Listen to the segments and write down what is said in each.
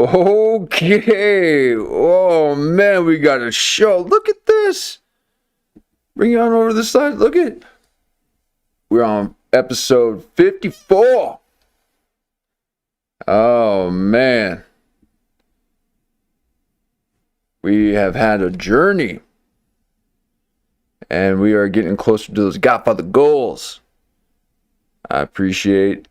Okay. Oh man, we got a show. Look at this. Bring it on over to the side. Look at. We're on episode 54. Oh man. We have had a journey. And we are getting closer to those Godfather goals. I appreciate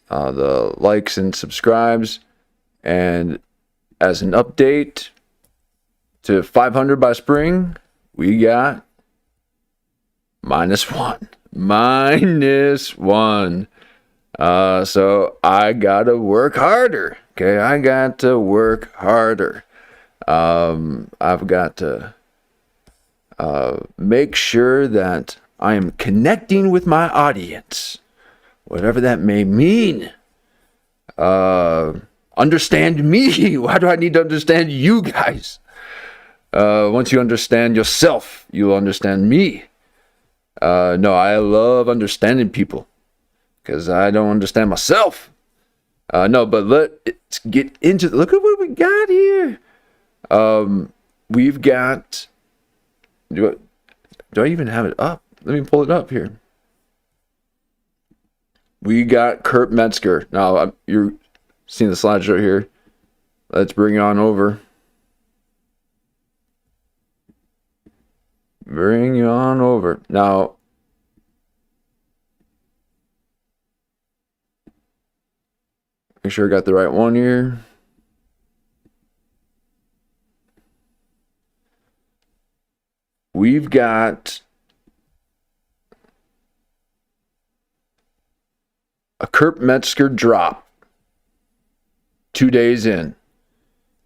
the likes and subscribes. And as an update to 500 by spring, we got -1. -1. So I gotta work harder. Okay, I got to work harder. I've got to make sure that I am connecting with my audience, whatever that may mean. Understand me. Why do I need to understand you guys? Once you understand yourself, you'll understand me. No, I love understanding people because I don't understand myself. No, but let's get into it. Look at what we got here. We've got. Do I even have it up? Let me pull it up here. We got Kurp Metzger. Now, you're seeing the slideshow here. Let's bring it on over. Bring it on over. Now, make sure I got the right one here. We've got a Kurp Metzger drop 2 days in.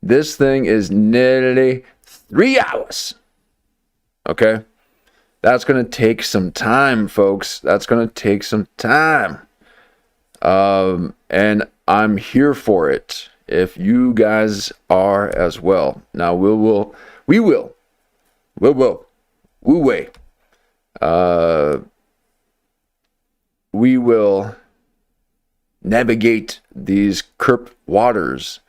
This thing is nearly 3 hours. Okay? That's going to take some time, folks. That's going to take some time. And I'm here for it if you guys are as well. Now, we will navigate these Kurp waters,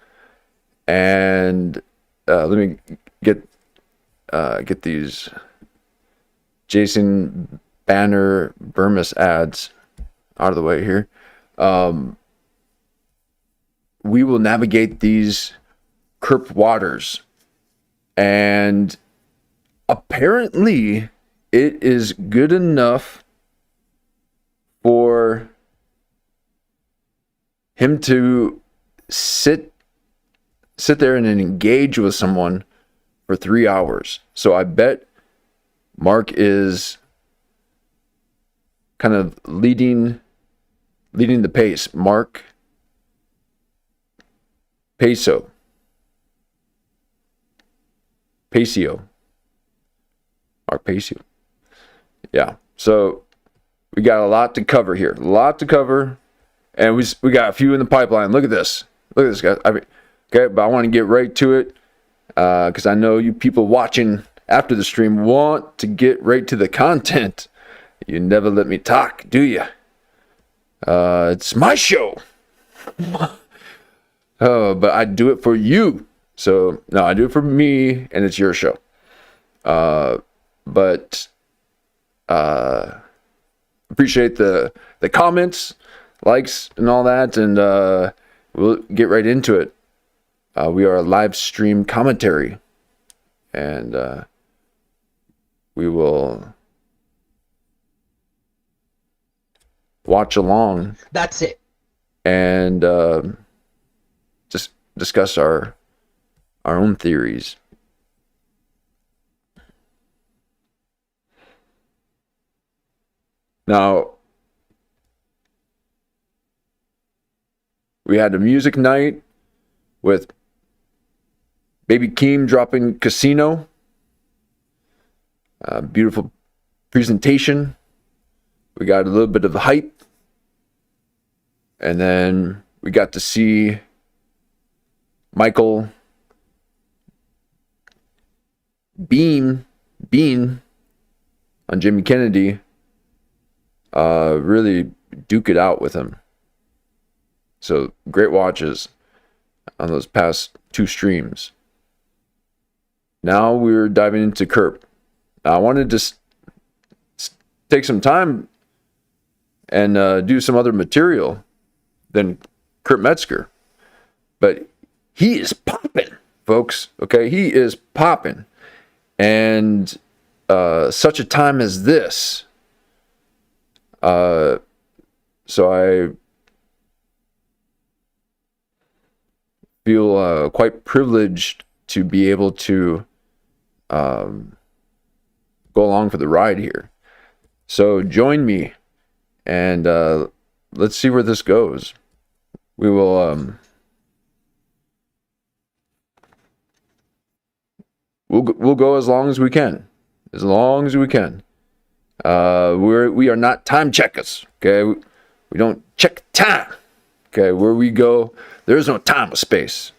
and let me get these Jason Banner Burmis ads out of the way here. We will navigate these Kurp waters, and apparently it is good enough for him to sit there and engage with someone for 3 hours. So I bet Mark is kind of leading the pace. Mark Passio. Mark Passio. Yeah. So we got a lot to cover here. A lot to cover. And we got a few in the pipeline. Look at this. Look at this, guys. Okay, but I want to get right to it. Because I know you people watching after the stream want to get right to the content. You never let me talk, do you? It's my show. Oh, but I do it for you. So, no, I do it for me, and it's your show. But appreciate the comments, likes, and all that, and we'll get right into it. We are a live stream commentary, and we will watch along. That's it. And just discuss our own theories. Now, we had a music night with Baby Keem dropping Casino. Beautiful presentation. We got a little bit of hype. And then we got to see Michael Bean on Jimmy Kennedy really duke it out with him. So great watches on those past 2 streams. Now we're diving into Kurp. Now I wanted to take some time and do some other material than Kurp Metzger. But he is popping, folks. Okay, he is popping. And such a time as this. So I feel quite privileged to be able to go along for the ride here. So join me, and let's see where this goes. We will we'll go as long as we can, we are not time checkers. Okay, we don't check time. Okay, where we go, there is no time or space.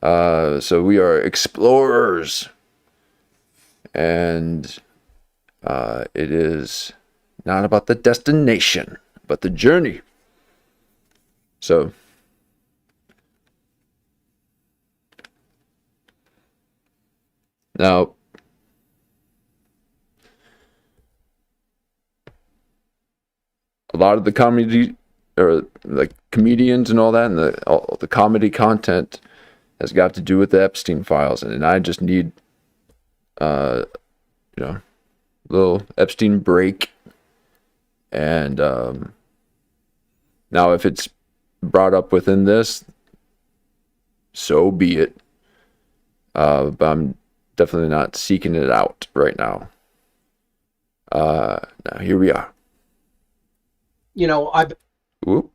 So we are explorers, and it is not about the destination, but the journey. So now, a lot of the comedy, or like comedians and all that, and all the comedy content has got to do with the Epstein files, and I just need, little Epstein break. And now, if it's brought up within this, so be it. But I'm definitely not seeking it out right now. Now here we are. I've Whoop.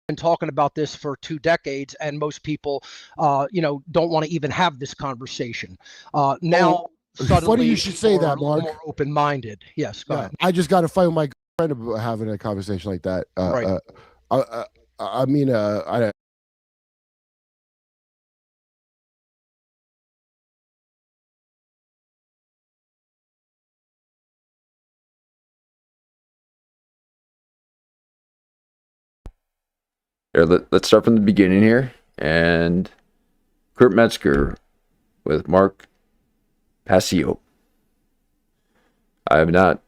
been talking about this for 2 decades, and most people, don't want to even have this conversation. Now, suddenly, funny you should say that, Mark. More open-minded. Yes, go ahead. I just got to fight with my friend about having a conversation like that. Right. I mean, Here, let's start from the beginning here. And Kurp Metzger with Mark Passio. I have not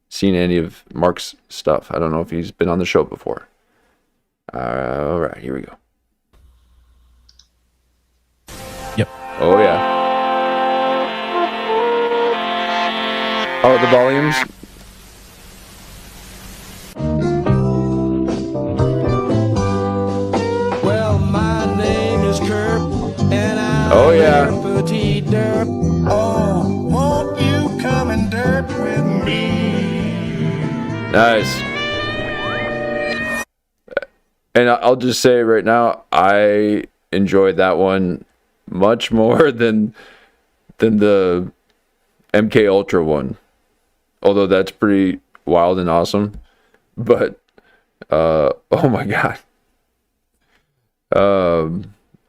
seen any of Mark's stuff. I don't know if he's been on the show before. All right, here we go. Yep. Oh, yeah. Oh, the volumes. Well, my name is Kurp, and I'm Oh, yeah. petite derp. Oh, won't you come and derp with me? Nice. And I'll just say right now, I enjoyed that one much more than the MK Ultra one. Although that's pretty wild and awesome. But oh my god.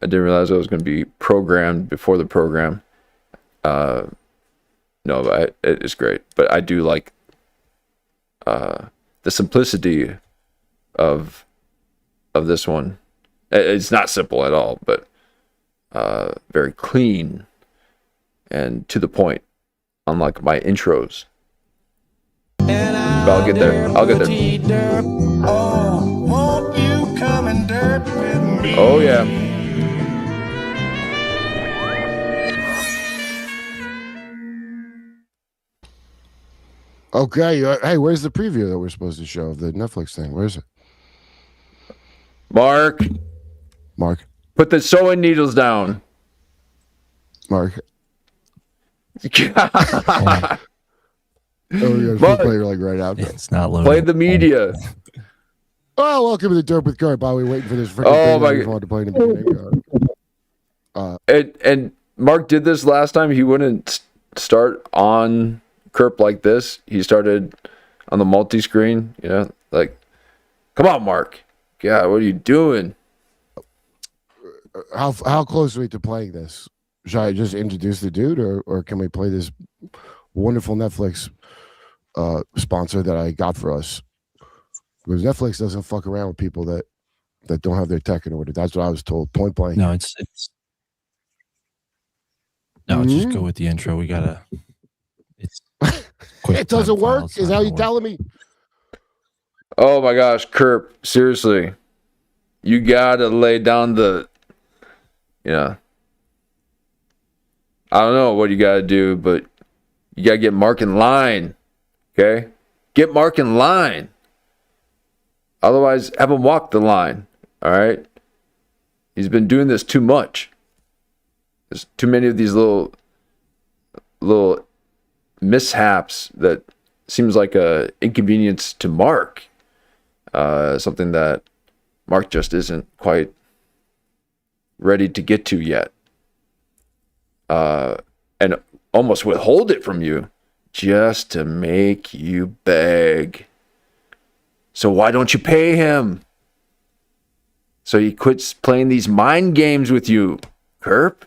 I didn't realize I was going to be programmed before the program. No, but it is great. But I do like the simplicity of this one. It's not simple at all, but very clean and to the point, unlike my intros. And But I'll get there. I'll get there. petite derp. Oh, won't you come and derp with me? Oh yeah. okay. Hey, where's the preview that we're supposed to show of the Netflix thing? Where is it, Mark, Mark? put the sewing needles down. Mark. Play Oh, we got a Mark. player like right out. It's not loading. the media. Oh, welcome to the Derp with Kurp. While we waiting for this freaking Oh, thing my that we wanted to play in the beginning. And Mark did this last time. He wouldn't start on Kurp like this. He started on the multi-screen. Like, come on, Mark. God, what are you doing? How close are we to playing this? should I just introduce the dude, or can we play this wonderful Netflix sponsor that I got for us? Because Netflix doesn't fuck around with people that don't have their tech in order. That's what I was told, point blank. No, it's just go with the intro. We gotta. It's it doesn't work. Is how you telling me? Oh my gosh, Kurp, seriously, you gotta lay down the, I don't know what you gotta do, but you gotta get Mark in line, okay? Get Mark in line. Otherwise, have him walk the line, all right? He's been doing this too much. There's too many of these little mishaps that seems like a inconvenience to Mark. Something that Mark just isn't quite ready to get to yet. And almost withhold it from you just to make you beg. So why don't you pay him? So he quits playing these mind games with you, Kurp.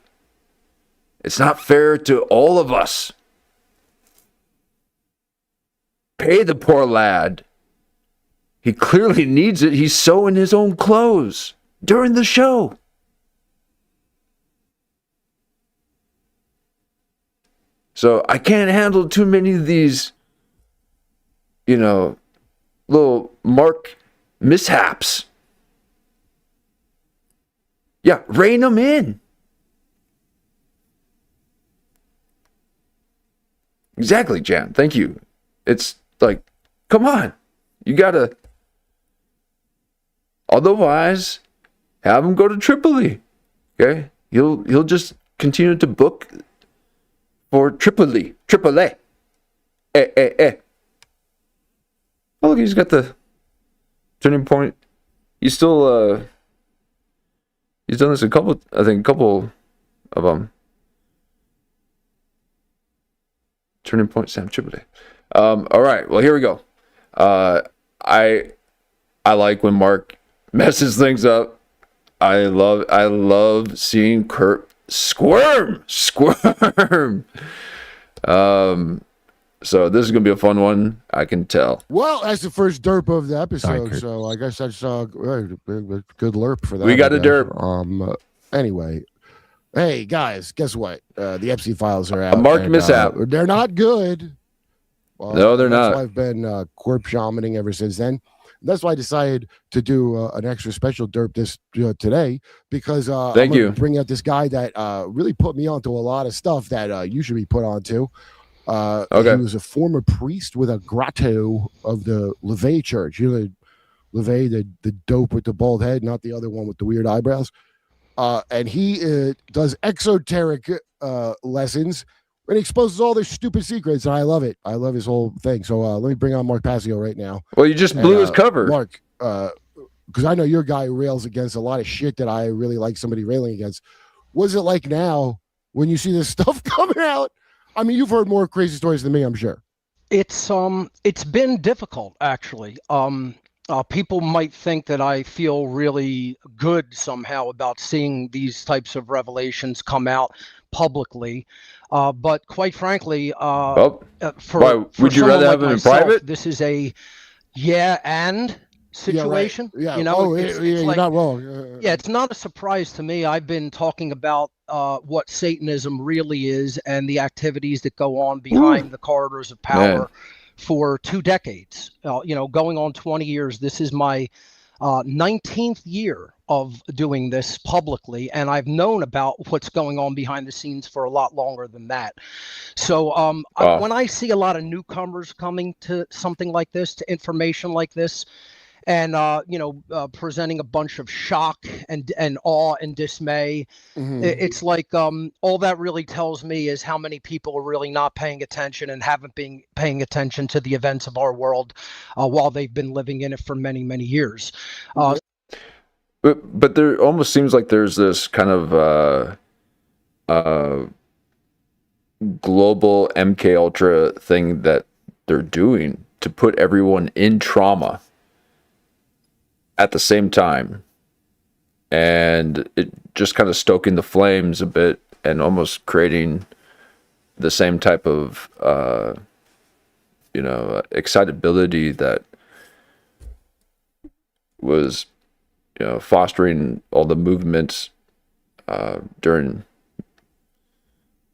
It's not fair to all of us. Pay the poor lad. He clearly needs it. He's sewing his own clothes during the show. So I can't handle too many of these, little Mark mishaps. Yeah, rein them in. Exactly, Jan. Thank you. It's like, come on. You gotta. Otherwise, have him go to Tripoli. Okay? He'll just continue to book for Tripoli. Tripoli. Oh, look, he's got the turning point. He's still, he's done this a couple of them. Turning point, Sam Tripoli. All right, well, here we go. I like when Mark messes things up. I love seeing Kurp squirm. So this is gonna be a fun one, I can tell. Well, that's the first derp of the episode, so I guess that's good lerp for that. We got a derp. Anyway, hey guys, guess what? The Epstein files are out. A Mark mishap. They're not good. Well, no, they're not. I've been corp shamaning ever since then. That's why I decided to do an extra special derp this today, because Thank you. Bring out this guy that really put me onto a lot of stuff that you should be put onto. Okay. He was a former priest with a grotto of the LeVay Church. You know, LeVay, the dope with the bald head, not the other one with the weird eyebrows. And he does exoteric lessons and exposes all their stupid secrets, and I love it. I love his whole thing. So let me bring on Mark Passio right now. Well, you just blew his cover. Mark, because I know you're a guy who rails against a lot of shit that I really like somebody railing against. What's it like now when you see this stuff coming out? I mean, you've heard more crazy stories than me, I'm sure. It's been difficult, actually. People might think that I feel really good somehow about seeing these types of revelations come out publicly, but quite frankly, for would you rather have them in private? This is a and situation. Yeah, right. You know, you're like, not wrong. yeah, it's not a surprise to me. I've been talking about what Satanism really is and the activities that go on behind the corridors of power for 2 decades. Going on 20 years. This is my 19th year of doing this publicly, and I've known about what's going on behind the scenes for a lot longer than that. So when I see a lot of newcomers coming to something like this, to information like this, and presenting a bunch of shock and awe and dismay, it's like all that really tells me is how many people are really not paying attention and haven't been paying attention to the events of our world while they've been living in it for many, many years. But there almost seems like there's this kind of global MK Ultra thing that they're doing to put everyone in trauma at the same time, and it just kind of stoking the flames a bit and almost creating the same type of excitability that was fostering all the movements during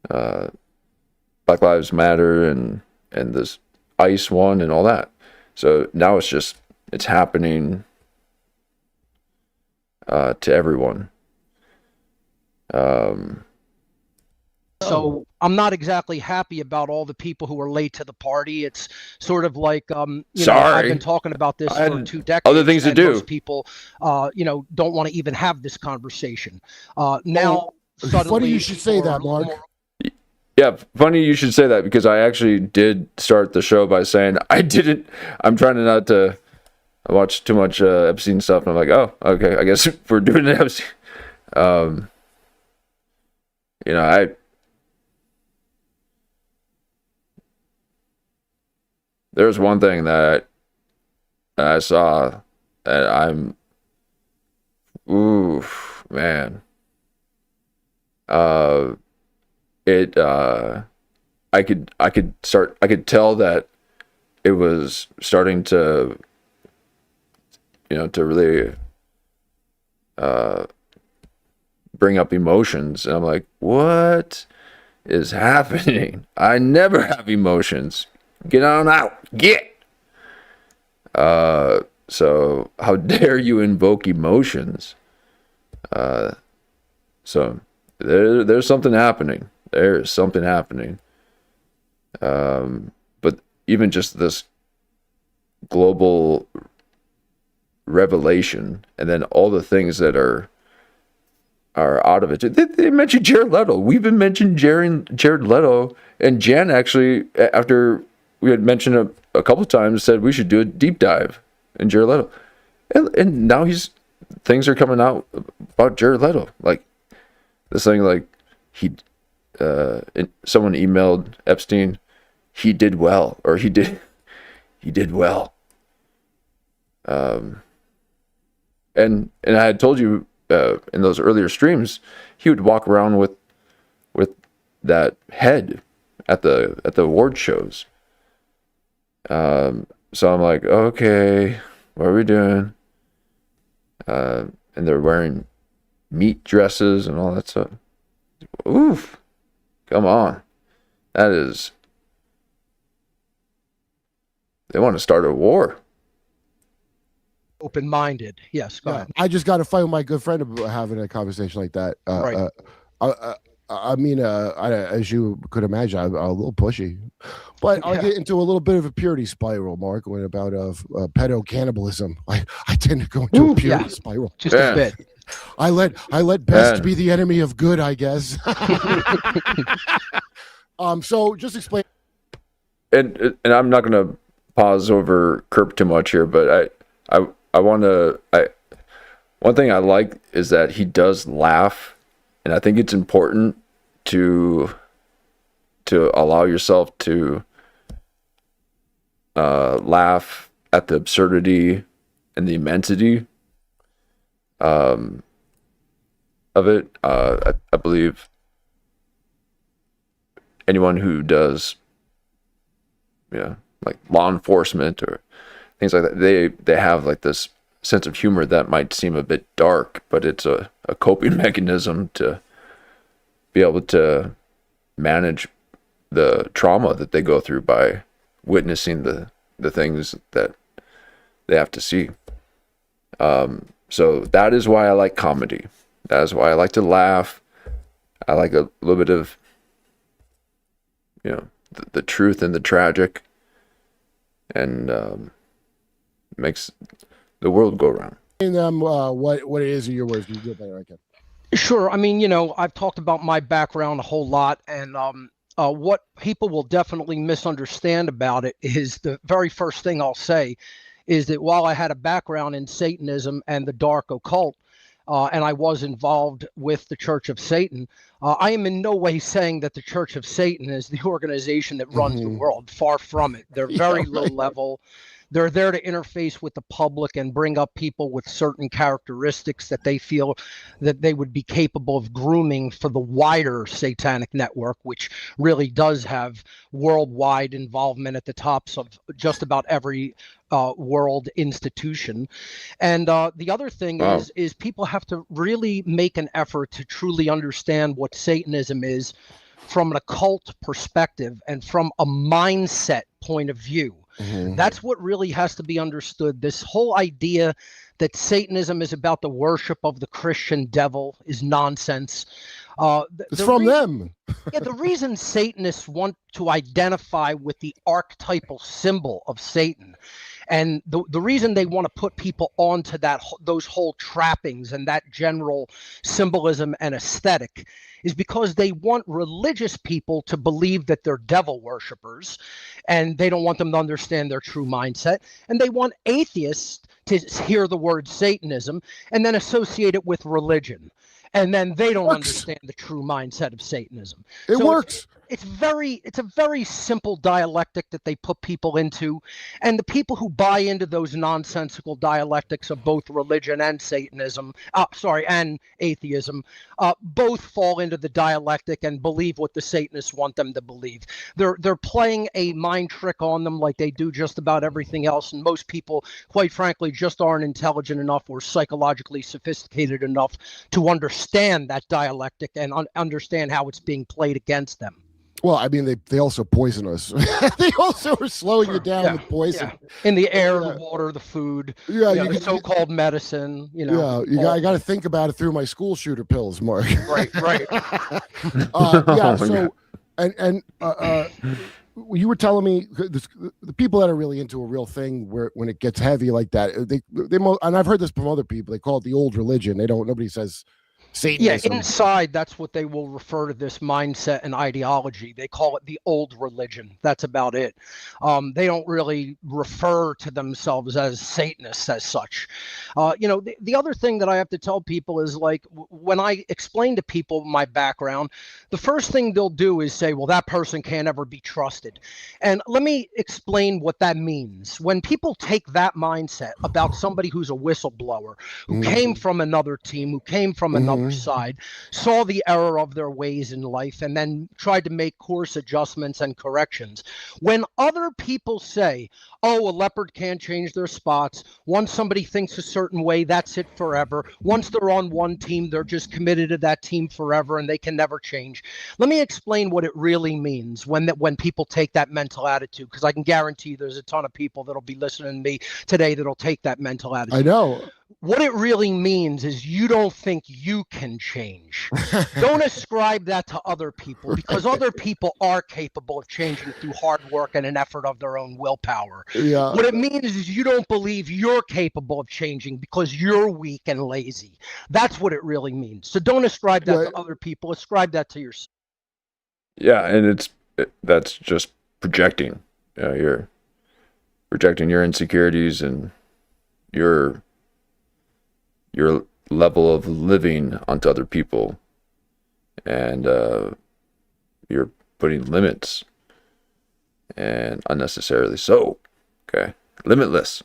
Black Lives Matter and this ICE one and all that. So now it's happening to everyone. So I'm not exactly happy about all the people who are late to the party. It's sort of like, I've been talking about this for 2 decades. Other things to do. Most people, don't want to even have this conversation. Now, suddenly, funny you should say that, Mark. Yeah, funny you should say that, because I actually did start the show by saying I'm trying not to watch too much Epstein stuff, and I'm like, oh, okay, I guess we're doing it. There's one thing that I saw that man. I could tell that it was starting to really bring up emotions, and I'm like, what is happening? I never have emotions. Get on out. Get. So how dare you invoke emotions? So there's something happening. There is something happening. But even just this global revelation, and then all the things that are out of it. They mentioned Jared Leto. We've been mentioning Jared Leto, and Jan actually, after we had mentioned a couple of times, said we should do a deep dive in Jared Leto. And now things are coming out about Jared Leto. Like this thing, like someone emailed Epstein, he did well, or he did well. And I had told you in those earlier streams, he would walk around with that head at the award shows. So I'm like, okay, what are we doing? And they're wearing meat dresses and all that stuff. Oof, come on. They want to start a war. Open-minded. Yes, go ahead. I just got to fight with my good friend about having a conversation like that. Right. I mean, as you could imagine, I'm a little pushy, but I'll get into a little bit of a purity spiral, Mark, when about pedo cannibalism. I tend to go into a purity spiral. Just a bit. I let best be the enemy of good, I guess. So just explain. And I'm not going to pause over Kurp too much here, but I want to. One thing I like is that he does laugh. And I think it's important to allow yourself to laugh at the absurdity and the immensity of it. I believe anyone who does, like law enforcement or things like that, they have like this sense of humor that might seem a bit dark, but it's a coping mechanism to be able to manage the trauma that they go through by witnessing the things that they have to see. So that is why I like comedy. That is why I like to laugh. I like a little bit of, the truth and the tragic, and makes the world go around. And what it is in your words. You do better, I can. Sure. I mean, I've talked about my background a whole lot, and what people will definitely misunderstand about it is the very first thing I'll say is that while I had a background in Satanism and the dark occult, and I was involved with the Church of Satan, I am in no way saying that the Church of Satan is the organization that runs the world. Far from it. They're very low level. They're there to interface with the public and bring up people with certain characteristics that they feel that they would be capable of grooming for the wider satanic network, which really does have worldwide involvement at the tops of just about every world institution. And the other thing is people have to really make an effort to truly understand what Satanism is from an occult perspective and from a mindset point of view. That's what really has to be understood. This whole idea that Satanism is about the worship of the Christian devil is nonsense. It's from them. Yeah, the reason Satanists want to identify with the archetypal symbol of Satan, and the reason they want to put people onto those whole trappings and that general symbolism and aesthetic is because they want religious people to believe that they're devil worshippers, and they don't want them to understand their true mindset. And they want atheists to hear the word Satanism and then associate it with religion. And then they don't understand the true mindset of Satanism. It works. It's a very simple dialectic that they put people into, and the people who buy into those nonsensical dialectics of both religion and Satanism, and atheism, both fall into the dialectic and believe what the Satanists want them to believe. They're playing a mind trick on them like they do just about everything else, and most people, quite frankly, just aren't intelligent enough or psychologically sophisticated enough to understand that dialectic and understand how it's being played against them. Well, I mean, they also poison us. They also are slowing you down with poison. Yeah. In the air, the water, the food, the so-called medicine, Yeah, I got to think about it through my school shooter pills, Mark. Right. So, you were telling me the people that are really into a real thing when it gets heavy like that, and I've heard this from other people, they call it the old religion. Nobody says Satanism. Yeah, inside, that's what they will refer to this mindset and ideology. They call it the old religion. That's about it. They don't really refer to themselves as Satanists as such. The other thing that I have to tell people is, like, when I explain to people my background, the first thing they'll do is say, well, that person can't ever be trusted. And let me explain what that means. When people take that mindset about somebody who's a whistleblower, who came from another team, who came from another side, saw the error of their ways in life, and then tried to make course adjustments and corrections. When other people say, oh, a leopard can't change their spots, once somebody thinks a certain way, that's it forever. Once they're on one team, they're just committed to that team forever and they can never change. Let me explain what it really means when people take that mental attitude, because I can guarantee there's a ton of people that'll be listening to me today that'll take that mental attitude. I know. What it really means is you don't think you can change. Don't ascribe that to other people, because other people are capable of changing through hard work and an effort of their own willpower. Yeah. What it means is you don't believe you're capable of changing because you're weak and lazy. That's what it really means. So don't ascribe that to other people. Ascribe that to yourself. Yeah, and that's just projecting. You're projecting your insecurities and your level of living onto other people, and you're putting limits, and unnecessarily so. Okay, limitless.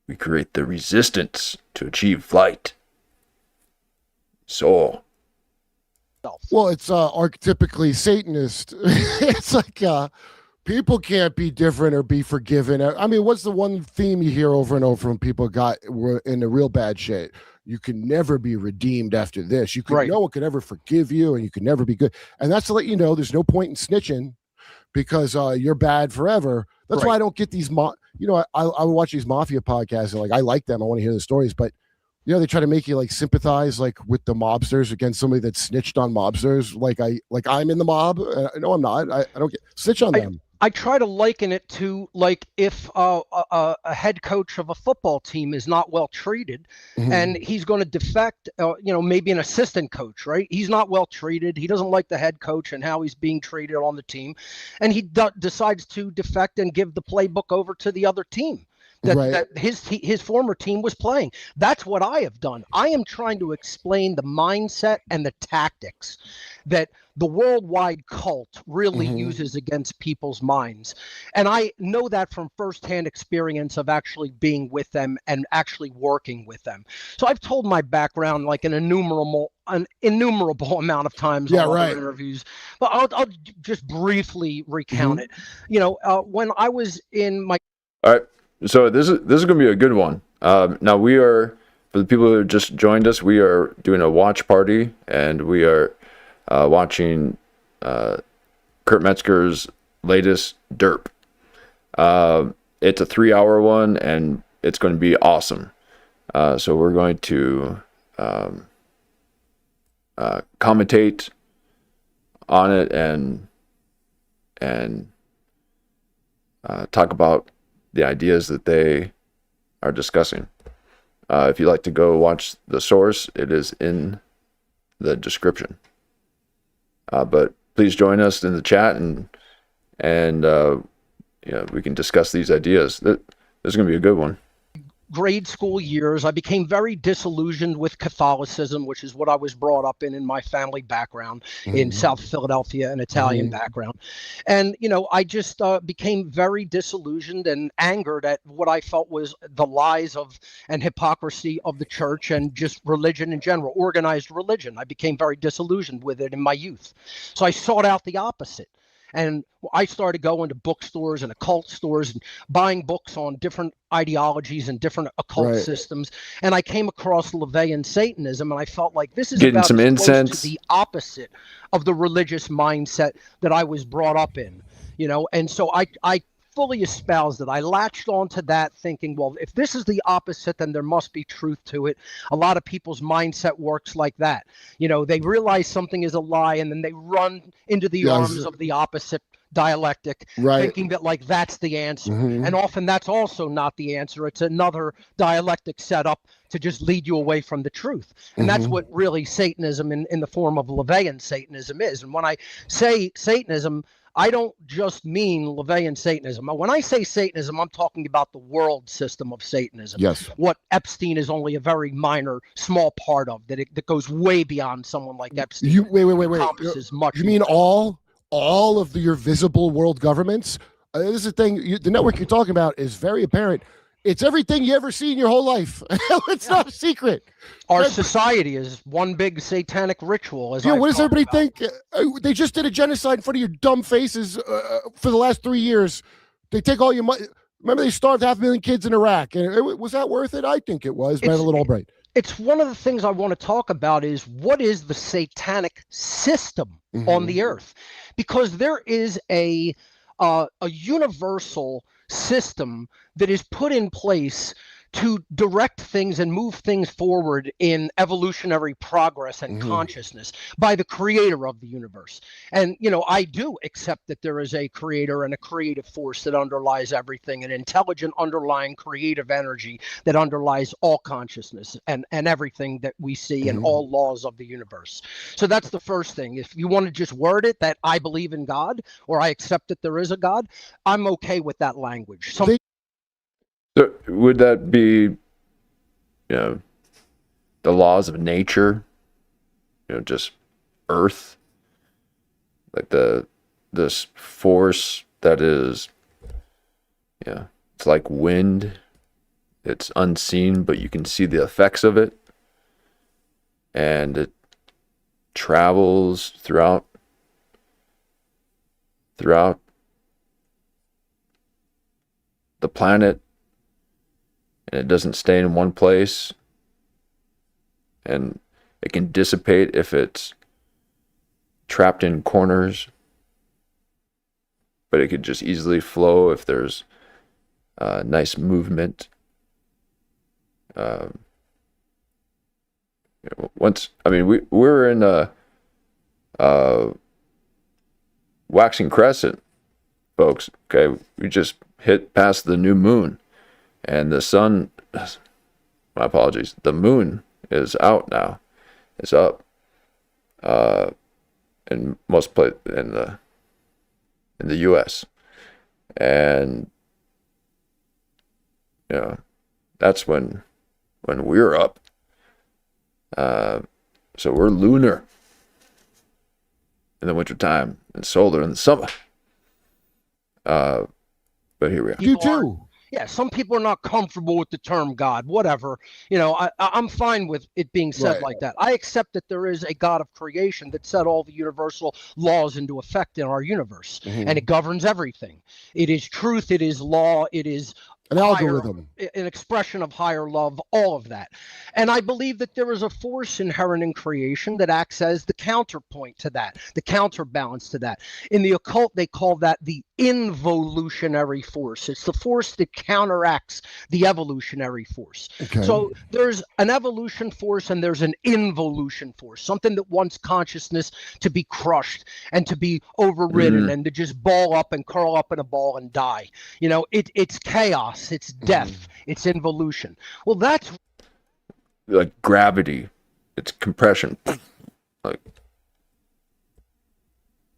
We create the resistance to achieve flight. So, well, it's archetypically Satanist. It's like people can't be different or be forgiven. I mean, what's the one theme you hear over and over when people were in the real bad shit? You can never be redeemed after this. No one could ever forgive you, and you can never be good. And that's to let you know there's no point in snitching, because you're bad forever. That's why I don't get these. I would watch these mafia podcasts, and I like them. I want to hear the stories, but they try to make you sympathize with the mobsters against somebody that snitched on mobsters. I'm in the mob. No, I'm not. I don't snitch on them. I try to liken it to if a head coach of a football team is not well treated, and he's going to defect, maybe an assistant coach, right? He's not well treated. He doesn't like the head coach and how he's being treated on the team. And he decides to defect and give the playbook over to the other team. that his former team was playing. That's what I have done. I am trying to explain the mindset and the tactics that the worldwide cult really uses against people's minds. And I know that from firsthand experience of actually being with them and actually working with them. So I've told my background like an innumerable amount of times on other interviews, but I'll just briefly recount it. When I was in my... All right. So this is going to be a good one. Now we are, for the people who just joined us, we are doing a watch party, and we are watching Kurp Metzger's latest Derp. It's a 3-hour one, and it's going to be awesome. So we're going to commentate on it and talk about the ideas that they are discussing. If you'd like to go watch the source, it is in the description. But please join us in the chat and we can discuss these ideas. This is going to be a good one. Grade school years, I became very disillusioned with Catholicism, which is what I was brought up in my family background in South Philadelphia, an Italian background. And, I just became very disillusioned and angered at what I felt was the lies and hypocrisy of the church and just religion in general, organized religion. I became very disillusioned with it in my youth. So I sought out the opposite. And I started going to bookstores and occult stores and buying books on different ideologies and different occult systems. And I came across LaVeyan Satanism, and I felt like this is getting about some as incense. close to the opposite of the religious mindset that I was brought up in, And so I fully espoused it. I latched onto that thinking, well, if this is the opposite, then there must be truth to it. A lot of people's mindset works like that. They realize something is a lie, and then they run into the arms of the opposite dialectic, thinking that like that's the answer. And often that's also not the answer. It's another dialectic set up to just lead you away from the truth. And that's what really Satanism in the form of LaVeyan Satanism is. And when I say Satanism, I don't just mean LaVeyan Satanism. When I say Satanism, I'm talking about the world system of Satanism. Yes. What Epstein is only a very minor, small part of, that goes way beyond someone like Epstein. Wait. Encompasses much You mean more. all of your visible world governments? This is the thing. The network you're talking about is very apparent. It's everything you ever see in your whole life. It's not a secret. Our society is one big satanic ritual. What does everybody think? They just did a genocide in front of your dumb faces for the last 3 years. They take all your money. Remember, they starved 500,000 kids in Iraq. And was that worth it? I think it was. But I have a little brain. It's one of the things I want to talk about is what is the satanic system on the earth? Because there is a universal system that is put in place to direct things and move things forward in evolutionary progress and consciousness by the creator of the universe. And, I do accept that there is a creator and a creative force that underlies everything, an intelligent underlying creative energy that underlies all consciousness and everything that we see and all laws of the universe. So that's the first thing. If you want to just word it that I believe in God or I accept that there is a God, I'm okay with that language. So would that be, the laws of nature, just Earth, like this force that is, it's like wind. It's unseen, but you can see the effects of it, and it travels throughout the planet. And it doesn't stay in one place, and it can dissipate if it's trapped in corners, but it could just easily flow if there's nice movement. We were in a waxing crescent, folks. Okay, we just hit past the new moon. And the sun, my apologies, the moon is out now. It's up. In most places in the U.S. And that's when we're up. So we're lunar in the wintertime and solar in the summer. But here we are. You too. Yeah, some people are not comfortable with the term God, whatever. I'm fine with it being said like that. I accept that there is a God of creation that set all the universal laws into effect in our universe, and it governs everything. It is truth, it is law, it is an algorithm, an expression of higher love, all of that. And I believe that there is a force inherent in creation that acts as the counterpoint to that, the counterbalance to that. In the occult, they call that the involutionary force. It's the force that counteracts the evolutionary force. Okay. So there's an evolution force and there's an involution force, something that wants consciousness to be crushed and to be overridden and to just ball up and curl up in a ball and die. It's chaos. It's death. It's involution. Well, that's like gravity. It's compression. Like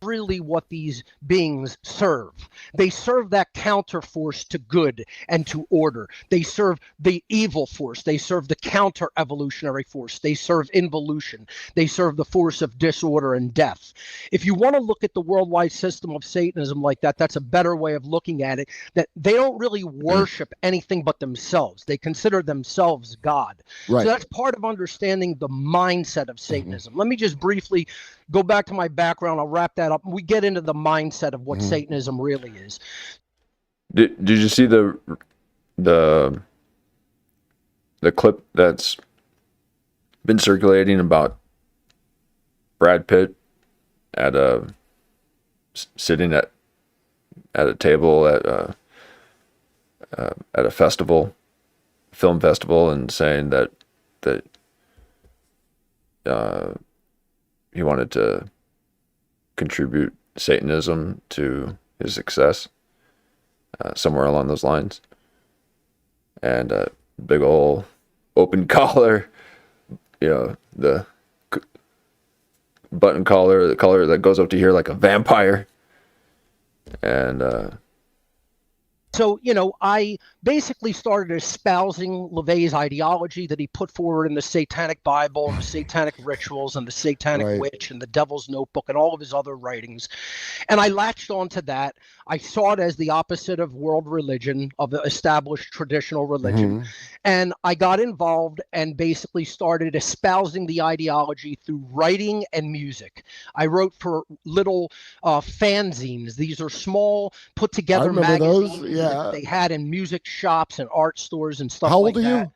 really what these beings serve. They serve that counter force to good and to order. They serve the evil force. They serve the counter evolutionary force. They serve involution. They serve the force of disorder and death. If you want to look at the worldwide system of Satanism like that, that's a better way of looking at it, that they don't really worship anything but themselves. They consider themselves God. Right. So that's part of understanding the mindset of Satanism. Let me just briefly go back to my background. I'll wrap that up. We get into the mindset of what Satanism really is. Did you see the clip that's been circulating about Brad Pitt sitting at a table at a festival, film festival, and saying that he wanted to contribute Satanism to his success, somewhere along those lines. And big old open collar, the button collar, the collar that goes up to here like a vampire. And so, I basically started espousing LaVey's ideology that he put forward in the Satanic Bible and the Satanic Rituals and the Satanic Witch and the Devil's Notebook and all of his other writings. And I latched onto that. I saw it as the opposite of world religion, of the established traditional religion. And I got involved and basically started espousing the ideology through writing and music. I wrote for little fanzines. These are small, put together magazines that they had in music shops and art stores and stuff like that. How old are you?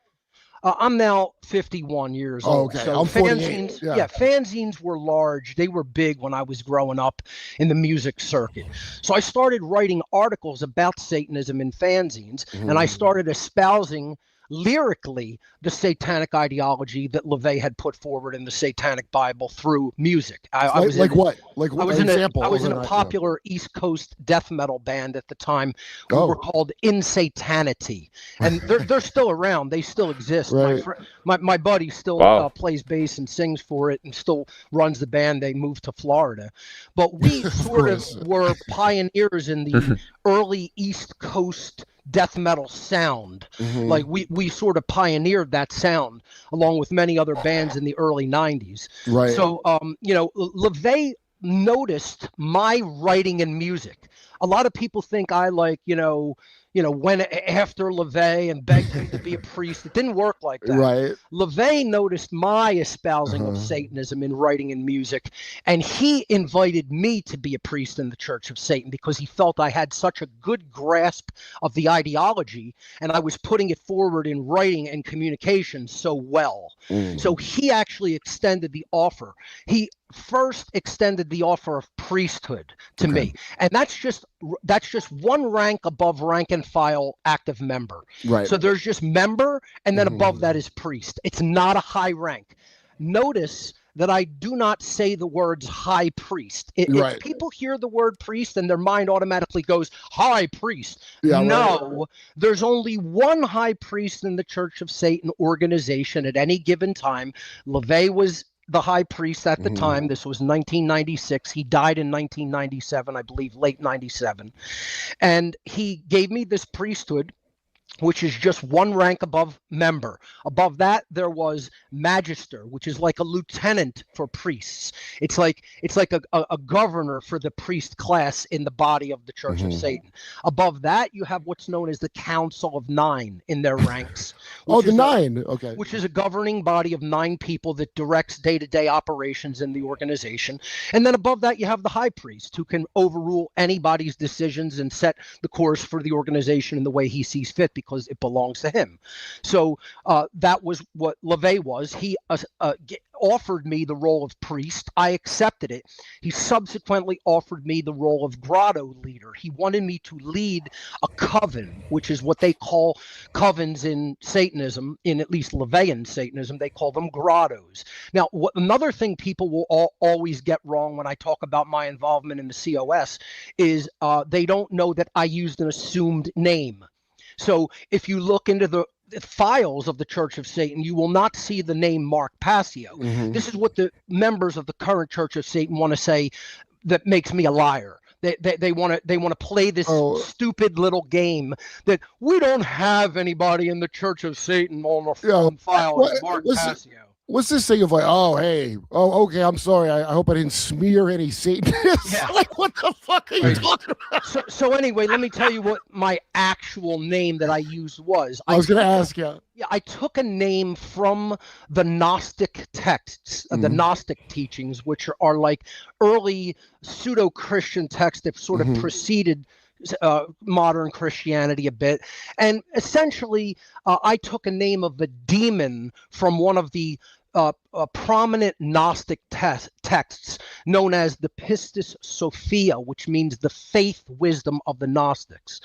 I'm now 51 years old. Okay. So I'm 48. Fanzines were large. They were big when I was growing up in the music circuit. So I started writing articles about Satanism in fanzines, and I started espousing lyrically the satanic ideology that LaVey had put forward in the Satanic Bible through music. I was in a popular East Coast death metal band at the time. We were called Insanity, and they're still around. They still exist. Right. My buddy still plays bass and sings for it and still runs the band. They moved to Florida, but we sort of were pioneers in the early East Coast death metal sound. Like we sort of pioneered that sound along with many other bands in the early 90s. Right. So LaVey noticed my writing and music. A lot of people think I went after LaVey and begged him to be a priest. It didn't work like that. Right. LaVey noticed my espousing of Satanism in writing and music, and he invited me to be a priest in the Church of Satan because he felt I had such a good grasp of the ideology, and I was putting it forward in writing and communication so well. So he actually extended the offer. He first extended the offer of priesthood to me, and that's just one rank above rank and file active member. Right. So there's just member, and then above that is priest. It's not a high rank. Notice that I do not say the words high priest. If people hear the word priest, then their mind automatically goes high priest. There's only one high priest in the Church of Satan organization at any given time. LaVey was the high priest at the time. This was 1996. He died in 1997, I believe, late 97. And he gave me this priesthood which is just one rank above member. Above that, there was magister, which is like a lieutenant for priests. It's like a governor for the priest class in the body of the Church of Satan. Above that, you have what's known as the Council of Nine in their ranks. The nine. Okay. Which is a governing body of 9 people that directs day-to-day operations in the organization. And then above that, you have the high priest, who can overrule anybody's decisions and set the course for the organization in the way he sees fit, because it belongs to him. So that was what LaVey was. He offered me the role of priest. I accepted it. He subsequently offered me the role of grotto leader. He wanted me to lead a coven, which is what they call covens in Satanism, in at least LaVeyan Satanism. They call them grottos. Now, another thing people will always get wrong when I talk about my involvement in the COS is they don't know that I used an assumed name. So if you look into the files of the Church of Satan, you will not see the name Mark Passio. This is what the members of the current Church of Satan want to say that makes me a liar. They want to play this stupid little game that we don't have anybody in the Church of Satan on the file as Mark Passio. What's this thing of like, okay, I'm sorry. I hope I didn't smear any Satanists. Yeah. Like, what the fuck are you talking about? So anyway, let me tell you what my actual name that I used was. I was going to ask you. Yeah, I took a name from the Gnostic texts, the Gnostic teachings, which are like early pseudo-Christian texts that sort of preceded modern Christianity a bit. And essentially, I took a name of the demon from one of the prominent Gnostic texts known as the Pistis Sophia, which means the faith wisdom of the Gnostics.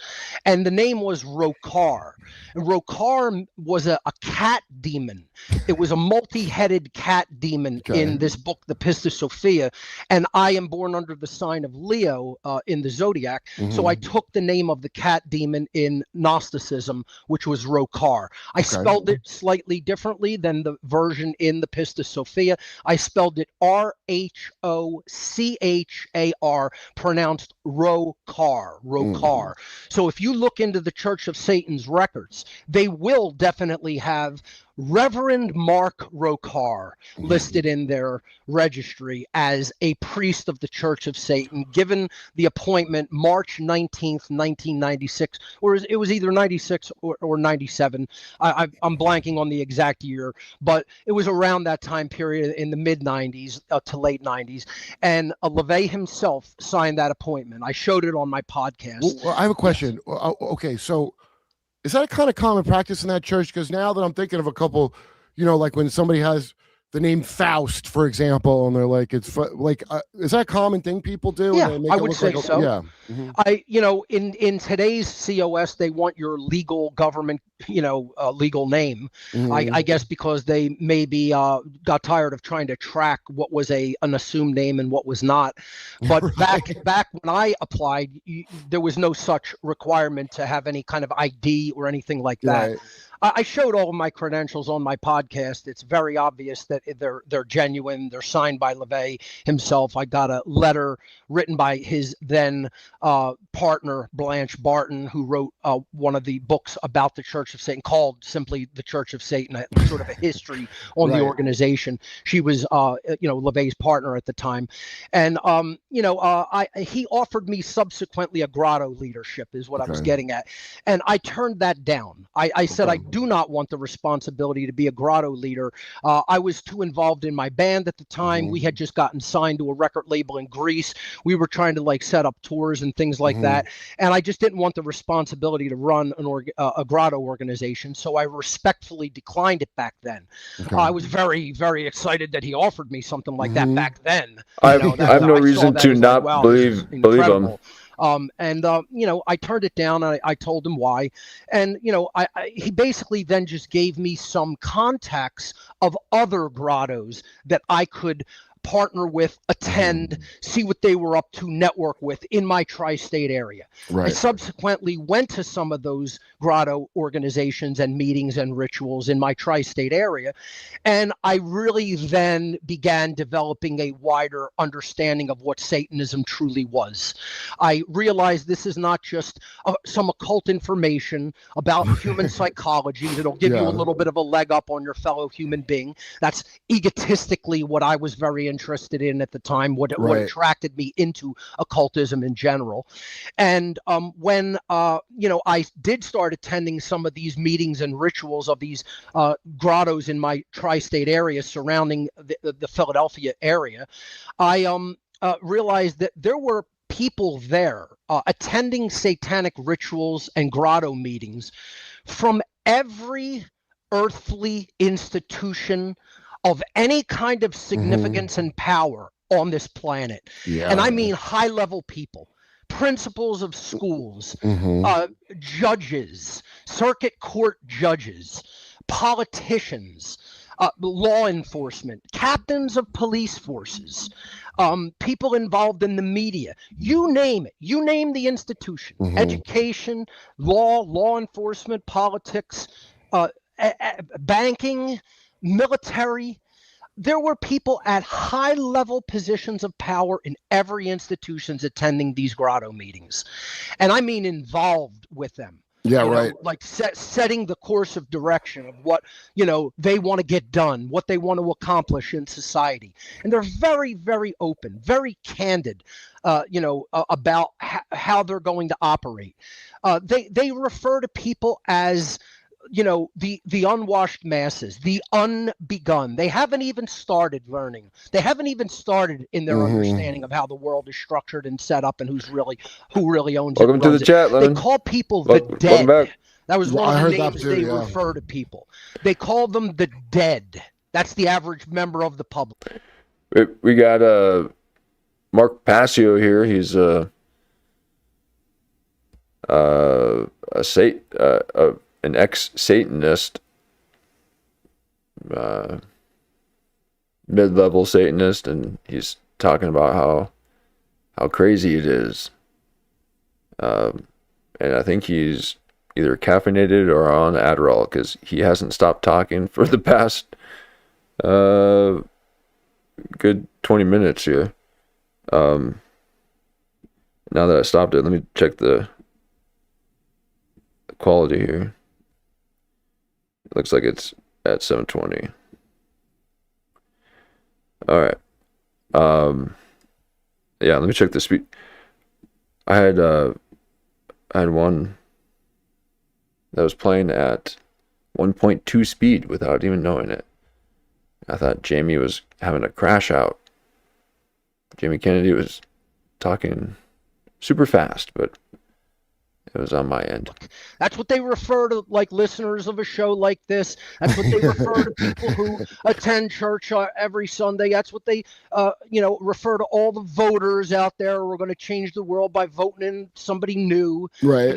And the name was Rokar. And Rokar was a cat demon. It was a multi-headed cat demon in this book, the Pistis Sophia. And I am born under the sign of Leo in the zodiac. So I took the name of the cat demon in Gnosticism, which was Rokar. I spelled it slightly differently than the version in the Pistis Sophia. I spelled it Rhochar, pronounced Rokar. So if you look into the Church of Satan's records, they will definitely have Reverend Mark Rokar listed in their registry as a priest of the Church of Satan, given the appointment March 19th, 1996, or it was either 96 or 97. I'm blanking on the exact year, but it was around that time period in the mid 90s to late 90s. And LaVey himself signed that appointment. I showed it on my podcast. Well, I have a question. Yes. Okay, so is that a kind of common practice in that church? Because now that I'm thinking of a couple, like when somebody has the name Faust, for example, and they're like, is that a common thing people do? Yeah, and they I would say so. Yeah. In today's COS, they want your legal government, legal name. I guess because they maybe got tired of trying to track what was an assumed name and what was not. But back when I applied, there was no such requirement to have any kind of ID or anything like that. Right. I showed all of my credentials on my podcast. It's very obvious that they're genuine. They're signed by LaVey himself. I got a letter written by his then partner, Blanche Barton, who wrote one of the books about the Church of Satan called simply The Church of Satan, sort of a history on the organization. She was, LaVey's partner at the time. And, he offered me subsequently a grotto leadership is what I was getting at. And I turned that down. I said, I do not want the responsibility to be a grotto leader. I was too involved in my band at the time. We had just gotten signed to a record label in Greece. We were trying to set up tours and things like that. And I just didn't want the responsibility to run a grotto organization. So I respectfully declined it back then. I was very, very excited that he offered me something like that back then. I have no reason to not believe him. I turned it down. And I told him why. And, he basically then just gave me some contacts of other grottos that I could partner with, attend, see what they were up to, network with in my tri-state area. Right. I subsequently went to some of those grotto organizations and meetings and rituals in my tri-state area, and I really then began developing a wider understanding of what Satanism truly was. I realized this is not just some occult information about human psychology that'll give you a little bit of a leg up on your fellow human being. That's egotistically what I was very interested in at the time, what attracted me into occultism in general. And when I did start attending some of these meetings and rituals of these grottos in my tri-state area surrounding the Philadelphia area, I realized that there were people there attending satanic rituals and grotto meetings from every earthly institution of any kind of significance and power on this planet. And I mean high-level people, principals of schools, judges, circuit court judges, politicians, law enforcement, captains of police forces, people involved in the media, you name it, you name the institution, education, law enforcement, politics, banking, military. There were people at high level positions of power in every institutions attending these grotto meetings. And I mean involved with them. Like setting the course of direction of what, they want to get done, what they want to accomplish in society. And they're very, very open, very candid, about how they're going to operate. They refer to people as, the unwashed masses, the unbegun. They haven't even started learning. They haven't even started in their understanding of how the world is structured and set up and who really owns it. Welcome to the chat, Lemon. They call people the dead. Back. That was one of the names they refer to people. They call them the dead. That's the average member of the public. We got Mark Passio here. He's an ex-Satanist, mid-level Satanist, and he's talking about how crazy it is. And I think he's either caffeinated or on Adderall, because he hasn't stopped talking for the past good 20 minutes here. Now that I stopped it, let me check the quality here. It looks like it's at 720. All right. Yeah, let me check the speed. I had one that was playing at 1.2 speed without even knowing it. I thought Jamie was having a crash out. Jamie Kennedy was talking super fast, but it was on my end. That's what they refer to, like, listeners of a show like this. That's what they refer to people who attend church every Sunday. That's what they, refer to all the voters out there. We're going to change the world by voting in somebody new. Right.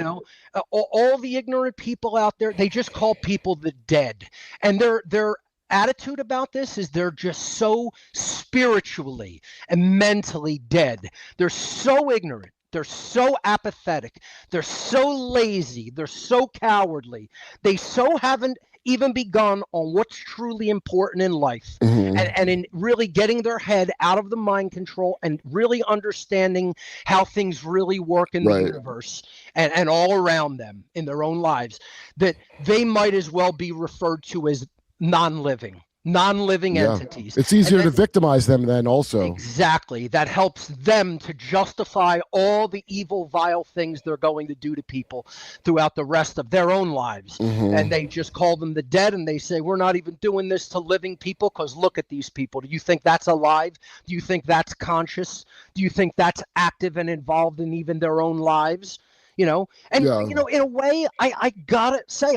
All the ignorant people out there, they just call people the dead. And their attitude about this is they're just so spiritually and mentally dead. They're so ignorant. They're so apathetic. They're so lazy. They're so cowardly. They so haven't even begun on what's truly important in life, and in really getting their head out of the mind control and really understanding how things really work in the universe and all around them in their own lives, that they might as well be referred to as non-living entities. It's easier to victimize them then also. Exactly. That helps them to justify all the evil, vile things they're going to do to people throughout the rest of their own lives. And they just call them the dead, and they say, we're not even doing this to living people because look at these people. Do you think that's alive? Do you think that's conscious? Do you think that's active and involved in even their own lives? In a way, I gotta say,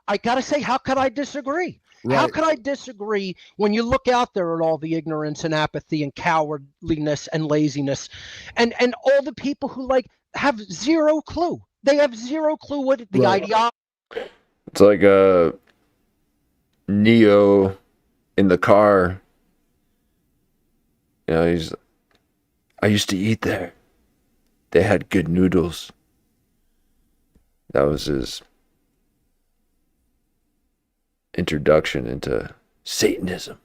I gotta say, how could I disagree? Right. How could I disagree when you look out there at all the ignorance and apathy and cowardliness and laziness, and all the people who have zero clue. They have zero clue what the ideology. It's like Neo in the car You know, I used to eat there. They had good noodles. That was his introduction into Satanism.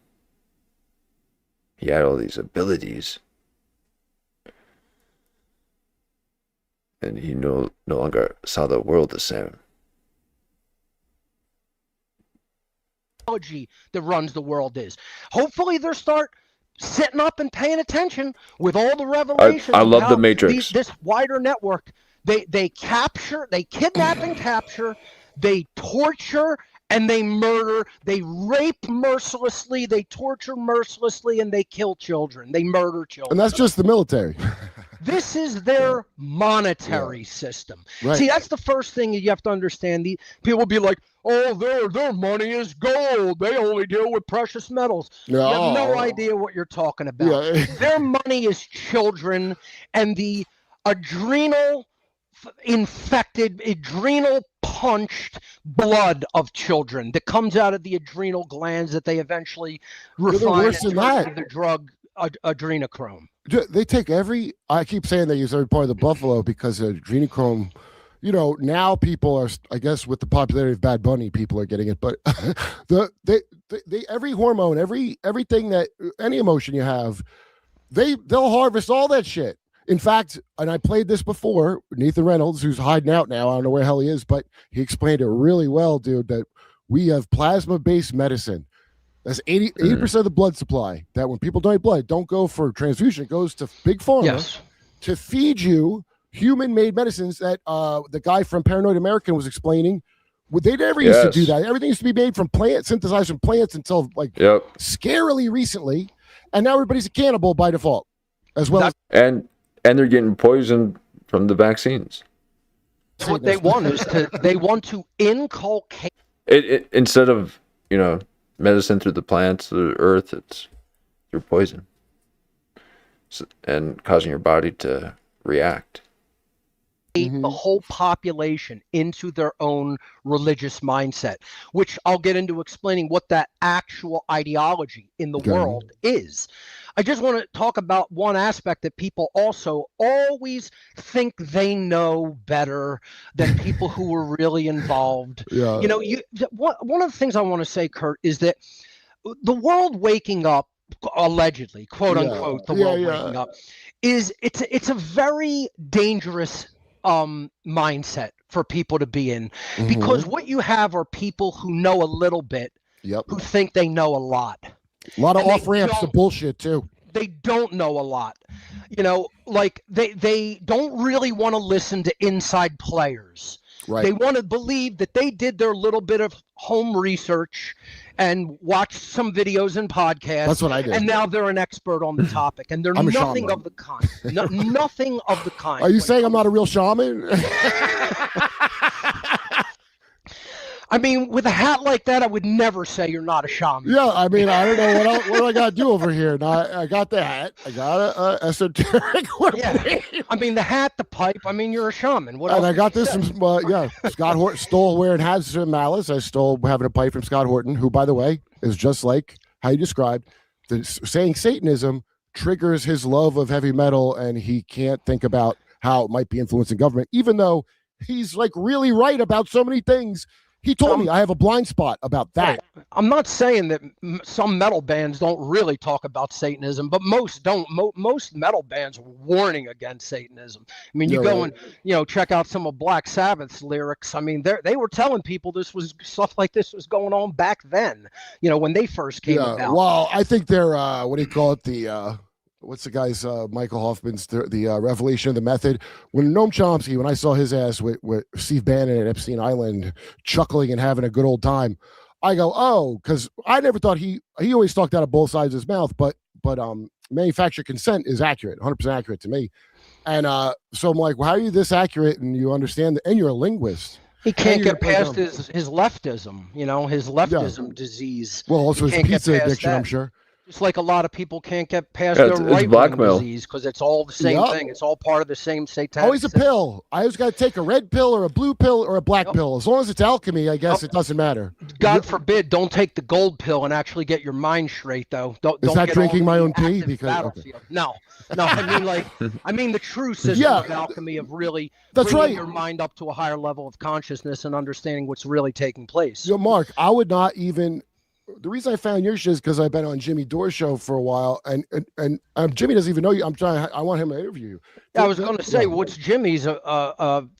He had all these abilities. And he no longer saw the world the same. That runs the world is. Hopefully they'll start sitting up and paying attention with all the revelations. I love the Matrix. This wider network, they capture, they kidnap and capture, they torture and they murder, they rape mercilessly, they torture mercilessly, and they kill children. They murder children. And that's just the military. This is their monetary system. Right. See, that's the first thing you have to understand. The people will be like, "Oh, their money is gold. They only deal with precious metals." You have no idea what you're talking about. Yeah. Their money is children and the adrenal punched blood of children that comes out of the adrenal glands that they eventually refine into the drug adrenochrome. They take I keep saying they use every part of the buffalo because of adrenochrome. You know, now people are, I guess, with the popularity of Bad Bunny, people are getting it. But they every hormone, everything that any emotion you have, they'll harvest all that shit. In fact, and I played this before, Nathan Reynolds, who's hiding out now, I don't know where the hell he is, but he explained it really well, dude, that we have plasma-based medicine. That's 80% of the blood supply. That when people donate blood, don't go for transfusion. It goes to Big Pharma to feed you human-made medicines that the guy from Paranoid American was explaining. They never used to do that. Everything used to be made from plants, synthesized from plants until scarily recently. And now everybody's a cannibal by default as well. And they're getting poisoned from the vaccines. What they want is they want to inculcate it instead of, you know, medicine through the plants, the earth, it's through poison. And causing your body to react. The whole population into their own religious mindset, which I'll get into explaining what that actual ideology in the world is. I just want to talk about one aspect that people also always think they know better than people who were really involved. You know, one of the things I want to say, Kurt, is that the world waking up, allegedly, quote unquote, the world waking up, it's a very dangerous mindset for people to be in, because what you have are people who know a little bit, who think they know a lot. A lot of off ramps to bullshit too. They don't know a lot, you know, like they don't really want to listen to inside players. Right. They want to believe that they did their little bit of home research and watched some videos and podcasts. That's what I did. And now they're an expert on the topic, and they're nothing of the kind. Nothing of the kind. Are you saying I'm not a real shaman? I mean, with a hat like that, I would never say you're not a shaman. Yeah, I mean, I don't know what do I got to do over here. Now, I got the hat. I got a esoteric. I mean, the hat, the pipe. I mean, you're a shaman. What and else I got this from Scott Horton. Stole wearing hats from Malice. I stole having a pipe from Scott Horton, who, by the way, is just like how you described. Saying Satanism triggers his love of heavy metal, and he can't think about how it might be influencing government, even though he's like really right about so many things. He told me I have a blind spot about that. I'm not saying that some metal bands don't really talk about Satanism, but most don't. Most metal bands are warning against Satanism. I mean, you go and check out some of Black Sabbath's lyrics. I mean, they were telling people stuff like this was going on back then. You know, when they first came about. Well, I think they're what do you call it? What's the guy's Michael Hoffman's the revelation of the method. When Noam Chomsky, when I saw his ass with Steve Bannon at Epstein Island chuckling and having a good old time, I go, because I never thought he always talked out of both sides of his mouth, but manufacturer consent is accurate, 100% accurate to me. And so I'm like, well, how are you this accurate and you understand and you're a linguist? He can't get past his leftism, his leftism disease. Well, also his pizza addiction, I'm sure. It's like a lot of people can't get past Yeah, their it's right-wing blackmail. disease because it's all the same Yup. thing. It's all part of the same satanic. Always a pill. I always got to take a red pill or a blue pill or a black Yep. pill. As long as it's alchemy, I guess Yep. it doesn't matter. God forbid, don't take the gold pill and actually get your mind straight, though. Don't Is that get drinking on my the own pee? active Because- okay. battlefield. No, I mean the true system Yeah. of alchemy of really That's bringing right. your mind up to a higher level of consciousness and understanding what's really taking place. Yo, Mark, I would not even. The reason I found your shit is because I've been on Jimmy Dore's show for a while, and Jimmy doesn't even know you. I want him to interview you. I was going to say, Yeah. what's Jimmy's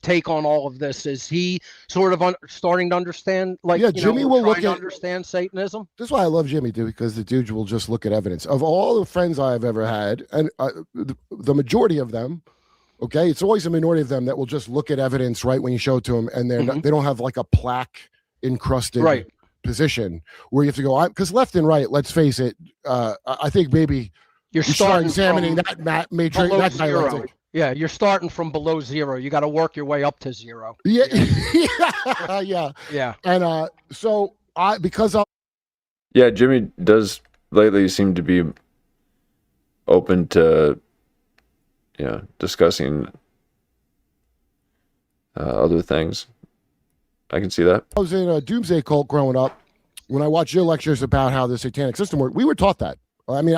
take on all of this? Is he sort of starting to understand, like, Yeah, Jimmy will trying look to at- understand Satanism? This is why I love Jimmy, dude, because the dude will just look at evidence. Of all the friends I've ever had, and the majority of them, okay, it's always a minority of them that will just look at evidence right when you show it to them, and they don't have like a plaque encrusted Right. position where you have to go. Because left and right, let's face it, I think maybe You're you start starting examining from that matrix, below that zero. dialectic. Yeah, you're starting from below zero. You got to work your way up to zero. Yeah, yeah. Yeah. And so because I Yeah, Jimmy does lately seem to be open to, discussing other things. I can see that. was in a doomsday cult growing up, when I watched your lectures about how the satanic system worked, we were taught that. I mean,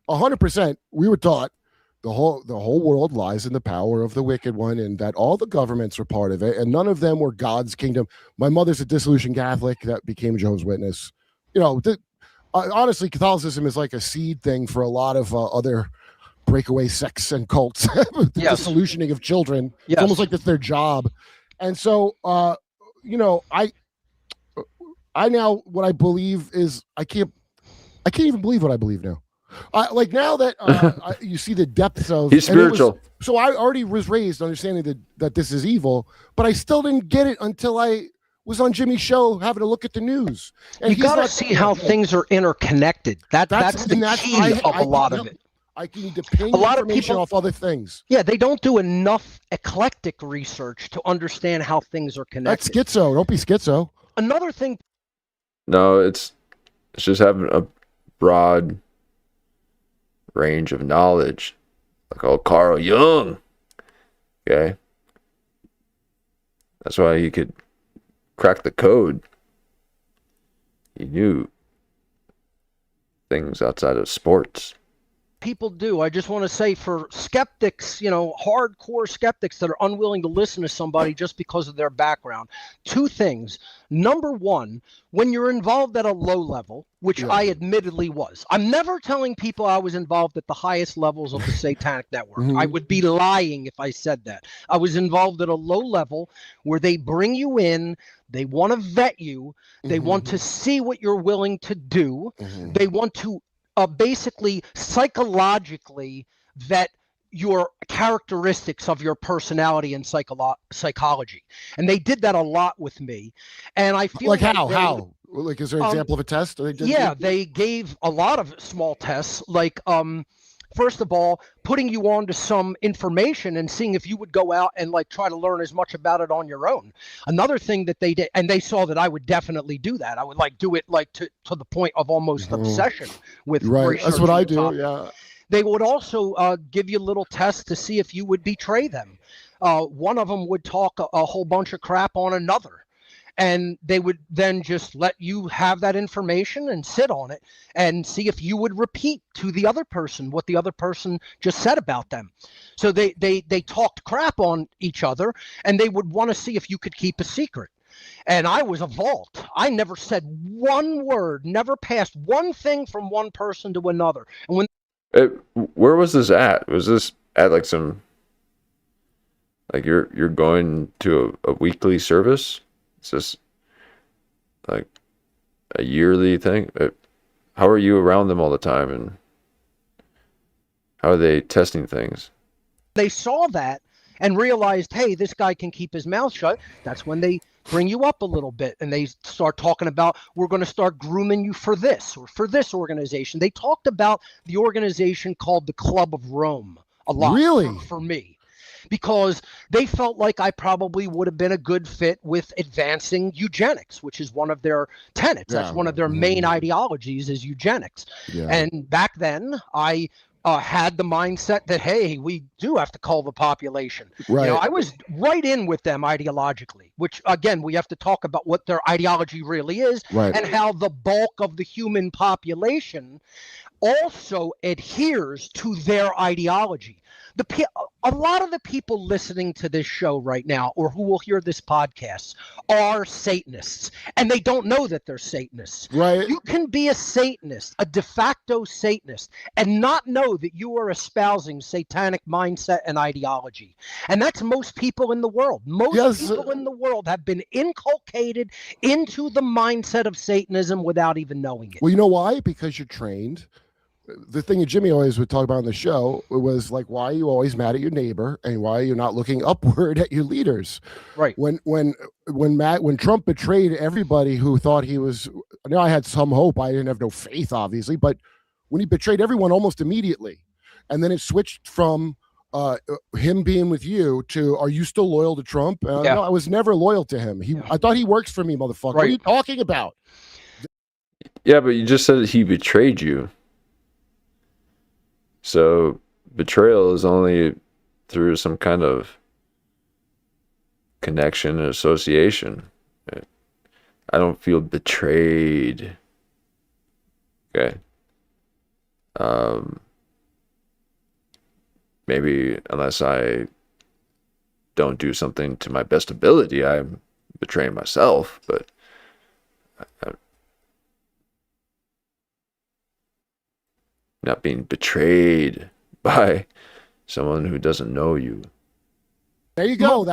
100%, we were taught the whole world lies in the power of the wicked one, and that all the governments were part of it, and none of them were God's kingdom. My mother's a dissolution Catholic that became Jehovah's Witness. Honestly, Catholicism is like a seed thing for a lot of other breakaway sects and cults. The Yes. disillusioning of children. It's Yes. almost like that's their job. And so, I now, what I believe is I can't even believe what I believe now. Like now that you see the depths of He's and it was- spiritual. so I already was raised understanding that this is evil, but I still didn't get it until I was on Jimmy's show having to look at the news. And You he's got to not- see how things are interconnected. That's the key of a lot of it. I need to ping A lot of information people- off other things. Yeah, they don't do enough eclectic research to understand how things are That's connected. schizo. Don't be schizo. Another thing, No, it's just having a broad range of knowledge, like old Carl Jung. Okay, that's why he could crack the code. He knew things outside of sports. people do. I just want to say for skeptics, hardcore skeptics that are unwilling to listen to somebody just because of their background, two things. Number one, when you're involved at a low level, which I admittedly was, I'm never telling people I was involved at the highest levels of the Satanic network. I would be lying if I said that. I was involved at a low level where they bring you in, they want to vet you, they want to see what you're willing to do, they want to basically psychologically vet your characteristics of your personality and psychology. And they did that a lot with me. And I feel Like like how? Like, is there an example of a test? They did? yeah, they gave a lot of small tests, like first of all, putting you on to some information and seeing if you would go out and like try to learn as much about it on your own. Another thing that they did, and they saw that I would definitely do that. I would like do it like to the point of almost obsession with Right. That's what researching I the do. topic. Yeah. They would also give you little tests to see if you would betray them. One of them would talk a whole bunch of crap on another. And they would then just let you have that information and sit on it and see if you would repeat to the other person what the other person just said about them. So they talked crap on each other, and they would want to see if you could keep a secret. And I was a vault. I never said one word, never passed one thing from one person to another. And when Where was this at? Was this at like some, like you're going to a weekly service? Is this like a yearly thing? How are you around them all the time, and how are they testing things? they saw that and realized, hey, this guy can keep his mouth shut, that's when they bring you up a little bit and they start talking about, we're going to start grooming you for this or for this organization. They talked about the organization called the Club of Rome a lot. Really? For me. because they felt like I probably would have been a good fit with advancing eugenics, which is one of their tenets. That's one of their main ideologies is eugenics. And back then I had the mindset that, hey, we do have to cull the population. Right. You know, I was right in with them ideologically, which again, we have to talk about what their ideology really is and how the bulk of the human population also adheres to their ideology. A lot of the people listening to this show right now, or who will hear this podcast, are Satanists, and they don't know that they're Satanists. Right. You can be a Satanist, a de facto Satanist, and not know that you are espousing satanic mindset and ideology. And that's most people in the world. Most people in the world have been inculcated into the mindset of Satanism without even knowing it. Well, you know why? Because you're trained. The thing that Jimmy always would talk about on the show was like, why are you always mad at your neighbor, and why are you not looking upward at your leaders? Right. When Trump betrayed everybody who thought he was, I had some hope. I didn't have no faith, obviously, but when he betrayed everyone almost immediately, and then it switched from him being with you to, are you still loyal to Trump? No, I was never loyal to him. I thought he works for me, motherfucker. What are you talking about? Yeah, but you just said that he betrayed you. So betrayal is only through some kind of connection and association. I don't feel betrayed. Okay. Maybe unless I don't do something to my best ability, I'm betraying myself, but not being betrayed by someone who doesn't know you. There you go.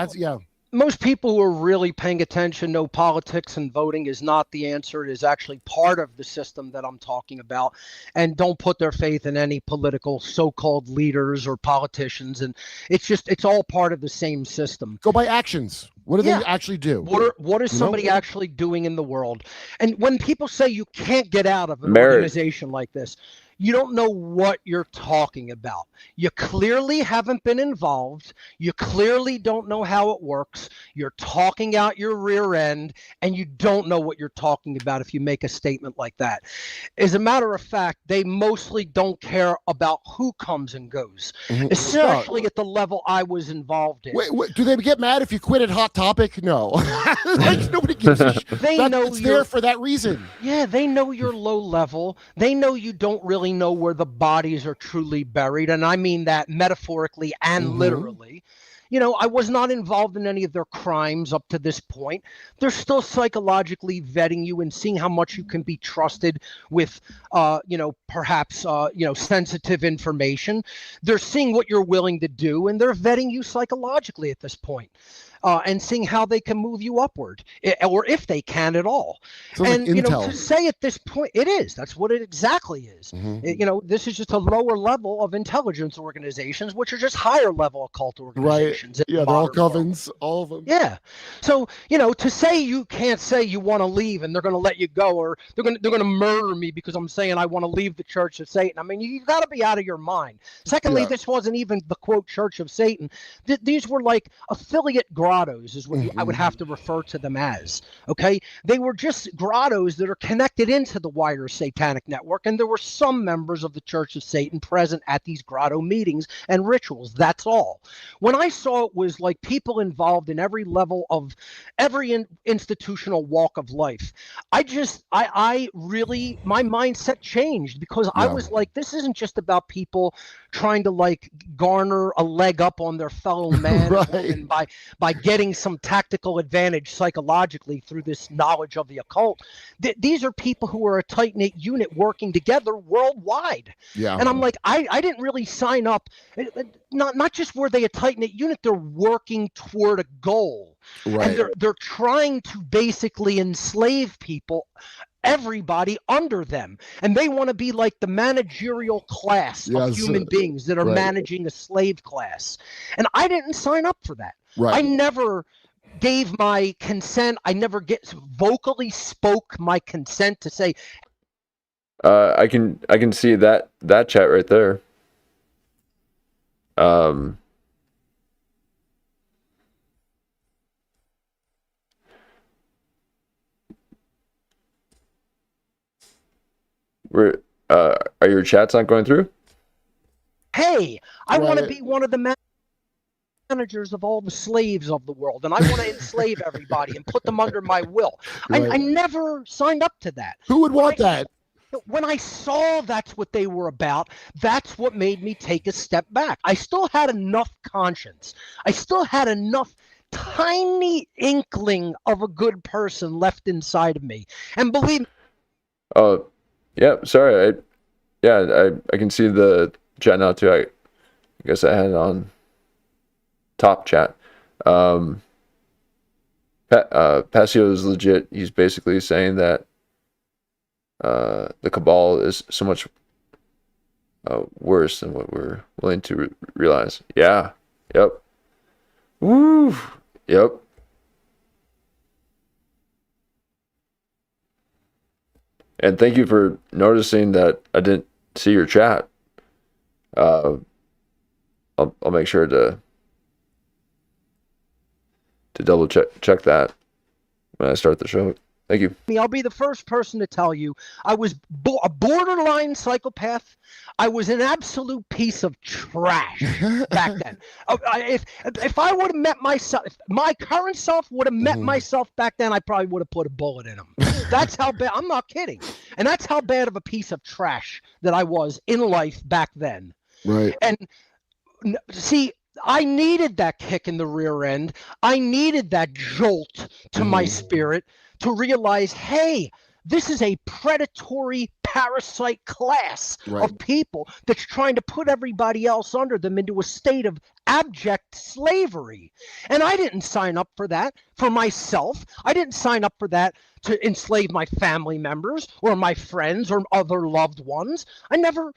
Most people who are really paying attention know politics and voting is not the answer. It is actually part of the system that I'm talking about, and don't put their faith in any political so-called leaders or politicians. And it's all part of the same system. Go by actions. What do they actually do? What is somebody actually doing in the world? And when people say you can't get out of an organization like this, you don't know what you're talking about. You clearly haven't been involved. You clearly don't know how it works. You're talking out your rear end, and you don't know what you're talking about if you make a statement like that. As a matter of fact, they mostly don't care about who comes and goes, especially at the level I was involved in. Wait, do they get mad if you quit at Hot Topic? No. Like, nobody gives a shit. It's there for that reason. Yeah, they know you're low level. They know you don't really know where the bodies are truly buried, and I mean that metaphorically and literally. You know, I was not involved in any of their crimes up to this point. They're still psychologically vetting you and seeing how much you can be trusted with, perhaps, sensitive information. They're seeing what you're willing to do, and they're vetting you psychologically at this point. And seeing how they can move you upward, or if they can at all. And to say at this point, that's what it exactly is. This is just a lower level of intelligence organizations, which are just higher level occult organizations. Right. Yeah, they're all covens, all of them. Yeah. So to say you can't say you want to leave and they're going to let you go, or they're going to murder me because I'm saying I want to leave the Church of Satan. I mean, you got to be out of your mind. Secondly, this wasn't even the quote Church of Satan. These were like affiliate grottos is what I would have to refer to them as. Okay, they were just grottos that are connected into the wider satanic network, and there were some members of the Church of Satan present at these grotto meetings and rituals. That's all. When I saw it was like people involved in every level of every institutional walk of life, I really, my mindset changed, because I was like, this isn't just about people trying to like garner a leg up on their fellow man and by getting some tactical advantage psychologically through this knowledge of the occult. These are people who are a tight-knit unit working together worldwide. Yeah. And I'm like, I didn't really sign up. Not just were they a tight-knit unit, they're working toward a goal. Right. And they're trying to basically enslave people, everybody under them, and they want to be like the managerial class of human beings that are managing a slave class. And I didn't sign up for that. I never gave my consent. I never vocally spoke my consent to say. I can see that chat right there. are your chats not going through? Hey, I want to Right. be one of the managers of all the slaves of the world, and I want to enslave everybody and put them under my will. I Right. never signed up to that. Who would want that? When I saw that's what they were about, that's what made me take a step back. I still had enough conscience. I still had enough tiny inkling of a good person left inside of me. And believe me, Oh, yeah. Sorry. I can see the chat now too. I guess I had it on top chat. Passio is legit. He's basically saying that the cabal is so much worse than what we're willing to realize. Yeah. Yep. Woo. Yep. And thank you for noticing that I didn't see your chat. I'll make sure to double check that when I start the show. Thank you. I'll be the first person to tell you I was a borderline psychopath. I was an absolute piece of trash back then. If I would have met myself, if my current self would have met myself back then, I probably would have put a bullet in him. That's how bad. I'm not kidding. And that's how bad of a piece of trash that I was in life back then. Right. And see, I needed that kick in the rear end. I needed that jolt to my spirit to realize, hey, this is a predatory parasite class of people that's trying to put everybody else under them into a state of abject slavery. And I didn't sign up for that for myself. I didn't sign up for that to enslave my family members or my friends or other loved ones. I never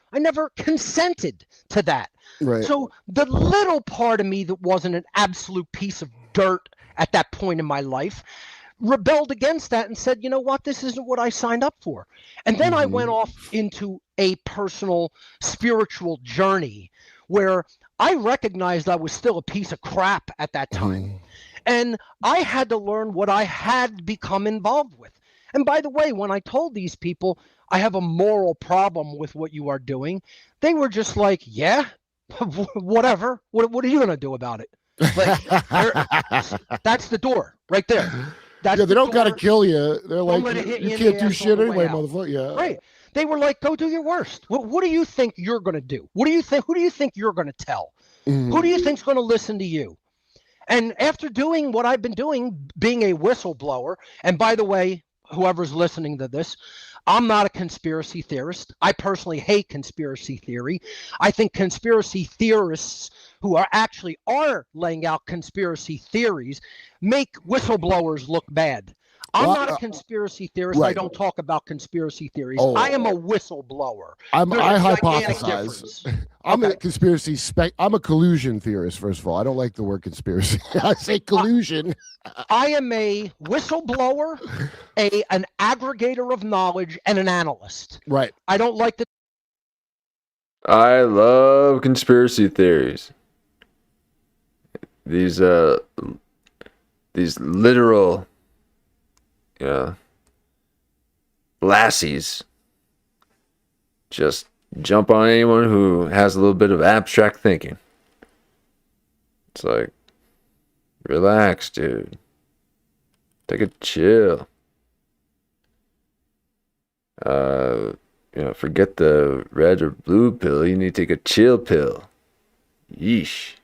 consented to that. Right. So the little part of me that wasn't an absolute piece of dirt at that point in my life rebelled against that and said, you know what, this isn't what I signed up for. And then I went off into a personal spiritual journey where I recognized I was still a piece of crap at that time. And I had to learn what I had become involved with. And by the way, when I told these people I have a moral problem with what you are doing, they were just like, yeah, whatever. What are you going to do about it? Like, that's the door right there. That's they don't got to kill you. They're like, you can't do shit anyway, motherfucker. Yeah. Right. They were like, go do your worst. What do you think you're going to do? Who do you think you're going to tell? Who do you think's going to listen to you? And after doing what I've been doing, being a whistleblower, and by the way, whoever's listening to this, I'm not a conspiracy theorist. I personally hate conspiracy theory. I think conspiracy theorists who are laying out conspiracy theories make whistleblowers look bad. I'm not a conspiracy theorist. Right. I don't talk about conspiracy theories. Oh. I am a whistleblower. I Gigantic hypothesize. difference. I'm Okay. a conspiracy I'm a collusion theorist, first of all. I don't like the word conspiracy. I say collusion. I am a whistleblower, an aggregator of knowledge, and an analyst. Right. I don't like the I love conspiracy theories. These literal lassies just jump on anyone who has a little bit of abstract thinking. It's like, relax, dude. Take a chill. Forget the red or blue pill. You need to take a chill pill. Yeesh.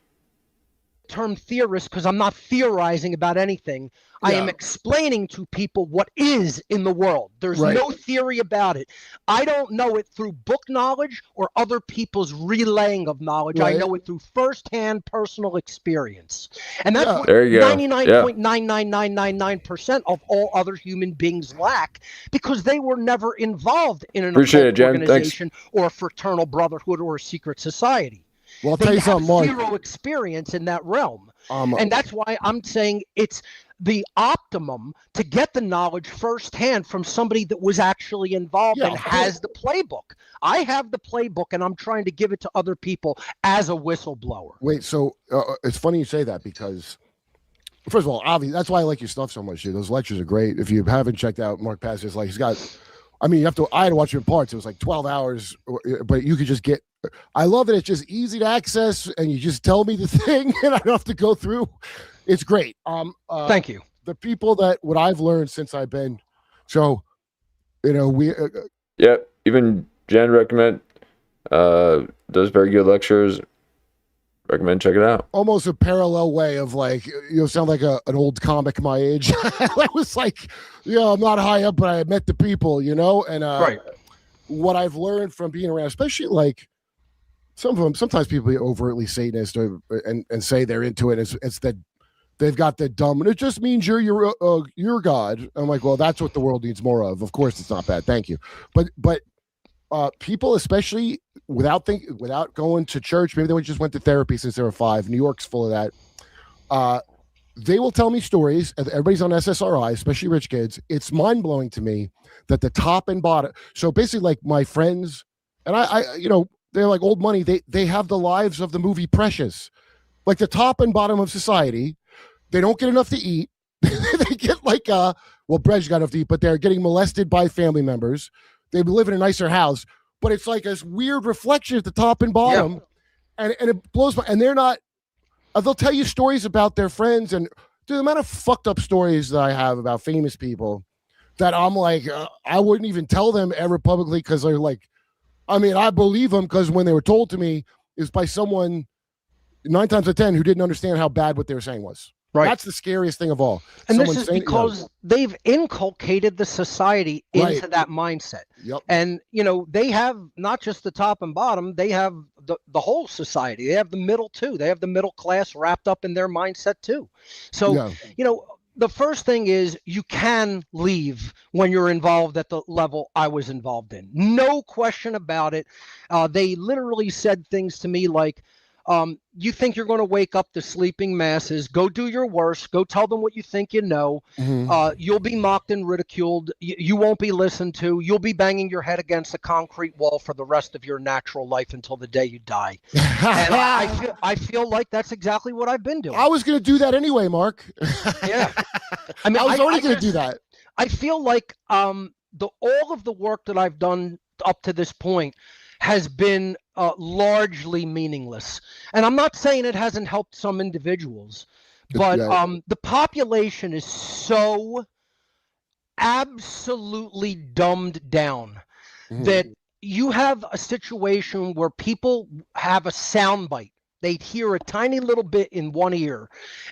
term theorist because I'm not theorizing about anything. I am explaining to people what is in the world. There's no theory about it. I don't know it through book knowledge or other people's relaying of knowledge. I know it through firsthand personal experience. And that's what 99.99999% of all other human beings lack, because they were never involved in an organization or a fraternal brotherhood or a secret society. Well, I'll tell you something, Mark. Zero experience in that realm. And that's why I'm saying it's the optimum to get the knowledge firsthand from somebody that was actually involved and has the playbook. I have the playbook, and I'm trying to give it to other people as a whistleblower. Wait, so it's funny you say that, because first of all, obviously, that's why I like your stuff so much, dude. Those lectures are great. If you haven't checked out Mark Passio's, like, he's got, I mean, I had to watch it in parts. It was like 12 hours, but you could just get. I love that it's just easy to access, and you just tell me the thing, and I don't have to go through. It's great. Thank you. The people what I've learned since I've been, so, we. Yeah, even Jen recommend does very good lectures. Recommend check it out. Almost a parallel way of like, sound like an old comic my age. I was like, I'm not high up, but I met the people, and Right. What I've learned from being around, especially like some of them, sometimes people are overtly Satanist and say they're into it. It's that they've got the dumb, and it just means you're your God. I'm like, well, that's what the world needs more of. Of course, it's not bad. Thank you. But people, especially without going to church, maybe they just went to therapy since they were 5. New York's full of that. They will tell me stories. Everybody's on SSRI, especially rich kids. It's mind blowing to me that the top and bottom. So basically, like my friends, and I they're like old money. They have the lives of the movie Precious, like the top and bottom of society. They don't get enough to eat. They get like Breg's got enough to eat, but they're getting molested by family members. They live in a nicer house, but it's like this weird reflection at the top and bottom, and it blows my. And they're not. They'll tell you stories about their friends, and the amount of fucked up stories that I have about famous people that I'm like, I wouldn't even tell them ever publicly because they're like, I mean, I believe them because when they were told to me, is by someone 9 times out of 10 who didn't understand how bad what they were saying was. Right. That's the scariest thing of all. And this is because they've inculcated the society into that mindset. Yep. And, they have not just the top and bottom, they have the whole society. They have the middle too. They have the middle class wrapped up in their mindset too. So, the first thing is you can leave when you're involved at the level I was involved in. No question about it. They literally said things to me like, you think you're going to wake up the sleeping masses, go do your worst, go tell them what you think you know. Mm-hmm. You'll be mocked and ridiculed. You won't be listened to. You'll be banging your head against a concrete wall for the rest of your natural life until the day you die. And I feel like that's exactly what I've been doing. I was going to do that anyway, Mark. Yeah. I mean, I was already going to do that. I feel like all of the work that I've done up to this point has been largely meaningless. And I'm not saying it hasn't helped some individuals, but the population is so absolutely dumbed down that you have a situation where people have a soundbite. They hear a tiny little bit in one ear,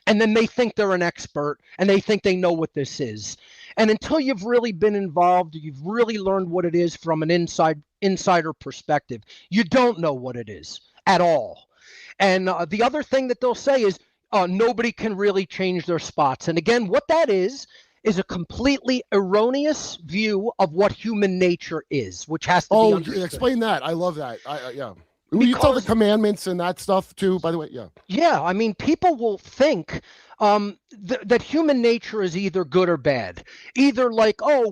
and then they think they're an expert, and they think they know what this is. And until you've really been involved, you've really learned what it is from an insider perspective, you don't know what it is at all. And the other thing that they'll say is nobody can really change their spots. And again, what that is a completely erroneous view of what human nature is, which has to be understood. Explain that. I love that. You tell the commandments and that stuff too, by the way. Yeah. I mean, people will think that human nature is either good or bad. Either like, oh,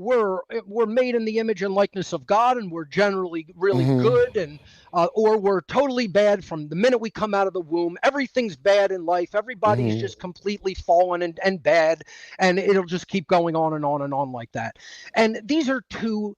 we're made in the image and likeness of God, and we're generally really good, and or we're totally bad from the minute we come out of the womb. Everything's bad in life. Everybody's just completely fallen and bad, and it'll just keep going on and on and on like that. And these are two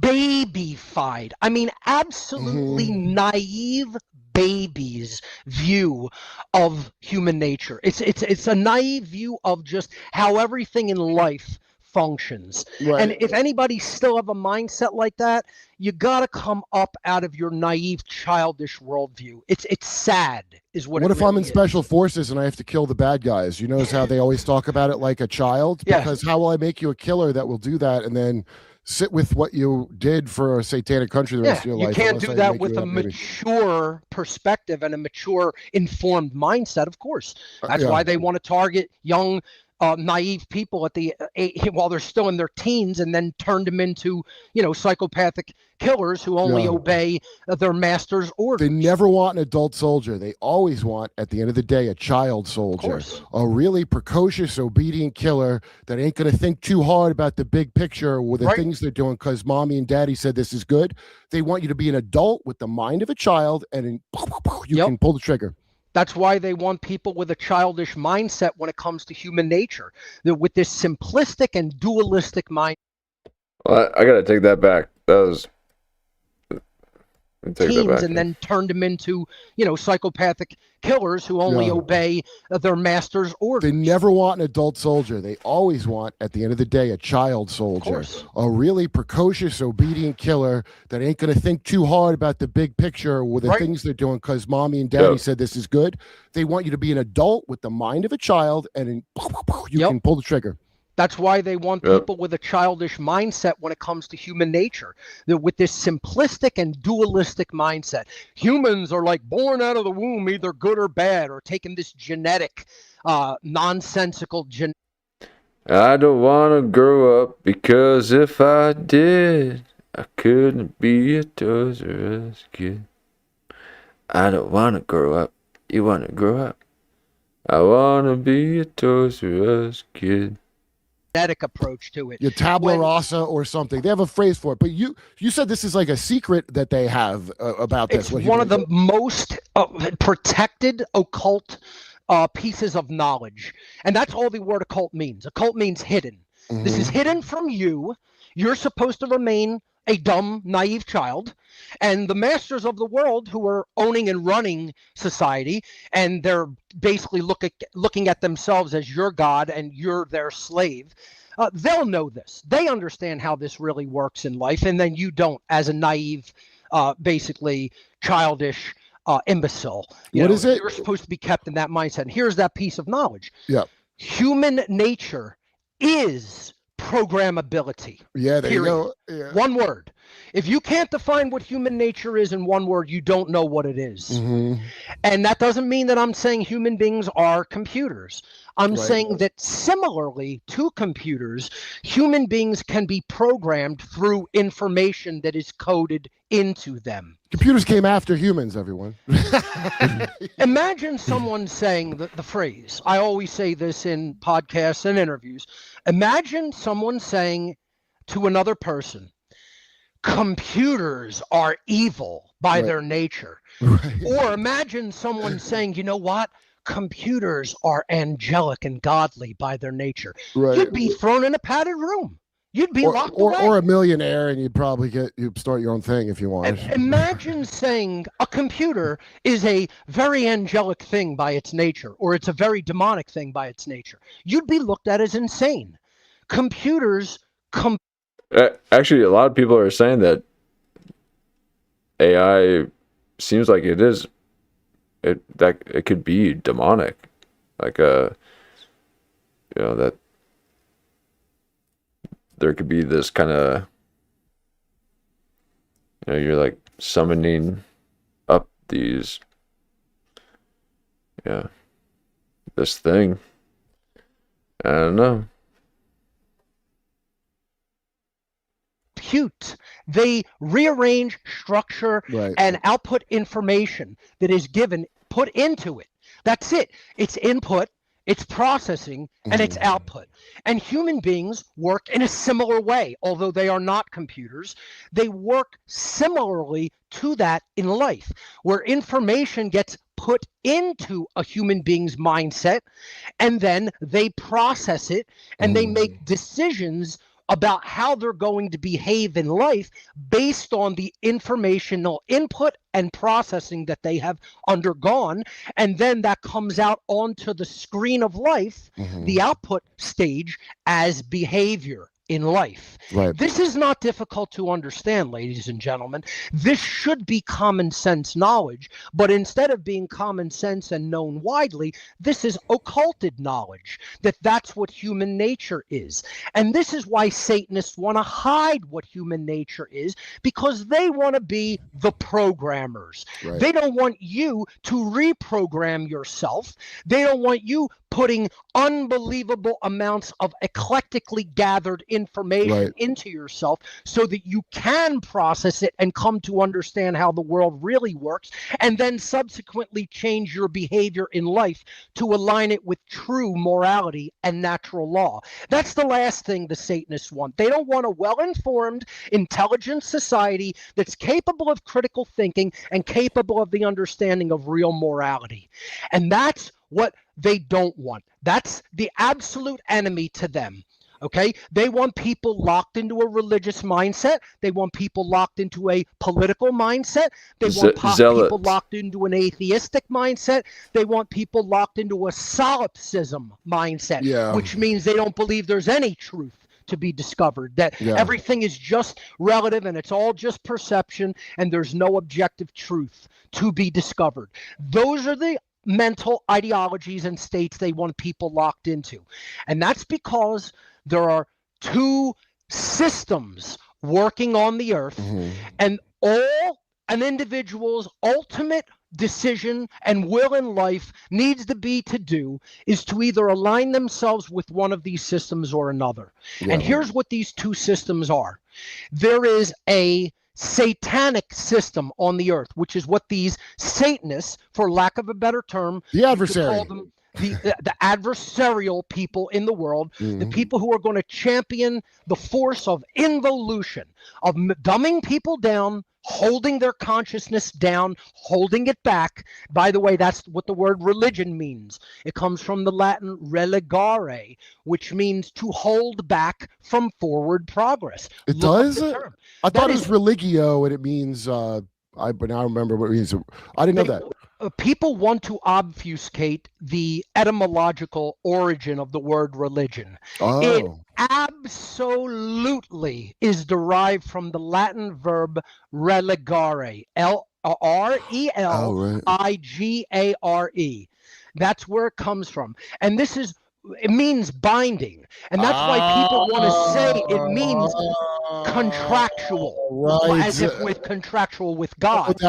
baby-fied, I mean, absolutely naive baby's view of human nature. It's a naive view of just how everything in life functions. Right. And if anybody still have a mindset like that, you got to come up out of your naive, childish worldview. It's sad, is what. What if I'm in special forces and I have to kill the bad guys? You notice how they always talk about it like a child? Yeah. Because how will I make you a killer that will do that and then sit with what you did for a satanic country the rest of your life? You can't do that with a mature perspective and a mature, informed mindset, of course. That's why they want to target young, naive people at while they're still in their teens, and then turn them into, psychopathic killers who only obey their master's orders. They never want an adult soldier. They always want, at the end of the day, a child soldier, a really precocious, obedient killer that ain't going to think too hard about the big picture or the things they're doing because mommy and daddy said this is good. They want you to be an adult with the mind of a child, and you can pull the trigger. That's why they want people with a childish mindset when it comes to human nature, with this simplistic and dualistic mind. Well, I gotta take that back. That was. Take that teens back. and then turned them into, psychopathic killers who only obey their master's orders. They never want an adult soldier. They always want, at the end of the day, a child soldier, a really precocious, obedient killer that ain't going to think too hard about the big picture with the things they're doing because mommy and daddy said this is good. They want you to be an adult with the mind of a child, and you can pull the trigger. That's why they want people with a childish mindset when it comes to human nature. With this simplistic and dualistic mindset. Humans are like born out of the womb, either good or bad, or taking this genetic, nonsensical. I don't want to grow up because if I did, I couldn't be a Toys R Us kid. I don't want to grow up. You want to grow up? I want to be a Toys R Us kid. Approach to it. Your tabula rasa or something. They have a phrase for it. But you said this is like a secret that they have about this. It's one of the most protected occult pieces of knowledge. And that's all the word occult means. Occult means hidden. Mm-hmm. This is hidden from you. You're supposed to remain a dumb, naive child. And the masters of the world who are owning and running society, and they're basically looking at themselves as your God and you're their slave, they'll know this. They understand how this really works in life, and then you don't, as a naive, basically childish imbecile. What is it? You're supposed to be kept in that mindset. And here's that piece of knowledge. Yeah. Human nature is programmability. Yeah, there you go. Yeah. One word. If you can't define what human nature is in one word, you don't know what it is. Mm-hmm. And that doesn't mean that I'm saying human beings are computers. I'm saying that similarly to computers, human beings can be programmed through information that is coded into them. Computers came after humans, everyone. Imagine someone saying the phrase, I always say this in podcasts and interviews. Imagine someone saying to another person, computers are evil by their nature. Or imagine someone saying, you know what? Computers are angelic and godly by their nature. You'd be thrown in a padded room. You'd be locked away. Or a millionaire, and you'd start your own thing if you wanted. Imagine saying a computer is a very angelic thing by its nature, or it's a very demonic thing by its nature. You'd be looked at as insane. Computers actually, a lot of people are saying that AI seems like it could be demonic, like that there could be this kind of, you're like summoning up these, this thing. I don't know. They rearrange structure and output information that is put into it. That's it. It's input, it's processing, and it's output. And human beings work in a similar way. Although they are not computers, they work similarly to that in life, where information gets put into a human being's mindset, and then they process it, and they make decisions about how they're going to behave in life based on the informational input and processing that they have undergone. And then that comes out onto the screen of life, the output stage, as behavior in life. This is not difficult to understand, ladies and gentlemen. This should be common sense knowledge, but instead of being common sense and known widely, this is occulted knowledge, that's what human nature is. And this is why Satanists want to hide what human nature is, because they want to be the programmers. They don't want you to reprogram yourself. They don't want you putting unbelievable amounts of eclectically gathered information into yourself so that you can process it and come to understand how the world really works, and then subsequently change your behavior in life to align it with true morality and natural law. That's the last thing the Satanists want. They don't want a well-informed, intelligent society that's capable of critical thinking and capable of the understanding of real morality. And that's what they don't want. That's the absolute enemy to them. Okay, they want people locked into a religious mindset. They want people locked into a political mindset. They want people zealot. locked into an atheistic mindset. They want people locked into a solipsism mindset, which means they don't believe there's any truth to be discovered, that everything is just relative and it's all just perception and there's no objective truth to be discovered. Those are the mental ideologies and states they want people locked into. And that's because there are two systems working on the earth, and all an individual's ultimate decision and will in life needs to be to do is to either align themselves with one of these systems or another. And here's what these two systems are. There is a satanic system on the earth, which is what these Satanists, for lack of a better term, the adversary, call them the adversarial people in the world, the people who are going to champion the force of involution, of dumbing people down, holding their consciousness down, holding it back. By the way, that's what the word religion means. It comes from the Latin relegare, which means to hold back from forward progress. It does? I thought it was religio, and it means, but now I remember what it means. I didn't know that. People want to obfuscate the etymological origin of the word religion. It absolutely is derived from the Latin verb religare, religare. That's where it comes from. And it means binding. And that's why people want to say it means contractual, as if with contractual with God.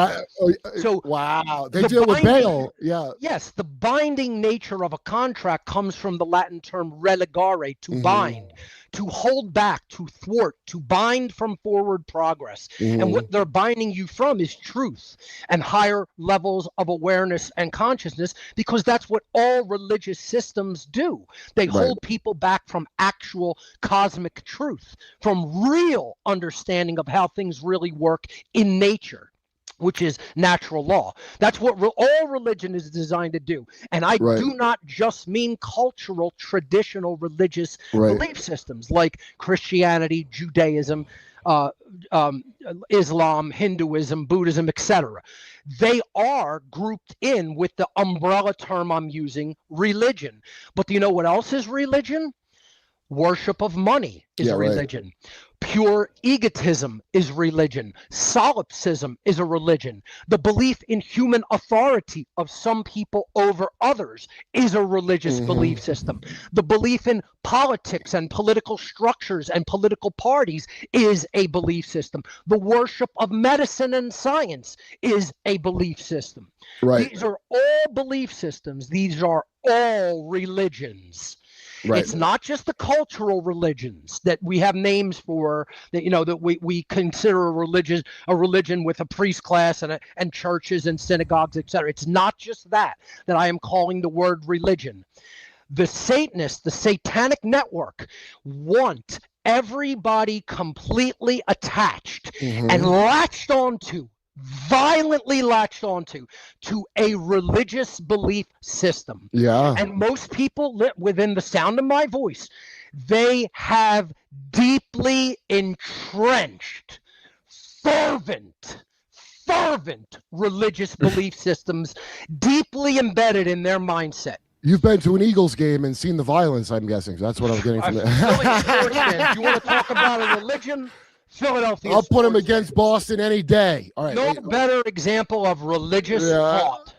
So wow, they deal with bail. Yes, the binding nature of a contract comes from the Latin term religare, to bind, to hold back, to thwart, to bind from forward progress. And what they're binding you from is truth and higher levels of awareness and consciousness, because that's what all religious systems do. They hold people back from actual cosmic truth, from real understanding of how things really work in nature, which is natural law. That's what all religion is designed to do. And I do not just mean cultural, traditional religious belief systems like Christianity, Judaism, Islam, Hinduism, Buddhism, etc. They are grouped in with the umbrella term I'm using, religion. But do you know what else is religion? Worship of money is religion. Pure egotism is religion. Solipsism is a religion. The belief in human authority of some people over others is a religious belief system. The belief in politics and political structures and political parties is a belief system. The worship of medicine and science is a belief system. These are all belief systems. These are all religions. It's not just the cultural religions that we have names for, that that we consider a religion with a priest class and churches and synagogues, etc. It's not just that I am calling the word religion. The Satanists, the Satanic network, want everybody completely attached and violently latched onto a religious belief system. And most people within the sound of my voice, they have deeply entrenched, fervent religious belief systems deeply embedded in their mindset. You've been to an Eagles game and seen the violence, I'm guessing. That's what I'm getting from that. You want to talk about a religion? Philadelphia. I'll put him against Boston any day. All right. No better example of religious thought.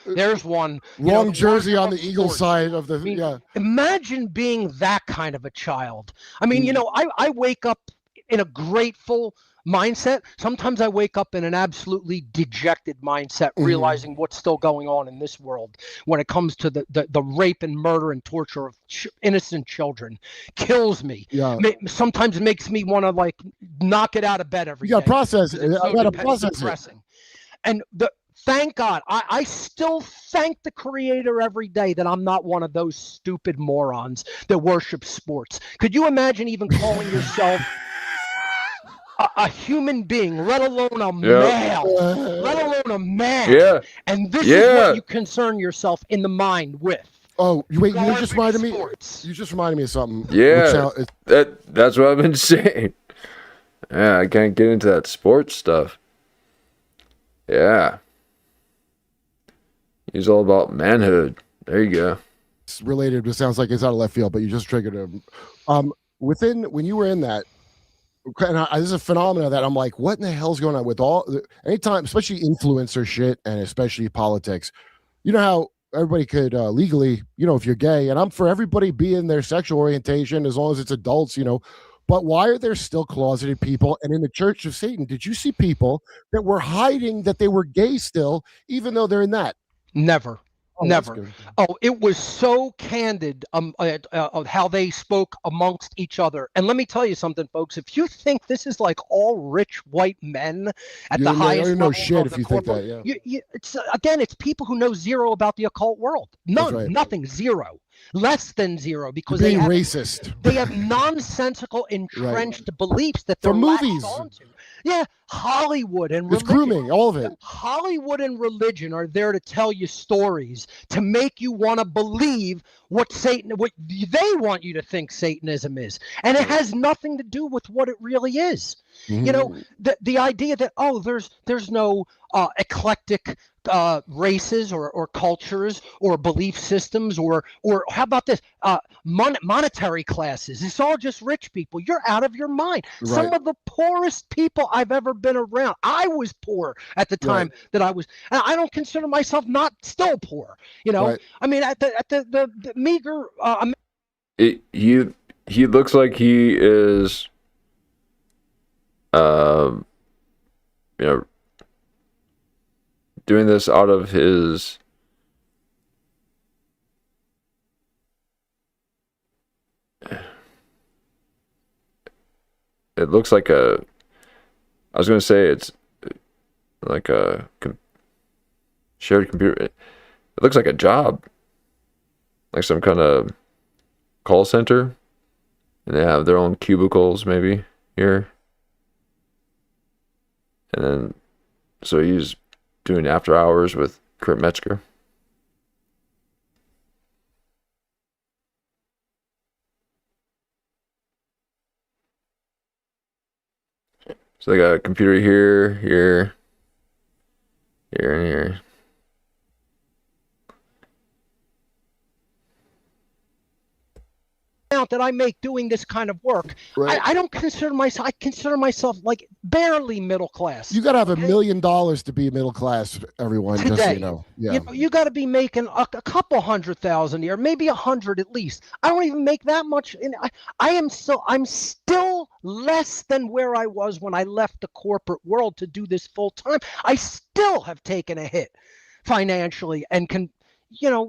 There's one. Wrong jersey on the Eagles side of the. Imagine being that kind of a child. I mean, I wake up in a grateful mindset. Sometimes I wake up in an absolutely dejected mindset, realizing what's still going on in this world when it comes to the rape and murder and torture of innocent children. Kills me. Sometimes makes me want to knock it out of bed every day. You got to process it. I got to process it. And thank God, I still thank the Creator every day that I'm not one of those stupid morons that worship sports. Could you imagine even calling yourself a human being, let alone a male, let alone a man? And this is what you concern yourself in the mind with. Oh, wait, you Garbage just reminded me. sports. You just reminded me of something. Yeah, that's what I've been saying. Yeah, I can't get into that sports stuff. Yeah. He's all about manhood. There you go. It's related. It sounds like it's out of left field, but you just triggered him. When you were in that, and this is a phenomenon that I'm like, what in the hell's going on with anytime, especially influencer shit and especially politics. You know how everybody could legally, if you're gay, and I'm for everybody being their sexual orientation as long as it's adults, but why are there still closeted people? And in the Church of Satan, did you see people that were hiding that they were gay still, even though they're in that? Never. Oh, Never. Oh, it was so candid of how they spoke amongst each other. And let me tell you something, folks. If you think this is like all rich white men at the highest level, shit if you think that. Yeah. It's people who know zero about the occult world. None, right. Nothing, zero. Less than zero, because You're being racist. They have nonsensical, entrenched beliefs that they're from movies. onto. Yeah, Hollywood and it's religion. grooming, all of it. Hollywood and religion are there to tell you stories to make you want to believe what they want you to think Satanism is, and it has nothing to do with what it really is. Mm-hmm. The idea that there's no eclectic races or cultures or belief systems or how about this monetary classes. It's all just rich people. You're out of your mind. Right. Some of the poorest people I've ever been around. I was poor at the time that I was, and I don't consider myself not still poor. Right. I mean, at the meager. He looks like he is, doing this out of his it looks like I was going to say it's like a shared computer. It looks like a job, like some kind of call center, and they have their own cubicles maybe here, and then so he's doing after hours with Kurp Metzger. So they got a computer here, here, and here. That I make doing this kind of work, I don't consider myself. I consider myself like barely middle class. You got to have $1 million to be middle class. Everyone, today, just so you know. Yeah. You got to be making a couple 100,000 a year, maybe 100 at least. I don't even make that much. I'm still less than where I was when I left the corporate world to do this full time. I still have taken a hit financially and can,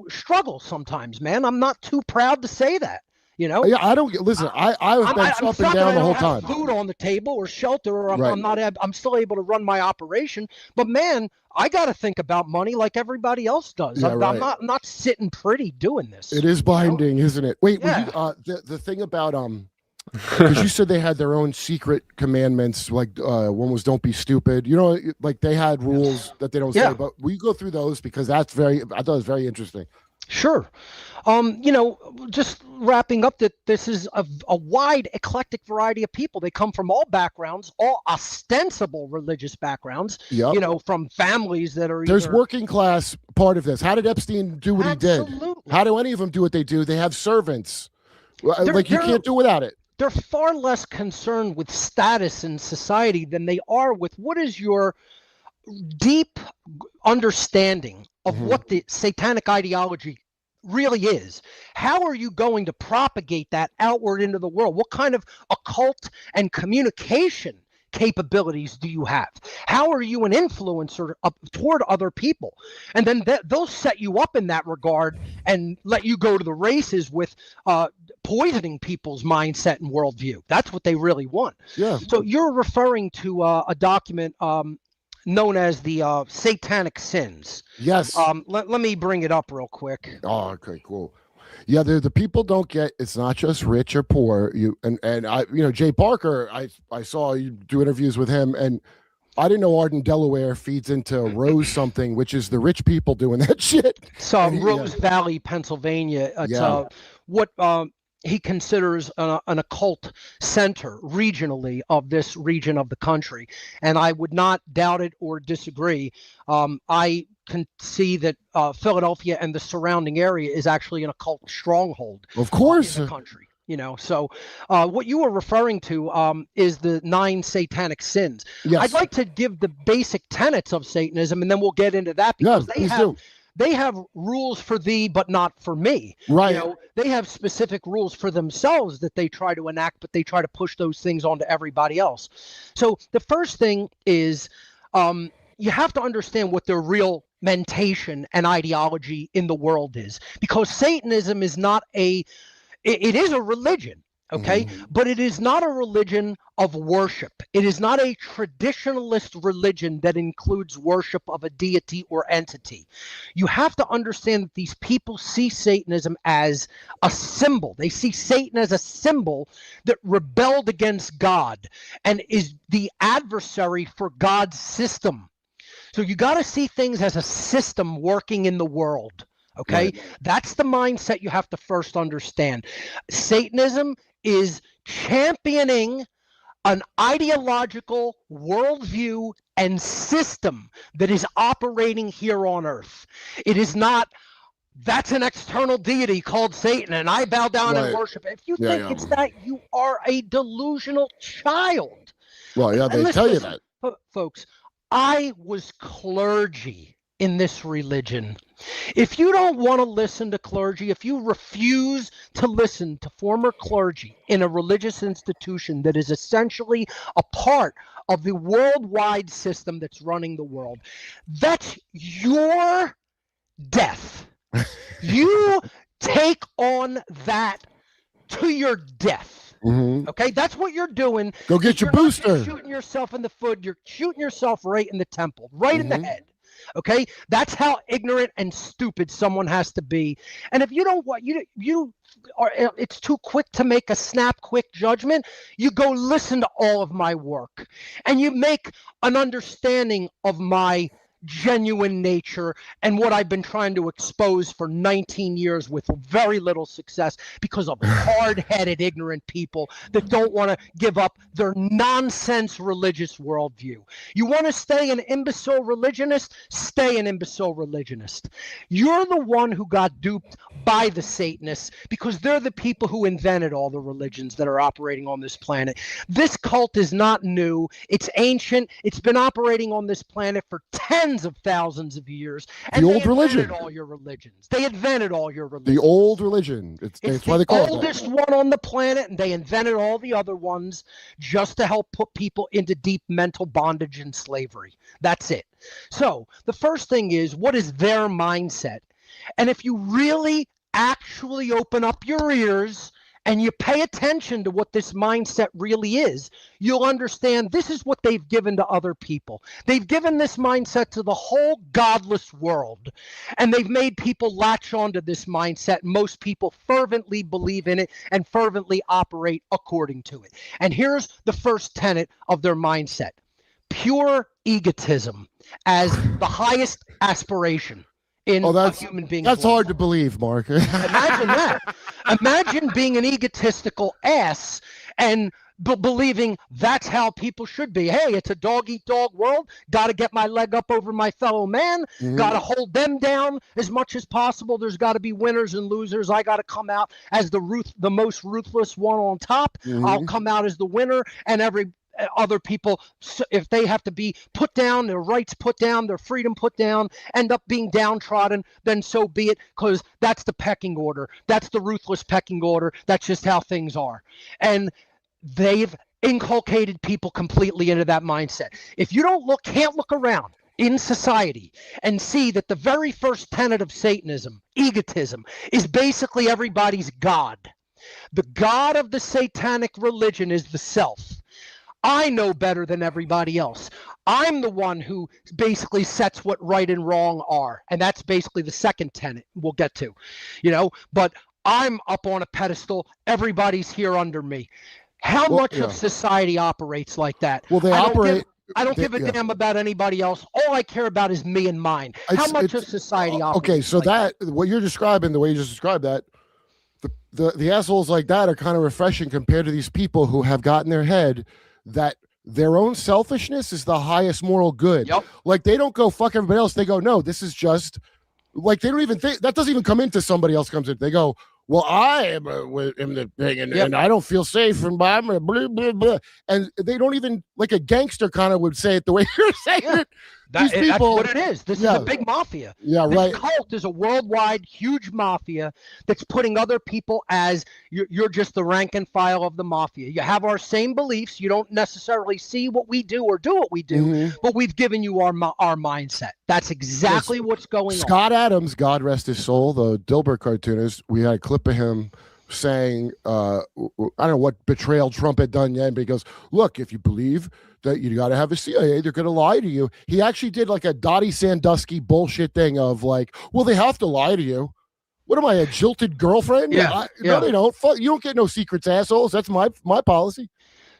struggle sometimes, man. I'm not too proud to say that. Yeah, I don't listen. I've been up and down the whole time. Food on the table or shelter, or I'm still able to run my operation. But man, I got to think about money like everybody else does. Yeah, I'm not sitting pretty doing this. It is binding, isn't it? Wait, the thing about because you said they had their own secret commandments, like one was don't be stupid. Like they had rules that they don't say. But we go through those because I thought it was very interesting. Sure. Just wrapping up that this is a wide eclectic variety of people. They come from all backgrounds, all ostensible religious backgrounds, from families that are There's working class part of this. How did Epstein do what he did? How do any of them do what they do? They have servants. You can't do without it. They're far less concerned with status in society than they are with what is your deep understanding of what the satanic ideology really is. How are you going to propagate that outward into the world? What kind of occult and communication capabilities do you have? How are you an influencer toward other people? And then they'll set you up in that regard and let you go to the races with poisoning people's mindset and worldview. That's what they really want. Yeah. So you're referring to a document known as the Satanic Sins. Yes. Let me bring it up real quick. Oh, okay, cool. Yeah, the people don't get. It's not just rich or poor. Jay Parker. I saw you do interviews with him, and I didn't know Arden, Delaware feeds into Rose something, which is the rich people doing that shit. So Rose Valley, Pennsylvania. It's what he considers an occult center regionally of this region of the country. And I would not doubt it or disagree. I can see that Philadelphia and the surrounding area is actually an occult stronghold. Of course. In the country. So what you were referring to is the 9 satanic sins. Yes. I'd like to give the basic tenets of Satanism, and then we'll get into that, because they have rules for thee, but not for me. Right. They have specific rules for themselves that they try to enact, but they try to push those things onto everybody else. So the first thing is you have to understand what their real mentation and ideology in the world is, because Satanism is not it is a religion, okay? But it is not a religion of worship. It is not a traditionalist religion that includes worship of a deity or entity. You have to understand that these people see Satanism as a symbol. They see Satan as a symbol that rebelled against God and is the adversary for God's system. So you got to see things as a system working in the world. Okay, right. That's the mindset you have to first understand. Satanism is championing an ideological worldview and system that is operating here on earth. It is not, that's an external deity called Satan and I bow down and worship. If you think it's that, you are a delusional child. Well, yeah, they tell you that. Folks, I was clergy in this religion. If you don't want to listen to clergy, if you refuse to listen to former clergy in a religious institution that is essentially a part of the worldwide system that's running the world, that's your death. You take on that to your death. Okay, that's what you're doing. Go get your booster. You're shooting yourself in the foot. You're shooting yourself right in the temple, right in the head. Okay, that's how ignorant and stupid someone has to be. And if you don't want, you are, it's too quick to make a snap quick judgment. You go listen to all of my work, and you make an understanding of my genuine nature and what I've been trying to expose for 19 years with very little success because of hard-headed, ignorant people that don't want to give up their nonsense religious worldview. You want to stay an imbecile religionist? Stay an imbecile religionist. You're the one who got duped by the Satanists because they're the people who invented all the religions that are operating on this planet. This cult is not new. It's ancient. It's been operating on this planet for tens of thousands of years. And the old religion. All your religions. They invented all your religions. The old religion. It's why they call it the oldest one on the planet, and they invented all the other ones just to help put people into deep mental bondage and slavery. That's it. So the first thing is, what is their mindset? And if you really actually open up your ears and you pay attention to what this mindset really is, you'll understand this is what they've given to other people. They've given this mindset to the whole godless world, and they've made people latch onto this mindset. Most people fervently believe in it and fervently operate according to it. And here's the first tenet of their mindset: pure egotism as the highest aspiration in a human being's That's life. hard to believe, Mark. Imagine that. Imagine being an egotistical ass and believing that's how people should be. Hey, it's a dog-eat-dog world. Got to get my leg up over my fellow man. Got to hold them down as much as possible. There's got to be winners and losers. I got to come out as the most ruthless one on top. I'll come out as the winner, and every other people, if they have to be put down, their rights put down, their freedom put down, end up being downtrodden, then so be it, because that's the pecking order. That's the ruthless pecking order. That's just how things are. And they've inculcated people completely into that mindset. If you can't look around in society and see that the very first tenet of Satanism, egotism, is basically everybody's God. The God of the satanic religion is the self. I know better than everybody else. I'm the one who basically sets what right and wrong are. And that's basically the second tenet we'll get to, but I'm up on a pedestal. Everybody's here under me. How much of society operates like that? Well, they operate I don't give a damn about anybody else. All I care about is me and mine. How much of society operates okay, so like that what you're describing, the way you just described that, the assholes like that are kind of refreshing compared to these people who have got in their head that their own selfishness is the highest moral good. Yep. Like they don't go fuck everybody else. They go, no, this is just like they don't even think that doesn't even come into somebody else comes in. They go, well, I am the thing, and I don't feel safe, and blah, blah, blah, blah, blah. And they don't even, like a gangster kind of would say it the way you're saying it. That's what it is. This is a big mafia. Yeah, this cult is a worldwide, huge mafia that's putting other people as you're just the rank and file of the mafia. You have our same beliefs. You don't necessarily see what we do or do what we do, but we've given you our mindset. That's exactly what's going on. Scott Adams, God rest his soul, the Dilbert cartoonist, we had a clip of him saying, I don't know what betrayal Trump had done yet, but he goes, look, if you believe that you got to have a CIA, they're going to lie to you. He actually did like a Dottie Sandusky bullshit thing of like, well, they have to lie to you. What am I, a jilted girlfriend? No, they don't. You don't get no secrets, assholes. That's my policy.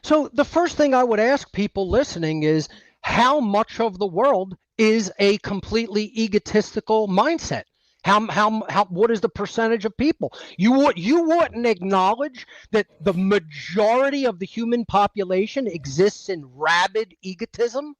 So the first thing I would ask people listening is how much of the world is a completely egotistical mindset? How what is the percentage of people? You wouldn't acknowledge that the majority of the human population exists in rabid egotism?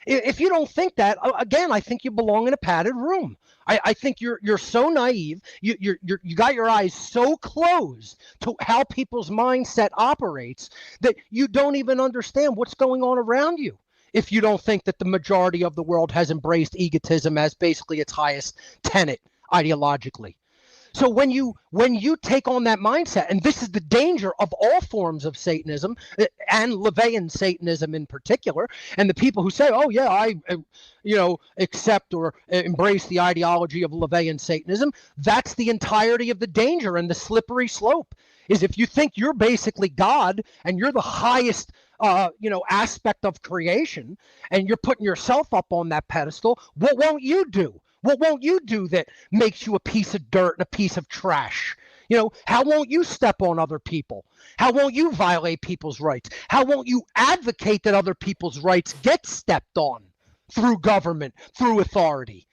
If you don't think that, again, I think you belong in a padded room. I think you're so naive. You got your eyes so closed to how people's mindset operates that you don't even understand what's going on around you. If you don't think that the majority of the world has embraced egotism as basically its highest tenet ideologically. So when you take on that mindset, and this is the danger of all forms of Satanism and Levian Satanism in particular, and the people who say, oh yeah, I accept or embrace the ideology of Levian Satanism, that's the entirety of the danger and the slippery slope. Is if you think you're basically God and you're the highest aspect of creation, and you're putting yourself up on that pedestal, what won't you do? What won't you do that makes you a piece of dirt and a piece of trash? How won't you step on other people? How won't you violate people's rights? How won't you advocate that other people's rights get stepped on through government, through authority?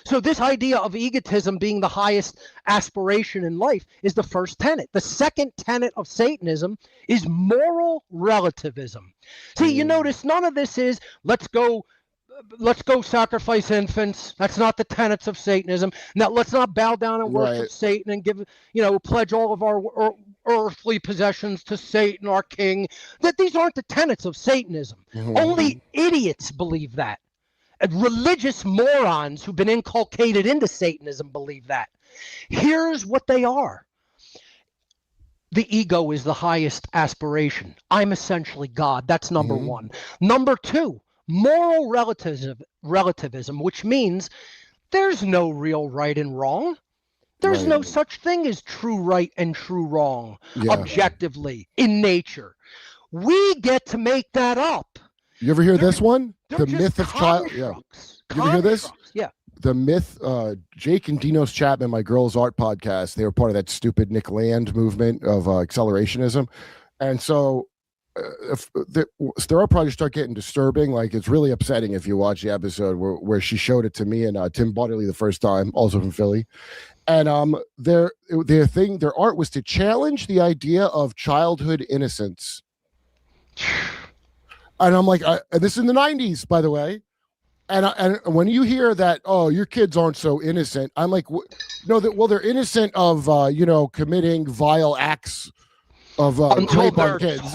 So this idea of egotism being the highest aspiration in life is the first tenet. The second tenet of Satanism is moral relativism. See, you notice none of this is let's go sacrifice infants. That's not the tenets of Satanism. Now let's not bow down and worship Satan and give, pledge all of our earthly possessions to Satan, our king. That these aren't the tenets of Satanism. Only idiots believe that. Religious morons who've been inculcated into Satanism believe that. Here's what they are. The ego is the highest aspiration. I'm essentially God. That's number one. Number two, moral relativism, which means there's no real right and wrong. There's no such thing as true right and true wrong objectively in nature. We get to make that up. You ever hear this one? The myth of child. Yeah. You ever hear this? Yeah. The myth. Jake and Dinos Chapman, my girls' art podcast, they were part of that stupid Nick Land movement of accelerationism, and so their art projects start getting disturbing. Like it's really upsetting if you watch the episode where she showed it to me and Tim Butterly the first time, also from Philly, and their art was to challenge the idea of childhood innocence. And I'm like, and this is in the 90s, by the way. And when you hear that, oh, your kids aren't so innocent, I'm like, no, they're innocent of, committing vile acts of until rape on they're kids.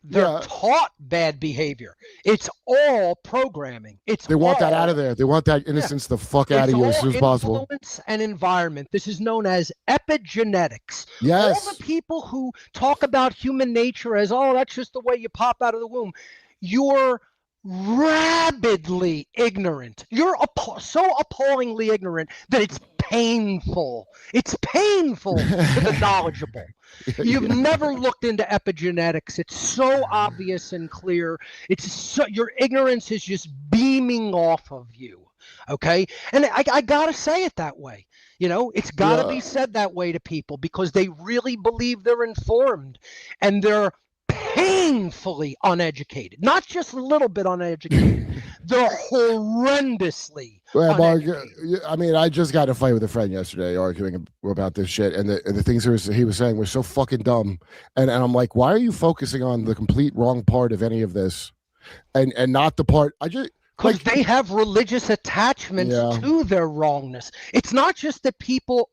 They're taught bad behavior. It's all programming. They want that out of there. They want that innocence the fuck out of you as soon as possible. Influence and environment. This is known as epigenetics. Yes. All the people who talk about human nature as, oh, that's just the way you pop out of the womb. You're rabidly ignorant. You're so appallingly ignorant that it's painful. It's painful to the knowledgeable. You've never looked into epigenetics. It's so obvious and clear. Your ignorance is just beaming off of you. Okay, and I gotta say it that way. It's gotta be said that way to people because they really believe they're informed, and they're painfully uneducated, not just a little bit uneducated. They're horrendously Well, Mark, uneducated. I mean, I just got in a fight with a friend yesterday arguing about this shit, and the things he was saying were so fucking dumb. And I'm like, why are you focusing on the complete wrong part of any of this, and not the part I just because they have religious attachments to their wrongness. It's not just that people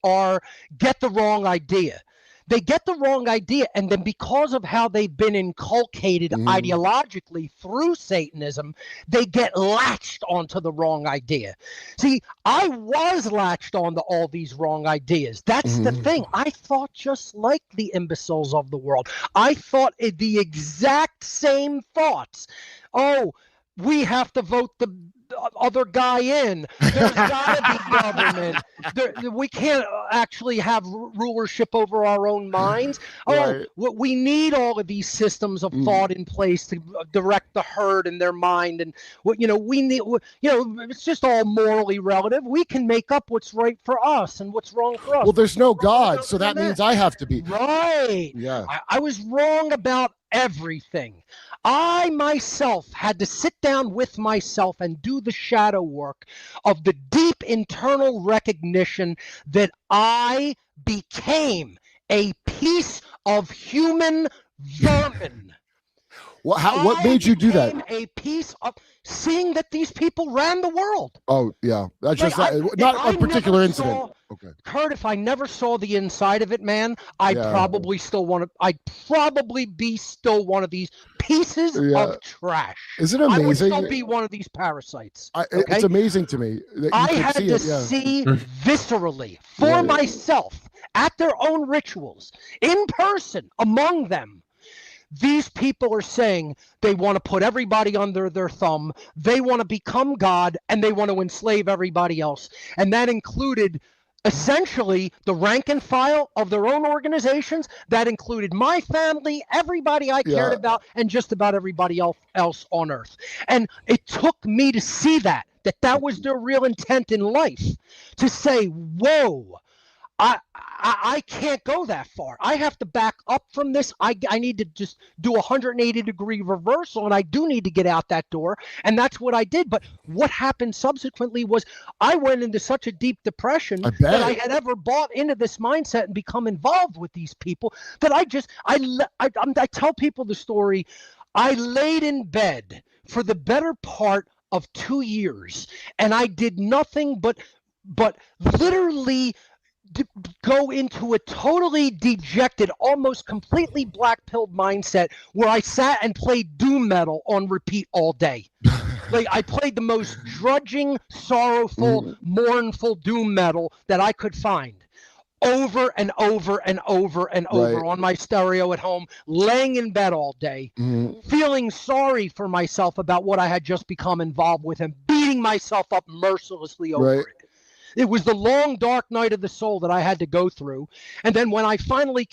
get the wrong idea. They get the wrong idea, and then because of how they've been inculcated ideologically through Satanism, they get latched onto the wrong idea. See, I was latched onto all these wrong ideas. That's the thing. I thought just like the imbeciles of the world. I thought the exact same thoughts. Oh, we have to vote the other guy in. There's got to be government. We can't actually have rulership over our own minds. Oh, we need all of these systems of thought in place to direct the herd in their mind. And we need. It's just all morally relative. We can make up what's right for us and what's wrong for us. Well, there's no God, so that means I have to be right. Yeah, I was wrong about everything. I myself had to sit down with myself and do the shadow work of the deep internal recognition that I became a piece of human vermin. What made you do that? A piece of seeing that these people ran the world. Oh yeah, that's just not a particular incident. Okay, Kurt, if I never saw the inside of it, man, I'd probably still want to. I'd probably be still one of these pieces of trash. Isn't it amazing? I would still be one of these parasites. It's amazing to me that you I could had see to it, see viscerally for myself at their own rituals in person among them. These people are saying they want to put everybody under their thumb. They want to become God, and they want to enslave everybody else. And that included essentially the rank and file of their own organizations. That included my family, everybody I cared about, and just about everybody else on earth. And it took me to see that was their real intent in life, to say, whoa, I can't go that far. I have to back up from this. I need to just do a 180-degree reversal, and I do need to get out that door. And that's what I did. But what happened subsequently was I went into such a deep depression that I had ever bought into this mindset and become involved with these people that I tell people the story. I laid in bed for the better part of 2 years, and I did nothing but literally go into a totally dejected, almost completely black-pilled mindset where I sat and played doom metal on repeat all day. Like, I played the most drudging, sorrowful, mournful doom metal that I could find over and over and over and over on my stereo at home, laying in bed all day, feeling sorry for myself about what I had just become involved with and beating myself up mercilessly over it. It was the long, dark night of the soul that I had to go through. And then when I finally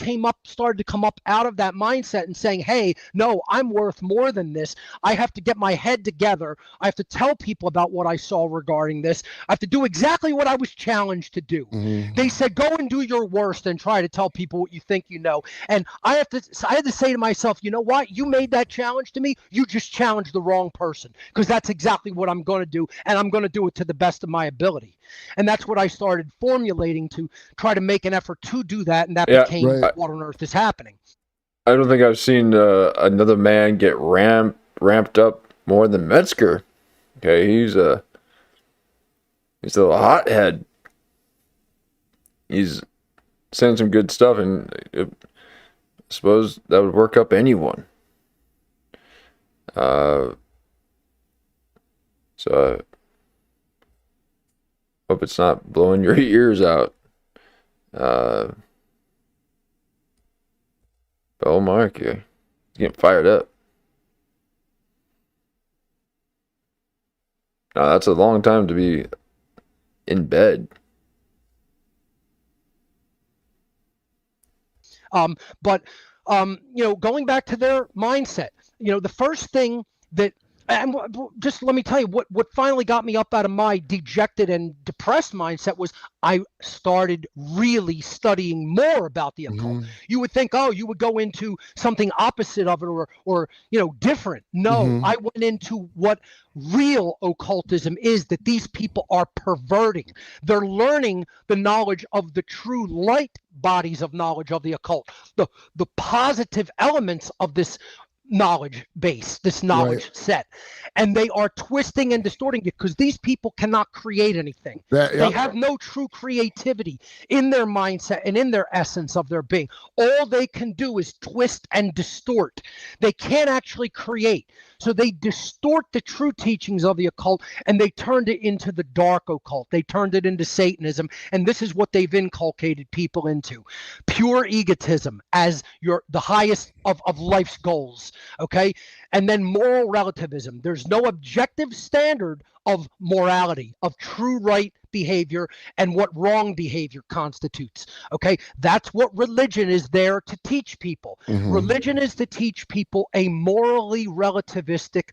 started to come up out of that mindset and saying, hey, no, I'm worth more than this. I have to get my head together. I have to tell people about what I saw regarding this. I have to do exactly what I was challenged to do. They said, go and do your worst and try to tell people what you think you know. And I had to say to myself, you know what? You made that challenge to me. You just challenged the wrong person, because that's exactly what I'm going to do. And I'm going to do it to the best of my ability. And that's what I started formulating to try to make an effort to do that, and that became what on earth is happening. I don't think I've seen another man get ramped up more than Metzger. Okay, he's a hothead. He's saying some good stuff, and I suppose that would work up anyone. So hope it's not blowing your ears out. But Mark, you're getting fired up. Now, that's a long time to be in bed. But going back to their mindset, the first thing that And just let me tell you, what finally got me up out of my dejected and depressed mindset was I started really studying more about the occult. You would think, oh, you would go into something opposite of it or different. No, I went into what real occultism is, that these people are perverting. They're learning the knowledge of the true light bodies of knowledge of the occult, the positive elements of this knowledge base, this knowledge set, and they are twisting and distorting it because these people cannot create anything. They have no true creativity in their mindset and in their essence of their being. All they can do is twist and distort. They can't actually create. So they distort the true teachings of the occult and they turned it into the dark occult. They turned it into Satanism. And this is what they've inculcated people into. Pure egotism as the highest of life's goals. Okay. And then moral relativism. There's no objective standard of morality, of true right behavior and what wrong behavior constitutes. Okay. That's what religion is there to teach people. Religion is to teach people a morally relativistic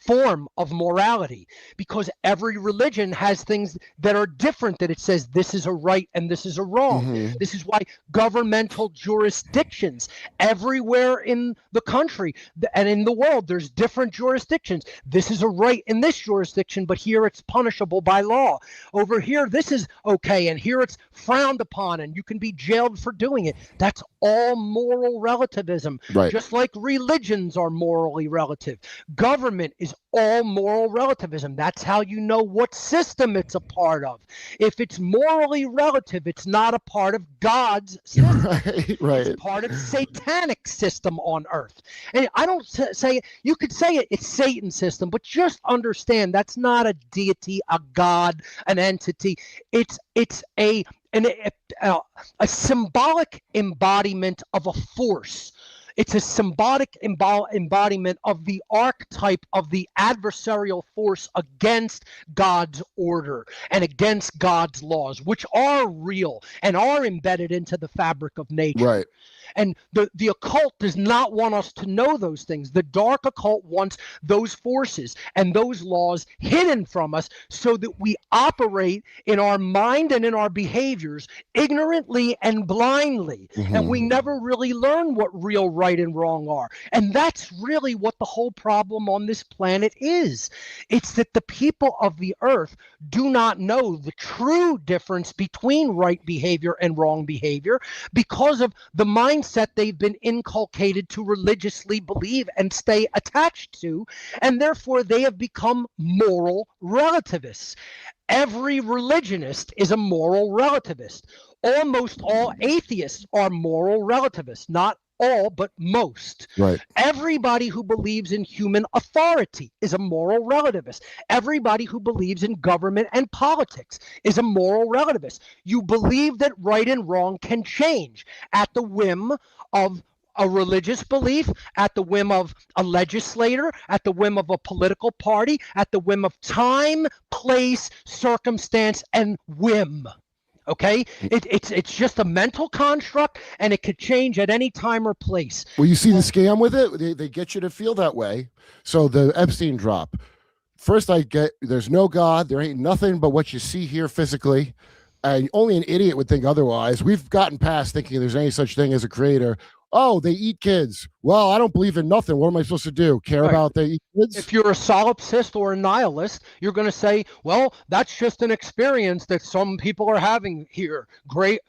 form of morality, because every religion has things that are different, that it says this is a right and this is a wrong. This is why governmental jurisdictions everywhere in the country and in the world, there's different jurisdictions. This is a right in this jurisdiction, but here it's punishable by law. Over here, this is okay, and here it's frowned upon and you can be jailed for doing it. That's all moral relativism, just like religions are morally relative. Government is all moral relativism. That's how you know what system it's a part of. If it's morally relative, it's not a part of God's system. It's part of Satanic system on earth. And I don't say, you could say it's Satan's system, but just understand that's not a deity, a god, an entity. It's a symbolic embodiment of a force. It's a symbolic embodiment of the archetype of the adversarial force against God's order and against God's laws, which are real and are embedded into the fabric of nature. And the occult does not want us to know those things. The dark occult wants those forces and those laws hidden from us so that we operate in our mind and in our behaviors ignorantly and blindly. And we never really learn what real right and wrong are. And that's really what the whole problem on this planet is. It's that the people of the earth do not know the true difference between right behavior and wrong behavior because of the mindset they've been inculcated to religiously believe and stay attached to, and therefore they have become moral relativists. Every religionist is a moral relativist. Almost all atheists are moral relativists, not all, but most. Everybody who believes in human authority is a moral relativist. Everybody who believes in government and politics is a moral relativist. You believe that right and wrong can change at the whim of a religious belief, at the whim of a legislator, at the whim of a political party, at the whim of time, place, circumstance, and whim. Okay, it's just a mental construct, and it could change at any time or place. Well, you see the scam with it. They get you to feel that way. So the Epstein drop. First, I get there's no God. There ain't nothing but what you see here physically, and only an idiot would think otherwise. We've gotten past thinking there's any such thing as a creator. Oh, they eat kids. Well, I don't believe in nothing. What am I supposed to do? Care about they eat kids? If you're a solipsist or a nihilist, you're going to say, well, that's just an experience that some people are having here. Great,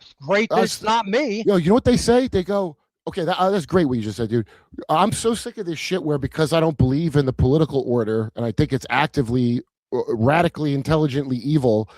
that's not me. You know what they say? They go, okay, that's great what you just said, dude. I'm so sick of this shit where because I don't believe in the political order and I think it's actively, radically, intelligently evil,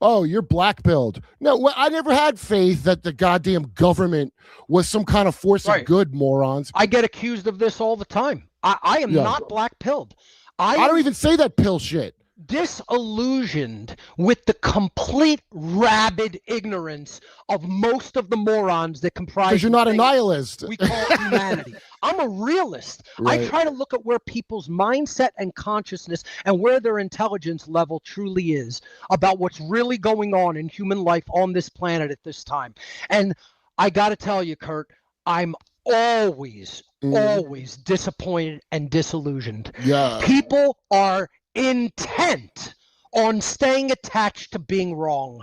oh, you're black-pilled. No, I never had faith that the goddamn government was some kind of force of good, morons. I get accused of this all the time. I am not black-pilled. I don't even say that pill shit. Disillusioned with the complete rabid ignorance of most of the morons that comprise. Because you're not a nihilist. We call humanity. I'm a realist. I try to look at where people's mindset and consciousness and where their intelligence level truly is about what's really going on in human life on this planet at this time. And I got to tell you, Kurt, I'm always disappointed and disillusioned. Yeah. People are intent on staying attached to being wrong.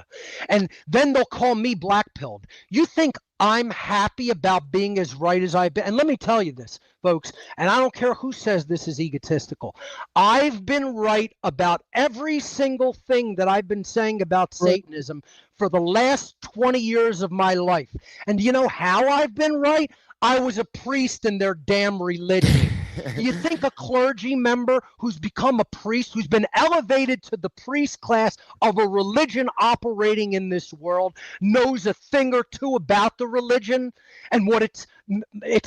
And then they'll call me black-pilled. You think I'm happy about being as right as I've been? And let me tell you this, folks, and I don't care who says this is egotistical. I've been right about every single thing that I've been saying about Satanism for the last 20 years of my life. And do you know how I've been right? I was a priest in their damn religion. You think a clergy member who's become a priest, who's been elevated to the priest class of a religion operating in this world, knows a thing or two about the religion and what its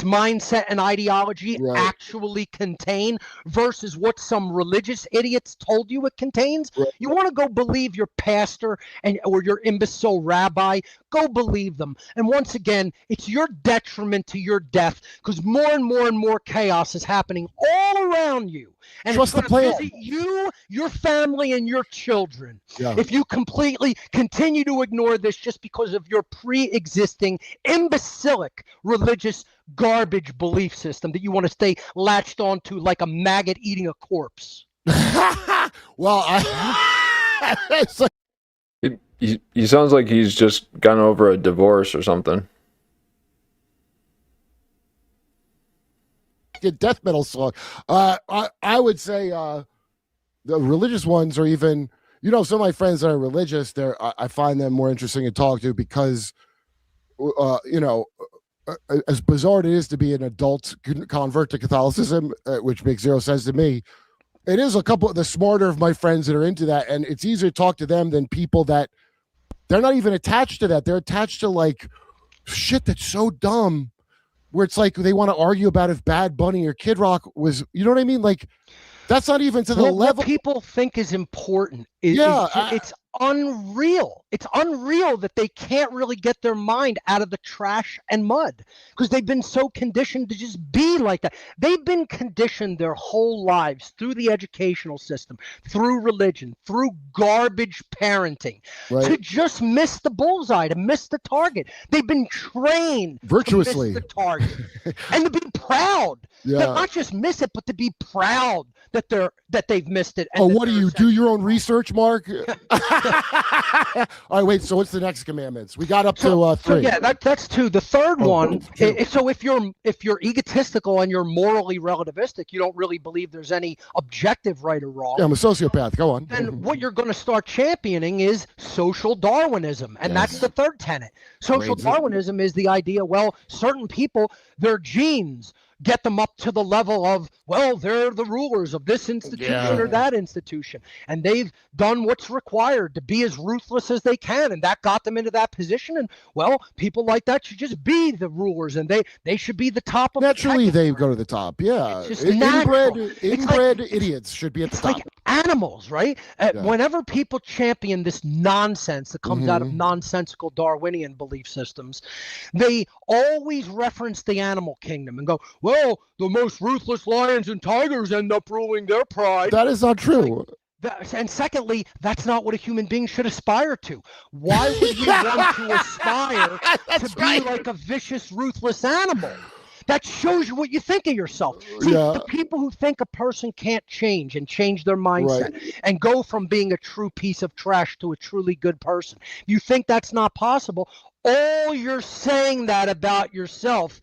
mindset and ideology actually contain versus what some religious idiots told you it contains? You want to go believe your pastor or your imbecile rabbi? Go believe them. And once again, it's your detriment to your death, because more and more chaos is happening all around you. And Trust it's the going to plan. visit you, your family, and your children. Yeah. If you completely continue to ignore this just because of your pre-existing imbecilic religious garbage belief system that you want to stay latched onto like a maggot eating a corpse. Well, it's like, He sounds like he's just gone over a divorce or something. a death metal song. I would say the religious ones are even, some of my friends that are religious, I find them more interesting to talk to because, as bizarre it is to be an adult convert to Catholicism, which makes zero sense to me, it is a couple of the smarter of my friends that are into that, and it's easier to talk to them than people that they're not even attached to that. They're attached to like shit that's so dumb, where it's like they want to argue about if Bad Bunny or Kid Rock was, you know what I mean? Like that's not even to the level what people think is important. It's unreal. It's unreal that they can't really get their mind out of the trash and mud because they've been so conditioned to just be like that. They've been conditioned their whole lives through the educational system, through religion, through garbage parenting to just miss the bullseye, to miss the target. They've been trained virtuously to miss the target and to be proud. Yeah. To not just miss it, but to be proud that they've missed it. And what do you do? Your own research, Mark? All right, wait. So what's the next commandments? We got up to 3. So yeah, that's 2. The third one. So if you're egotistical and you're morally relativistic, you don't really believe there's any objective right or wrong. Yeah, I'm a sociopath. Go on. Then what you're going to start championing is social Darwinism, and that's the third tenet. Social Darwinism is the idea. Well, certain people, their genes get them up to the level of, well, they're the rulers of this institution or that institution. And they've done what's required to be as ruthless as they can. And that got them into that position. And, well, people like that should just be the rulers. And they should be the top of naturally, they go to the top. Yeah. It's just inbred idiots should be at the top. Like animals, right? Whenever people champion this nonsense that comes out of nonsensical Darwinian belief systems, they always reference the animal kingdom and go, well, the most ruthless lions and tigers end up ruling their pride. That is not true. And secondly, that's not what a human being should aspire to. Why would you want to aspire to be like a vicious, ruthless animal? That shows you what you think of yourself. See, the people who think a person can't change and change their mindset and go from being a true piece of trash to a truly good person, you think that's not possible, all you're saying that about yourself,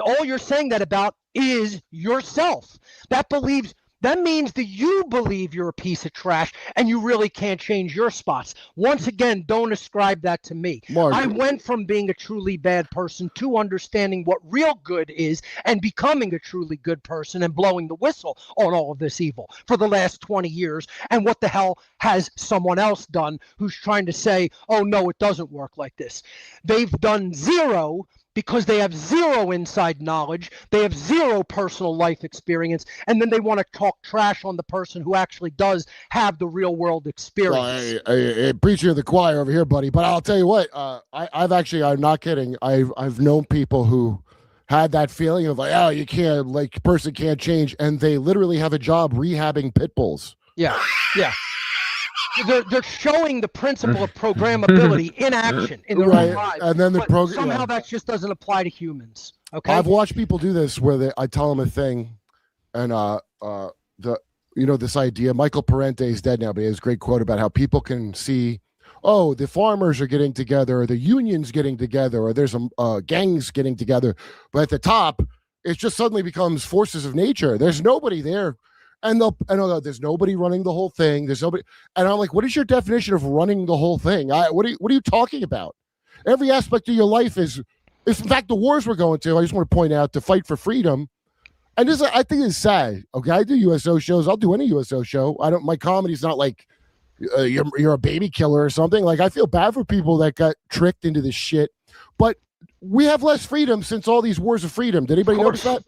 all you're saying that about is yourself. That means that you believe you're a piece of trash and you really can't change your spots. Once again, don't ascribe that to me. Mark. I went from being a truly bad person to understanding what real good is and becoming a truly good person and blowing the whistle on all of this evil for the last 20 years. And what the hell has someone else done who's trying to say, oh, no, it doesn't work like this? They've done zero because they have zero inside knowledge, they have zero personal life experience, and then they want to talk trash on the person who actually does have the real world experience. Well, preaching to the choir over here, buddy. But I'll tell you what, I'm not kidding. I've known people who had that feeling of like, oh, you can't, like, person can't change, and they literally have a job rehabbing pit bulls. Yeah. they're showing the principle of programmability in action in their own lives. And then somehow that just doesn't apply to humans. Okay. I've watched people do this where I tell them a thing, and this idea. Michael Parente is dead now, but he has a great quote about how people can see, oh, the farmers are getting together, or the unions getting together, or there's some gangs getting together, but at the top, it just suddenly becomes forces of nature. There's nobody there. And there's nobody running the whole thing. There's nobody. And I'm like, what is your definition of running the whole thing? What are you talking about? Every aspect of your life is in fact, the wars we're going to, I just want to point out, to fight for freedom. And this, I think, is sad. Okay, I do USO shows. I'll do any USO show. My comedy's not like you're a baby killer or something. Like, I feel bad for people that got tricked into this shit. But we have less freedom since all these wars of freedom. Did anybody notice that?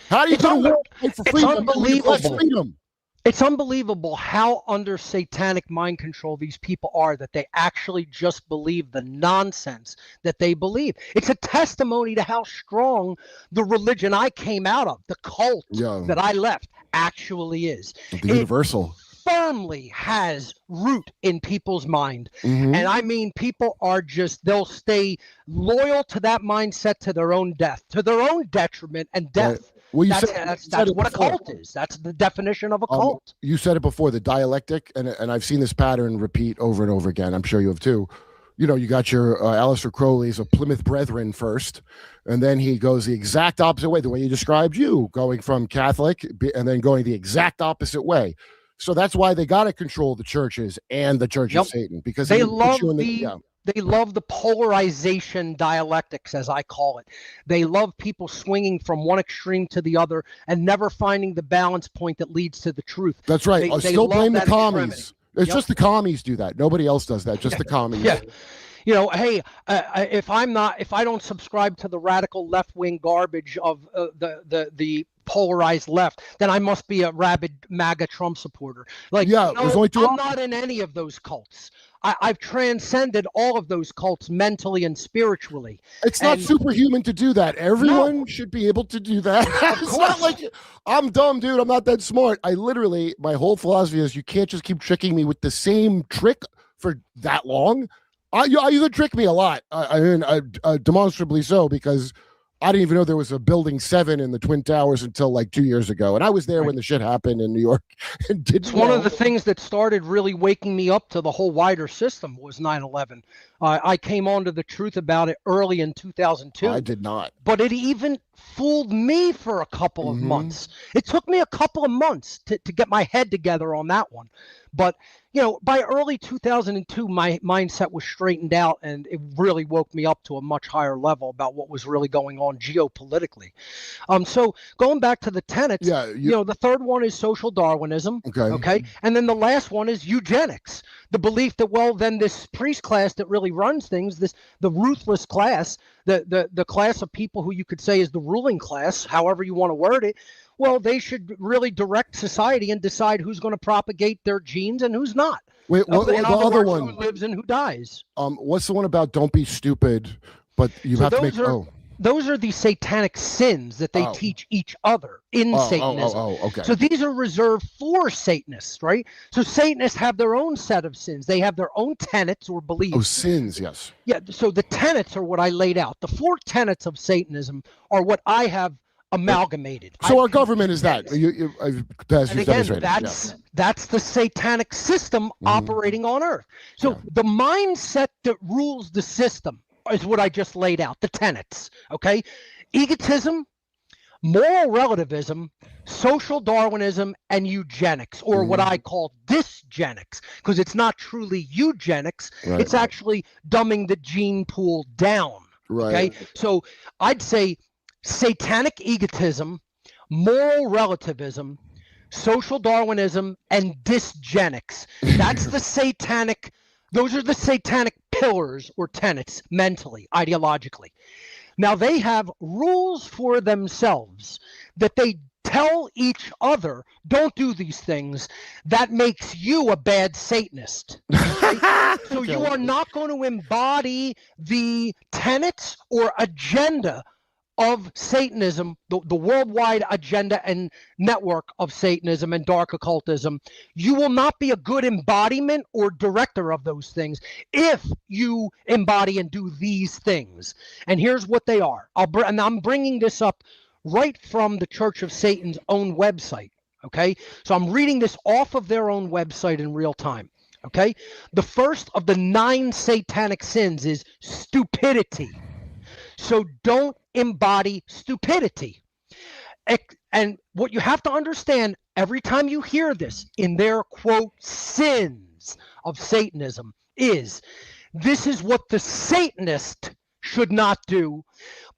How do you go to war for freedom? It's unbelievable how under satanic mind control these people are, that they actually just believe the nonsense that they believe. It's a testimony to how strong the religion I came out of, the cult that I left, actually is. The universal. Firmly has root in people's mind. And I mean, people are they'll stay loyal to that mindset to their own death, to their own detriment and death. Right. Well, that's what a cult is. That's the definition of a cult. You said it before, the dialectic, and I've seen this pattern repeat over and over again. I'm sure you have too. You got your Aleister Crowley's of Plymouth Brethren first, and then he goes the exact opposite way, the way you described you, going from Catholic and then going the exact opposite way. So that's why they got to control the churches and the Church of Satan, because they love they love the polarization dialectics, as I call it. They love people swinging from one extreme to the other and never finding the balance point that leads to the truth. That's right. They still blame the commies. It's just the commies do that. Nobody else does that. Just the commies. Yeah. Hey, if I don't subscribe to the radical left-wing garbage of the polarized left, then I must be a rabid MAGA Trump supporter. Like, there's only two. I'm not in any of those cults. I've transcended all of those cults mentally and spiritually. It's not superhuman to do that. Everyone should be able to do that. It's not like I'm dumb, dude. I'm not that smart. My whole philosophy is you can't just keep tricking me with the same trick for that long. You could trick me a lot. I mean, demonstrably so, because I didn't even know there was a Building 7 in the Twin Towers until like 2 years ago. And I was there when the shit happened in New York. It's one of the things that started really waking me up to the whole wider system was 9/11. I came onto the truth about it early in 2002. I did not. But it even fooled me for a couple of months. It took me a couple of months to get my head together on that one. But, by early 2002, my mindset was straightened out, and it really woke me up to a much higher level about what was really going on geopolitically. So going back to the tenets, the third one is social Darwinism. Okay. And then the last one is eugenics. The belief that, then this priest class that really runs things, the ruthless class, the class of people who you could say is the ruling class, however you want to word it, they should really direct society and decide who's going to propagate their genes and who's not. Wait, what the other one? Who lives and who dies? What's the one about don't be stupid, but you have to make... Those are the satanic sins that they teach each other in Satanism. Okay. So these are reserved for Satanists, right? So Satanists have their own set of sins. They have their own tenets or beliefs. Oh, sins, yes. Yeah, so the tenets are what I laid out. The 4 tenets of Satanism are what I have amalgamated. So our government is that. And again, that's the satanic system operating on Earth. So the mindset that rules the system is what I just laid out, the tenets, okay? Egotism, moral relativism, social Darwinism, and eugenics, or what I call disgenics, because it's not truly eugenics, it's actually dumbing the gene pool down, okay? So I'd say satanic egotism, moral relativism, social Darwinism, and disgenics. That's the satanic... Those are the satanic pillars or tenets mentally, ideologically. Now, they have rules for themselves that they tell each other, don't do these things. That makes you a bad Satanist. Right? So you are not going to embody the tenets or agenda of Satanism, the worldwide agenda and network of Satanism and dark occultism, you will not be a good embodiment or director of those things if you embody and do these things. And here's what they are. And I'm bringing this up right from the Church of Satan's own website. Okay, so I'm reading this off of their own website in real time. Okay, the first of the 9 satanic sins is stupidity. So don't embody stupidity. And what you have to understand every time you hear this in their quote sins of Satanism is this is what the Satanist should not do,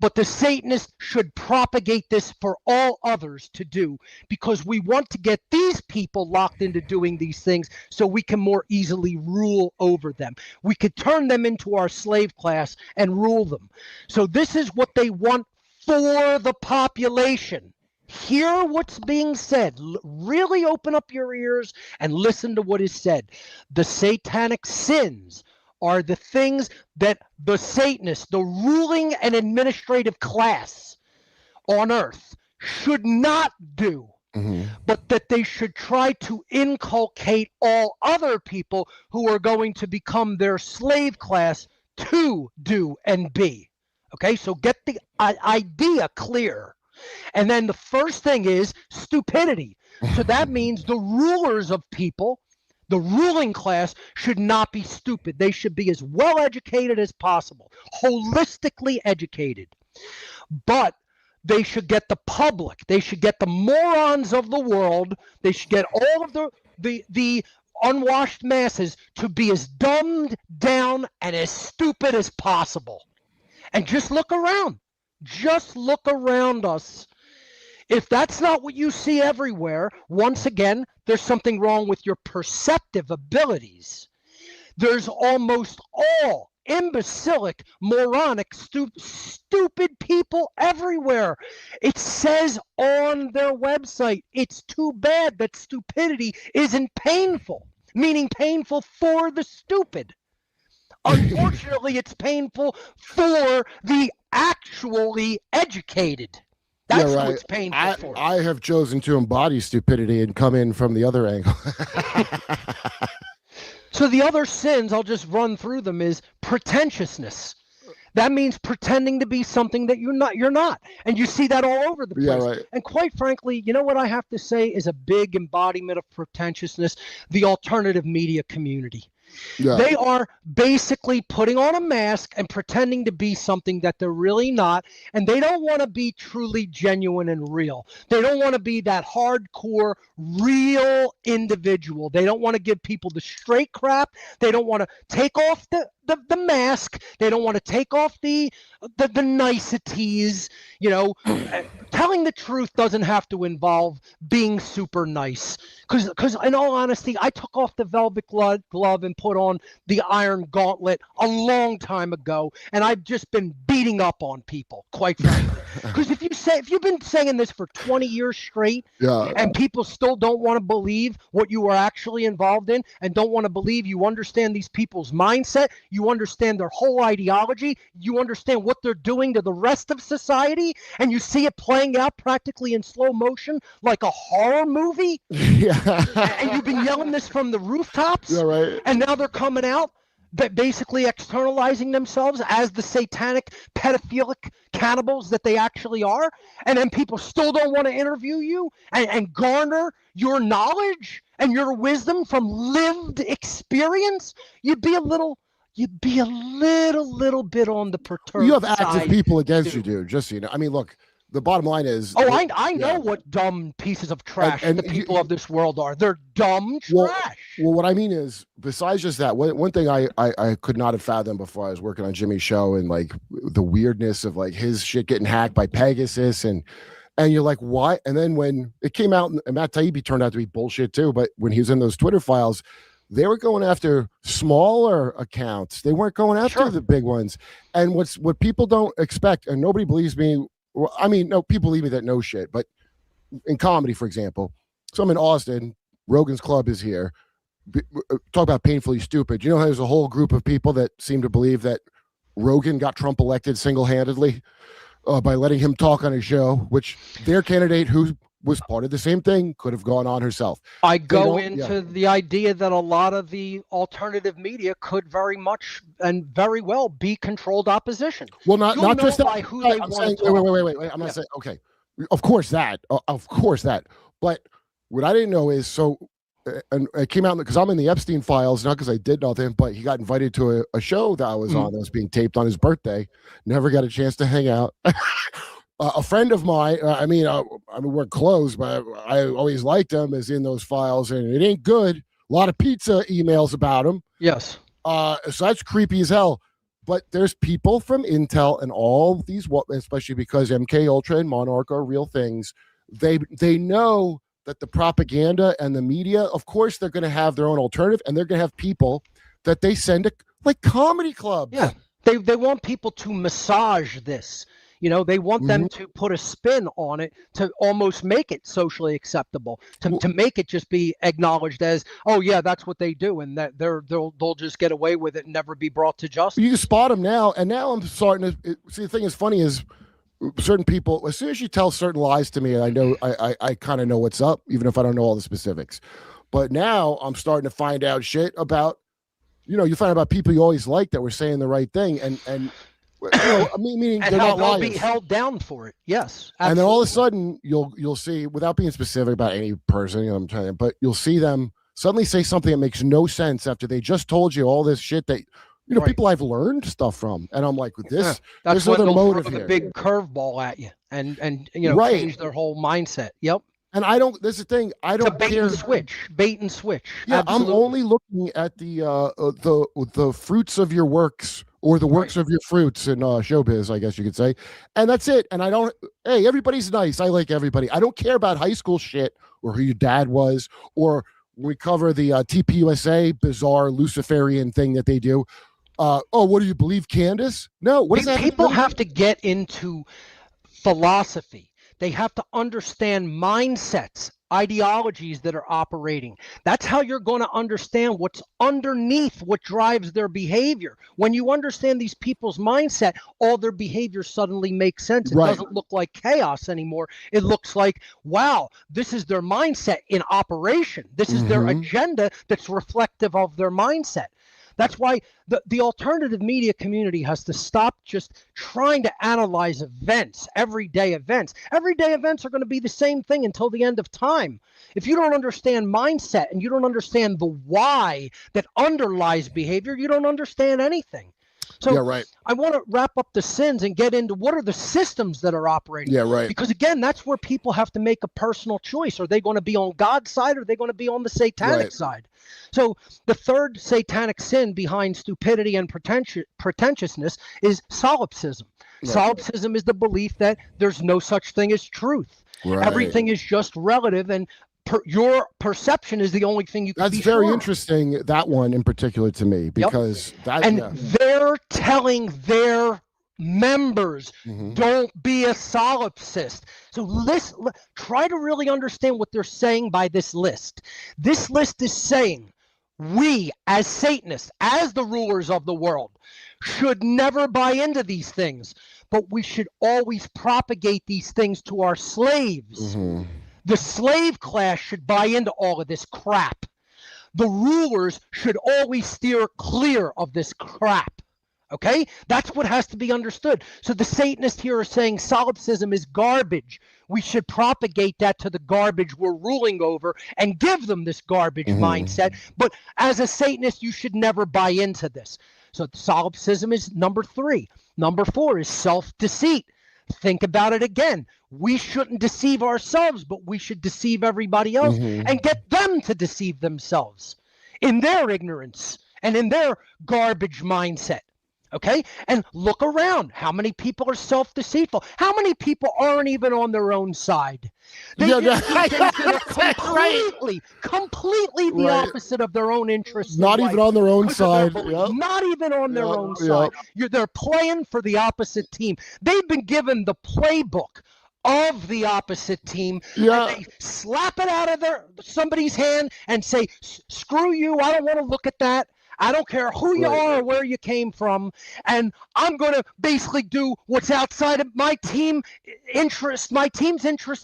but the Satanist should propagate this for all others to do, because we want to get these people locked into doing these things so we can more easily rule over them. We could turn them into our slave class and rule them. So this is what they want for the population. Hear what's being said. Really open up your ears and listen to what is said. The satanic sins are the things that the Satanists, the ruling and administrative class on earth, should not do, but that they should try to inculcate all other people who are going to become their slave class to do and be. Okay, so get the idea clear. And then the first thing is stupidity. So that means the rulers of people, the ruling class, should not be stupid. They should be as well educated as possible, holistically educated. But they should get the public. They should get the morons of the world. They should get all of the unwashed masses to be as dumbed down and as stupid as possible. And just look around. Just look around us. If that's not what you see everywhere, once again, there's something wrong with your perceptive abilities. There's almost all imbecilic, moronic, stupid people everywhere. It says on their website, it's too bad that stupidity isn't painful, meaning painful for the stupid. Unfortunately, it's painful for the actually educated. That's what it's painful for. I have chosen to embody stupidity and come in from the other angle. So the other sins, I'll just run through them, is pretentiousness. That means pretending to be something that you're not. And you see that all over the place. Yeah, right. And quite frankly, you know what I have to say is a big embodiment of pretentiousness? The alternative media community. Yeah. They are basically putting on a mask and pretending to be something that they're really not, and they don't want to be truly genuine and real. They don't want to be that hardcore, real individual. They don't want to give people the straight crap. They don't want to take off the mask. They don't want to take off the niceties. You know, telling the truth doesn't have to involve being super nice. Because in all honesty, I took off the velvet glove and put on the iron gauntlet a long time ago, and I've just been beating up on people, quite frankly. Because if you've been saying this for 20 years straight, and people still don't want to believe what you are actually involved in, and don't want to believe you understand these people's mindset, you understand their whole ideology, you understand what they're doing to the rest of society, and you see it playing out practically in slow motion like a horror movie. And you've been yelling this from the rooftops, and now they're coming out, but basically externalizing themselves as the satanic pedophilic cannibals that they actually are, and then people still don't want to interview you and garner your knowledge and your wisdom from lived experience. You'd be a little bit on the perturbed. You have active side people against you, dude. Just so you know. I mean, look. The bottom line is... I know what dumb pieces of trash the people of this world are. They're dumb trash. Well, what I mean is, besides just that, one thing I could not have fathomed before I was working on Jimmy's show, and like the weirdness of like his shit getting hacked by Pegasus, and you're like, why? And then when it came out, and Matt Taibbi turned out to be bullshit too, but when he was in those Twitter files, they were going after smaller accounts. They weren't going after the big ones. And what people don't expect, and nobody believes me. Well, I mean, no, people believe me that know shit, but in comedy, for example, so I'm in Austin, Rogan's Club is here. Talk about painfully stupid. You know, there's a whole group of people that seem to believe that Rogan got Trump elected single-handedly. by letting him talk on his show, which their candidate, who was part of the same thing, could have gone on herself. I go into the idea that a lot of the alternative media could very much and very well be controlled opposition. Well, not just that. By who they I'm want saying, to wait. I'm not saying, okay, of course that. But what I didn't know is, so, and it came out because I'm in the Epstein files, not because I did nothing, but he got invited to a show that I was on that was being taped on his birthday. Never got a chance to hang out. A friend of mine, I mean, we're close, but I always liked him, is in those files, and it ain't good. A lot of pizza emails about him. Yes. So that's creepy as hell. But there's people from Intel and all these, especially because MK Ultra and Monarch are real things. They know that the propaganda and the media, of course, they're going to have their own alternative, and they're going to have people that they send to like comedy clubs. Yeah, they want people to massage this. You know, they want them to put a spin on it to almost make it socially acceptable, to make it just be acknowledged as, oh yeah, that's what they do, and that they'll just get away with it and never be brought to justice. You can spot them now, and now I'm starting to see. The thing is funny is certain people, as soon as you tell certain lies to me, I know I kind of know what's up, even if I don't know all the specifics. But now I'm starting to find out shit about, you find out about people you always liked that were saying the right thing, and meaning and they're how not they'll liars. be held down for it. Yes, absolutely. And then all of a sudden you'll see, without being specific about any person, but you'll see them suddenly say something that makes no sense after they just told you all this shit that people I've learned stuff from, and I'm like, that's there's when other they'll motive throw here. the big curveball at you and Right. change their whole mindset. Yep. And I don't. This is the thing. I don't bait care. and switch. Bait and switch. Yeah, Absolutely. I'm only looking at the fruits of your works, or the works of your fruits in showbiz, I guess you could say, and that's it. And I don't. Hey, everybody's nice. I like everybody. I don't care about high school shit or who your dad was, or when we cover the TPUSA bizarre Luciferian thing that they do. What do you believe, Candace? No. What does that? People have to get into philosophy. They have to understand mindsets, ideologies that are operating. That's how you're going to understand what's underneath what drives their behavior. When you understand these people's mindset, all their behavior suddenly makes sense. It doesn't look like chaos anymore. It looks like, wow, this is their mindset in operation. This is their agenda that's reflective of their mindset. That's why the alternative media community has to stop just trying to analyze events, everyday events. Everyday events are going to be the same thing until the end of time. If you don't understand mindset and you don't understand the why that underlies behavior, you don't understand anything. So I want to wrap up the sins and get into what are the systems that are operating. Yeah, right. Because again, that's where people have to make a personal choice. Are they going to be on God's side, or are they going to be on the satanic side? So the third satanic sin behind stupidity and pretentiousness is solipsism. Right. Solipsism is the belief that there's no such thing as truth. Right. Everything is just relative, and your perception is the only thing you can be sure. That's very interesting, that one in particular to me, because they're telling their members, don't be a solipsist. So try to really understand what they're saying by this list. This list is saying we, as Satanists, as the rulers of the world, should never buy into these things, but we should always propagate these things to our slaves. The slave class should buy into all of this crap. The rulers should always steer clear of this crap. Okay? That's what has to be understood. So the Satanists here are saying solipsism is garbage. We should propagate that to the garbage we're ruling over and give them this garbage mindset. But as a Satanist, you should never buy into this. So solipsism is number 3. Number 4 is self-deceit. Think about it again. We shouldn't deceive ourselves, but we should deceive everybody else and get them to deceive themselves in their ignorance and in their garbage mindset. Okay? And look around. How many people are self-deceitful? How many people aren't even on their own side? They completely the opposite of their own interests. Not even on their own side. Not even on their own side. They're playing for the opposite team. They've been given the playbook of the opposite team, and they slap it out of somebody's hand and say, screw you, I don't want to look at that. I don't care who you are or where you came from, and I'm going to basically do what's outside of my team's interest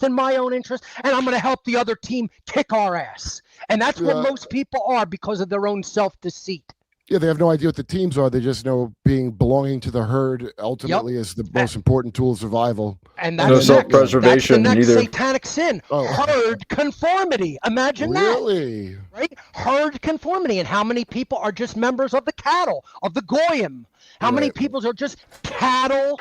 and my own interest, and I'm going to help the other team kick our ass. And that's what most people are because of their own self-deceit. Yeah, they have no idea what the teams are. They just know belonging to the herd ultimately is the most important tool of survival. And that's no self-preservation that's the next either. Satanic sin. Herd conformity. Imagine that. Right? Herd conformity. And how many people are just members of the cattle, of the goyim? How many people are just cattle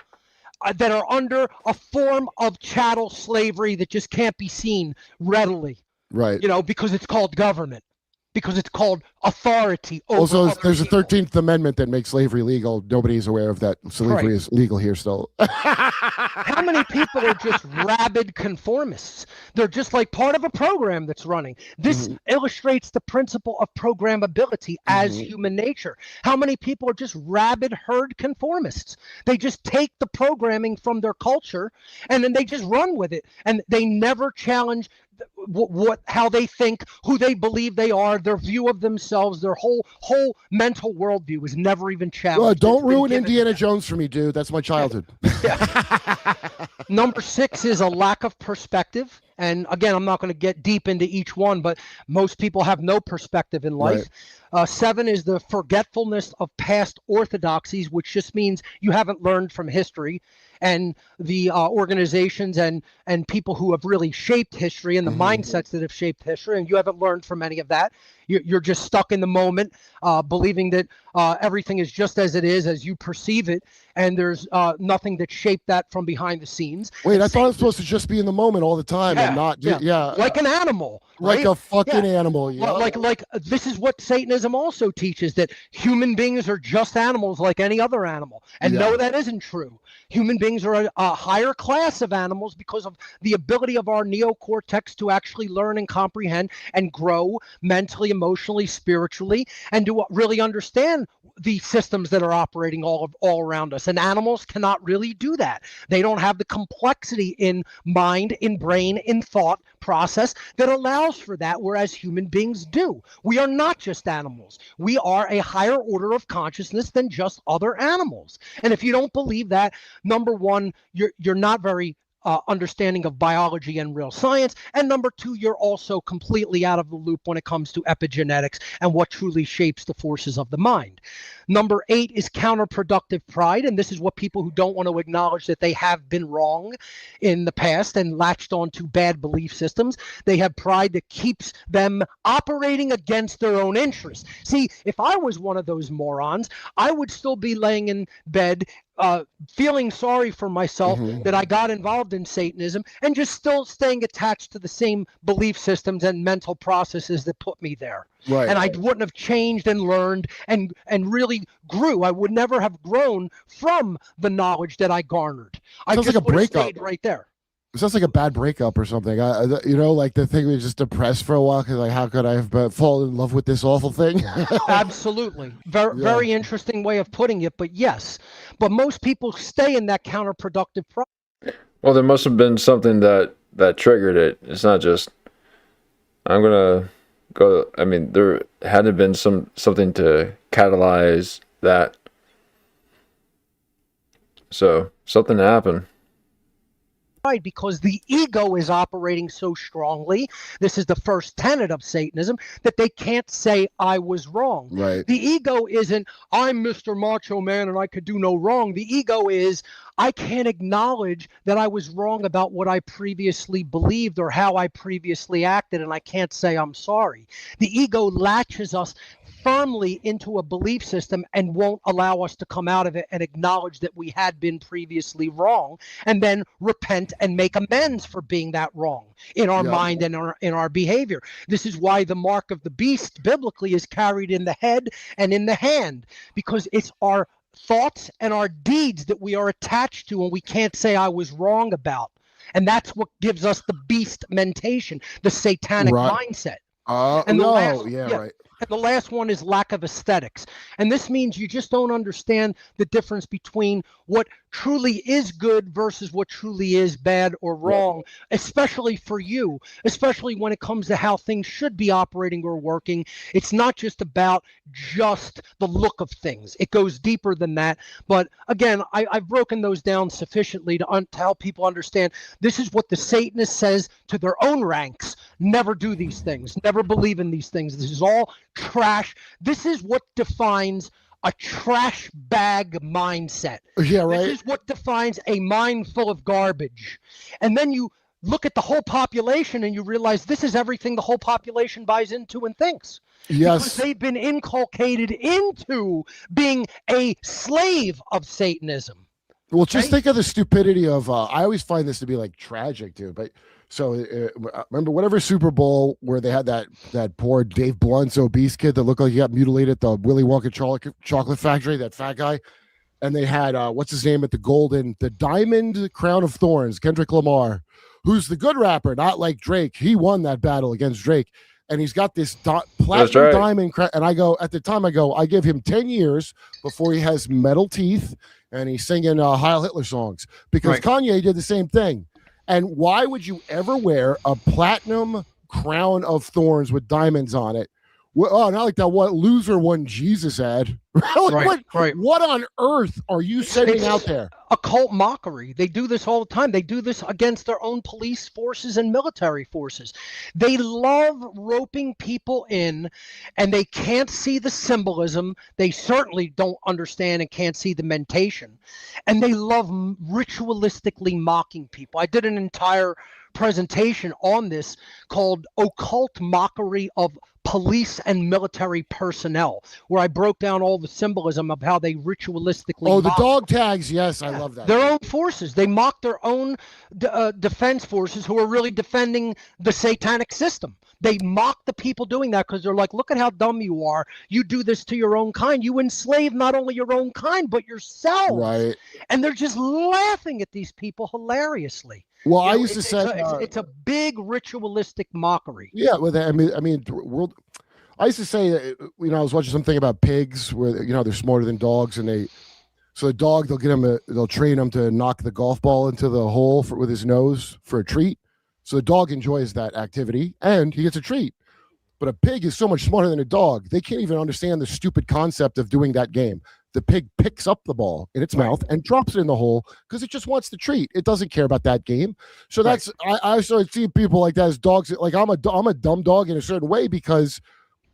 that are under a form of chattel slavery that just can't be seen readily? Right. You know, because it's called government. Because it's called authority over also, there's people. a 13th Amendment that makes slavery legal. Nobody's aware of that. Slavery is legal here still. How many people are just rabid conformists? They're just like part of a program that's running. This illustrates the principle of programmability as human nature. How many people are just rabid herd conformists? They just take the programming from their culture and then they just run with it. And they never challenge how they think, who they believe they are, their view of themselves, their whole mental worldview is never even challenged. Well, don't ruin Indiana Jones for me, dude. That's my childhood. Number 6 is a lack of perspective. And again, I'm not going to get deep into each one, but most people have no perspective in life. 7 is the forgetfulness of past orthodoxies, which just means you haven't learned from history. And the organizations and people who have really shaped history and the mindsets that have shaped history, and you haven't learned from any of that. You're just stuck in the moment, believing that everything is just as it is, as you perceive it, and there's nothing that shaped that from behind the scenes. Wait, I thought I was supposed to just be in the moment all the time and not, like an animal, like a fucking animal. Like this is what Satanism also teaches, that human beings are just animals like any other animal, and no, that isn't true. Human beings are a higher class of animals because of the ability of our neocortex to actually learn and comprehend and grow mentally, emotionally, spiritually, and to really understand the systems that are operating all around us. And animals cannot really do that. They don't have the complexity in mind, in brain, in thought process that allows for that, whereas human beings do. We are not just animals. We are a higher order of consciousness than just other animals. And if you don't believe that, number one, you're not very understanding of biology and real science. And number 2, you're also completely out of the loop when it comes to epigenetics and what truly shapes the forces of the mind. Number 8 is counterproductive pride. And this is what people who don't want to acknowledge that they have been wrong in the past and latched onto bad belief systems. They have pride that keeps them operating against their own interests. See, if I was one of those morons, I would still be laying in bed feeling sorry for myself that I got involved in Satanism and just still staying attached to the same belief systems and mental processes that put me there. Right. And I wouldn't have changed and learned and really grew. I would never have grown from the knowledge that I garnered. I just would have stayed right there. It sounds like a bad breakup or something. Like the thing was just depressed for a while because, like, how could I have fallen in love with this awful thing? Absolutely. Very interesting way of putting it, but yes. But most people stay in that counterproductive process. Well, there must have been something that triggered it. It's not just, I'm going to go. I mean, there had to have been something to catalyze that. So, something happened. Because the ego is operating so strongly. This is the first tenet of Satanism, that they can't say I was wrong. Right. The ego isn't I'm Mr. Macho Man and I could do no wrong. The ego is I can't acknowledge that I was wrong about what I previously believed or how I previously acted, and I can't say I'm sorry. The ego latches us firmly into a belief system and won't allow us to come out of it and acknowledge that we had been previously wrong, and then repent and make amends for being that wrong in our mind and in our behavior. This is why the mark of the beast biblically is carried in the head and in the hand, because it's our thoughts and our deeds that we are attached to and we can't say I was wrong about. And that's what gives us the beast mentation, the satanic mindset. And And the last one is lack of aesthetics. And this means you just don't understand the difference between what truly is good versus what truly is bad or wrong, especially for you, especially when it comes to how things should be operating or working. It's not just about just the look of things. It goes deeper than that. But again, I've broken those down sufficiently to help people understand this is what the Satanist says to their own ranks. Never do these things. Never believe in these things. This is all trash. This is what defines a trash bag mindset. Yeah, right. This is what defines a mind full of garbage. And then you look at the whole population and you realize this is everything the whole population buys into and thinks. Yes. Because they've been inculcated into being a slave of Satanism. Well, just Right? think of the stupidity of, I always find this to be like tragic too, but so remember whatever Super Bowl where they had that poor Dave Blunt's obese kid that looked like he got mutilated at the Willy Wonka chocolate factory, that fat guy. And they had, what's his name at the Diamond Crown of Thorns, Kendrick Lamar, who's the good rapper, not like Drake. He won that battle against Drake. And he's got this platinum diamond crown. And at the time I give him 10 years before he has metal teeth and he's singing Heil Hitler songs, because Kanye did the same thing. And why would you ever wear a platinum crown of thorns with diamonds on it? Well, not like that what loser one Jesus had. What on earth are you sending out there? Occult mockery. They do this all the time. They do this against their own police forces and military forces. They love roping people in, and they can't see the symbolism. They certainly don't understand and can't see the mentation. And they love ritualistically mocking people. I did an entire presentation on this called Occult Mockery of Police and Military Personnel, where I broke down all the symbolism of how they ritualistically the dog tags. Yes, I love that. Their own forces. They mock their own defense forces who are really defending the satanic system. They mock the people doing that because they're like, look at how dumb you are. You do this to your own kind. You enslave not only your own kind, but yourself. Right. And they're just laughing at these people hilariously. Well, I used to say it's a big ritualistic mockery. Yeah, well, I mean, I used to say that, I was watching something about pigs where they're smarter than dogs, and the dog they'll train him to knock the golf ball into the hole with his nose for a treat. So the dog enjoys that activity and he gets a treat. But a pig is so much smarter than a dog. They can't even understand the stupid concept of doing that game. The pig picks up the ball in its mouth and drops it in the hole because it just wants the treat. It doesn't care about that game. So that's I started seeing people like that as dogs. Like I'm a dumb dog in a certain way, because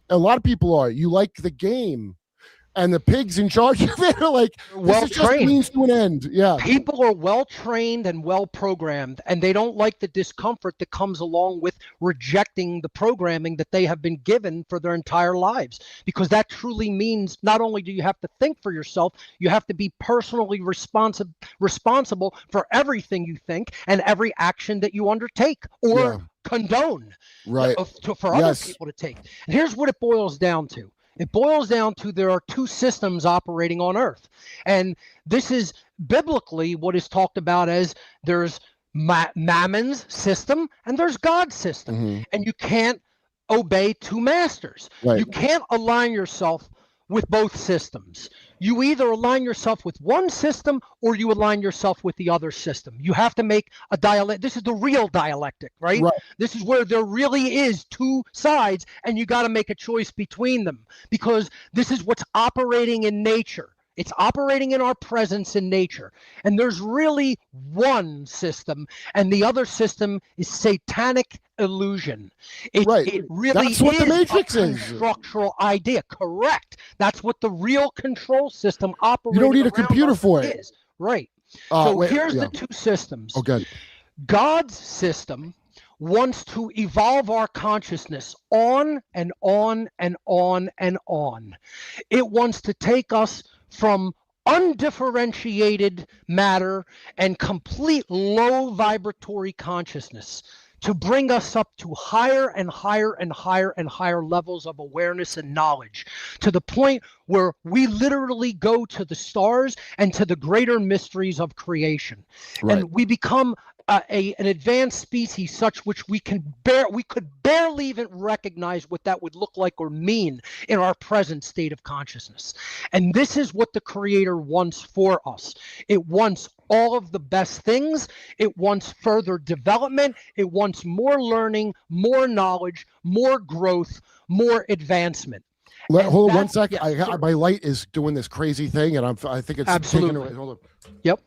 a lot of people are. You like the game, and the pigs in charge of it are like, this is just means to an end. Yeah. People are well trained and well programmed, and they don't like the discomfort that comes along with rejecting the programming that they have been given for their entire lives. Because that truly means not only do you have to think for yourself, you have to be personally responsible for everything you think and every action that you undertake or condone for other people to take. And here's what it boils down to. It boils down to there are two systems operating on Earth. And this is biblically what is talked about as there's Mammon's system and there's God's system. Mm-hmm. And you can't obey two masters. Right. You can't align yourself with both systems. You either align yourself with one system or you align yourself with the other system. You have to make a dialect. This is the real dialectic, right? This is where there really is two sides, and you got to make a choice between them, because this is what's operating in nature. It's operating in our presence in nature. And there's really one system, and the other system is satanic illusion. It really That's what is the Matrix a is. Structural idea. Correct. That's what the real control system operates. You don't need a computer for it. Is. Right. So here's the two systems. Okay. God's system wants to evolve our consciousness on and on and on and on. It wants to take us from undifferentiated matter and complete low vibratory consciousness to bring us up to higher and higher and higher and higher levels of awareness and knowledge, to the point where we literally go to the stars and to the greater mysteries of creation. And we become an advanced species such which we could barely even recognize what that would look like or mean in our present state of consciousness. And this is what the Creator wants for us. It wants all of the best things. It wants further development. It wants more learning, more knowledge, more growth, more advancement. Hold on 1 second. Yes, sure. My light is doing this crazy thing, and I think it's Absolutely. taking away. Hold on. Yep.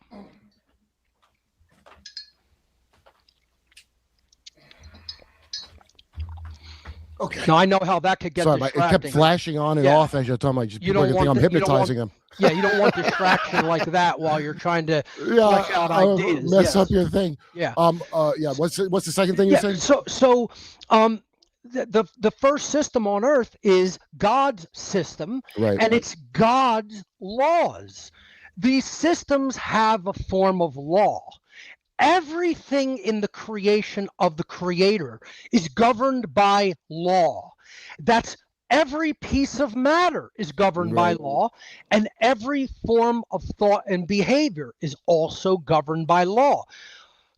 Okay. Now I know how that could get Sorry, it distracting. kept flashing on and Yeah. off as you're talking. Like, You people don't think I'm want the- you don't hypnotizing them. Yeah, you don't want distraction like that while you're trying to Yeah, flesh out ideas. mess Yes. up your thing. Yeah. Yeah. What's the second thing you said? The first system on Earth is God's system, Right. and it's God's laws. These systems have a form of law. Everything in the creation of the Creator is governed by law. That's every piece of matter is governed by Right. law, and every form of thought and behavior is also governed by law.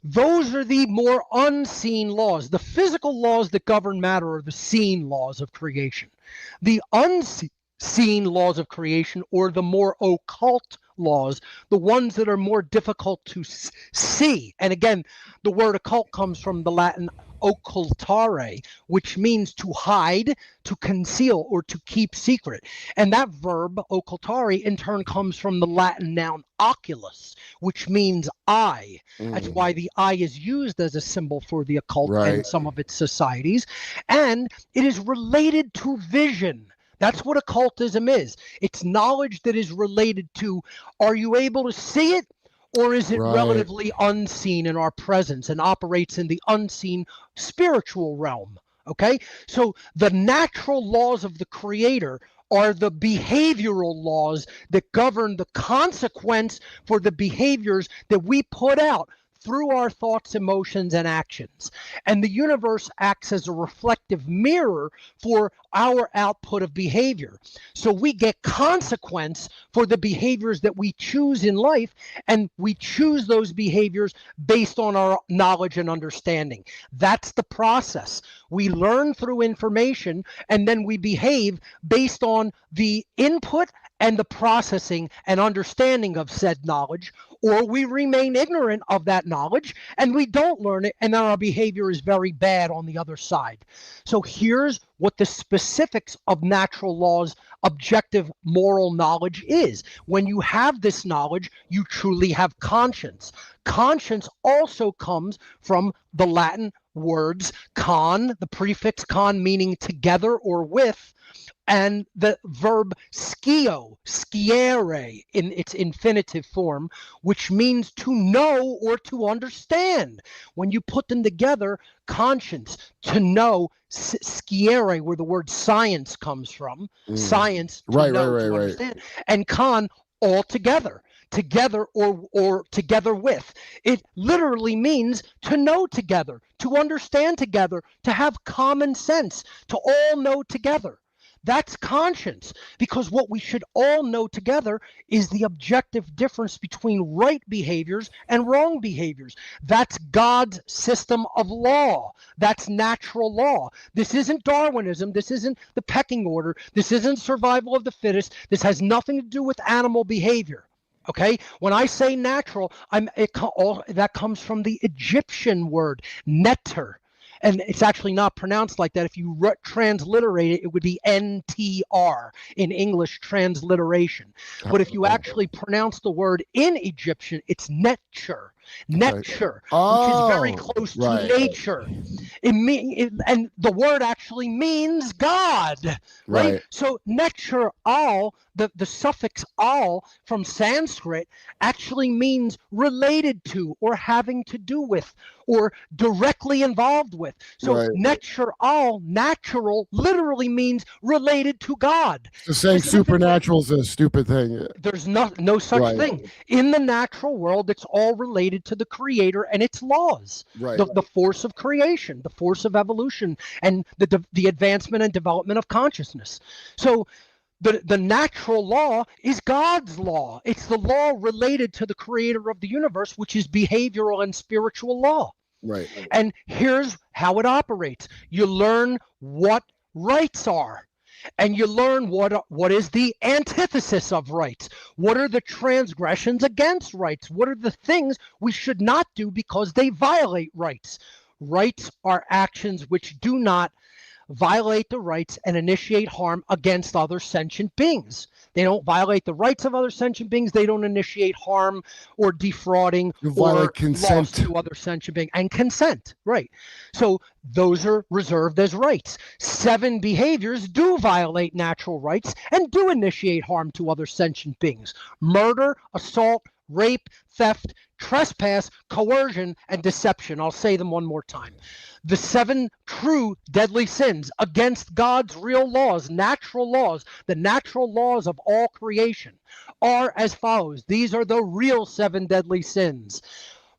Those are the more unseen laws. The physical laws that govern matter are the seen laws of creation. The unseen laws of creation, or the more occult laws, the ones that are more difficult to see. And again, the word occult comes from the Latin occultare, which means to hide, to conceal, or to keep secret. And that verb, occultare, in turn comes from the Latin noun oculus, which means eye. That's why the eye is used as a symbol for the occult in Right. some of its societies. And it is related to vision. That's what occultism is. It's knowledge that is related to, are you able to see it? Or is it Right. relatively unseen in our presence and operates in the unseen spiritual realm? Okay, so the natural laws of the Creator are the behavioral laws that govern the consequence for the behaviors that we put out through our thoughts, emotions, and actions. And the universe acts as a reflective mirror for our output of behavior. So we get consequence for the behaviors that we choose in life, and we choose those behaviors based on our knowledge and understanding. That's the process. We learn through information, and then we behave based on the input and the processing and understanding of said knowledge, or we remain ignorant of that knowledge and we don't learn it, and then our behavior is very bad on the other side. So here's what the specifics of natural laws, objective moral knowledge is. When you have this knowledge, you truly have conscience. Conscience also comes from the Latin words con, the prefix con meaning together or with, and the verb scio, sciere, in its infinitive form, which means to know or to understand. When you put them together, conscience, to know, sciere, where the word science comes from, science, to Right, know, right, to right, right. understand, and con, all together. Together or together with. It literally means to know together, to understand together, to have common sense, to all know together. That's conscience, because what we should all know together is the objective difference between right behaviors and wrong behaviors. That's God's system of law. That's natural law. This isn't Darwinism. This isn't the pecking order. This isn't survival of the fittest. This has nothing to do with animal behavior. Okay, when I say natural, that comes from the Egyptian word netter, and it's actually not pronounced like that. If you transliterate it, it would be NTR in English transliteration. But if you actually pronounce the word in Egyptian, it's netcher, which is very close to nature. And the word actually means God, right? So netcher al, the suffix al from Sanskrit actually means related to, or having to do with, or directly involved with. So netcher al, natural, literally means related to God. So saying supernatural is a stupid thing. There's no such thing. In the natural world, it's all related to the Creator and its laws. The force of creation, the force of evolution, and the advancement and development of consciousness. So The natural law is God's law. It's the law related to the creator of the universe, which is behavioral and spiritual law. Right. And here's how it operates. You learn what rights are, and you learn what is the antithesis of rights. What are the transgressions against rights? What are the things we should not do because they violate rights? Rights are actions which do not violate the rights and initiate harm against other sentient beings. They don't violate the rights of other sentient beings. They don't initiate harm or defrauding or loss to other sentient beings. And consent, right. So those are reserved as rights. 7 behaviors do violate natural rights and do initiate harm to other sentient beings. Murder, assault, rape, theft, trespass, coercion, and deception. I'll say them one more time. The 7 true deadly sins against God's real laws, natural laws, the natural laws of all creation are as follows. These are the real 7 deadly sins: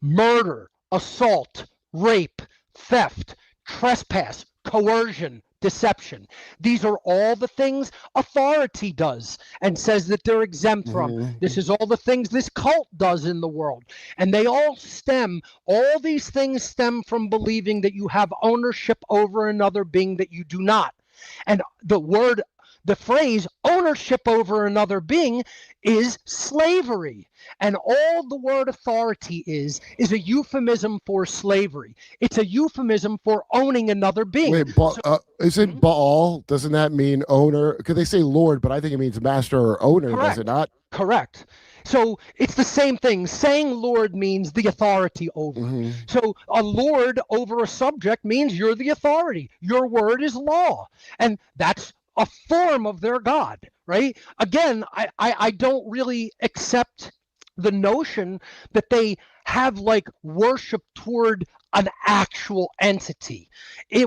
murder, assault, rape, theft, trespass, coercion, deception. These are all the things authority does and says that they're exempt from. This is all the things this cult does in the world. And they all these things stem from believing that you have ownership over another being that you do not. And the phrase ownership over another being is slavery. And all the word authority is a euphemism for slavery. It's a euphemism for owning another being. Wait, isn't Baal, doesn't that mean owner? Because they say Lord, but I think it means master or owner, does it not? Correct. So it's the same thing. Saying Lord means the authority over. So a Lord over a subject means you're the authority. Your word is law. And that's a form of their God, right? Again, I don't really accept the notion that they have like worship toward an actual entity.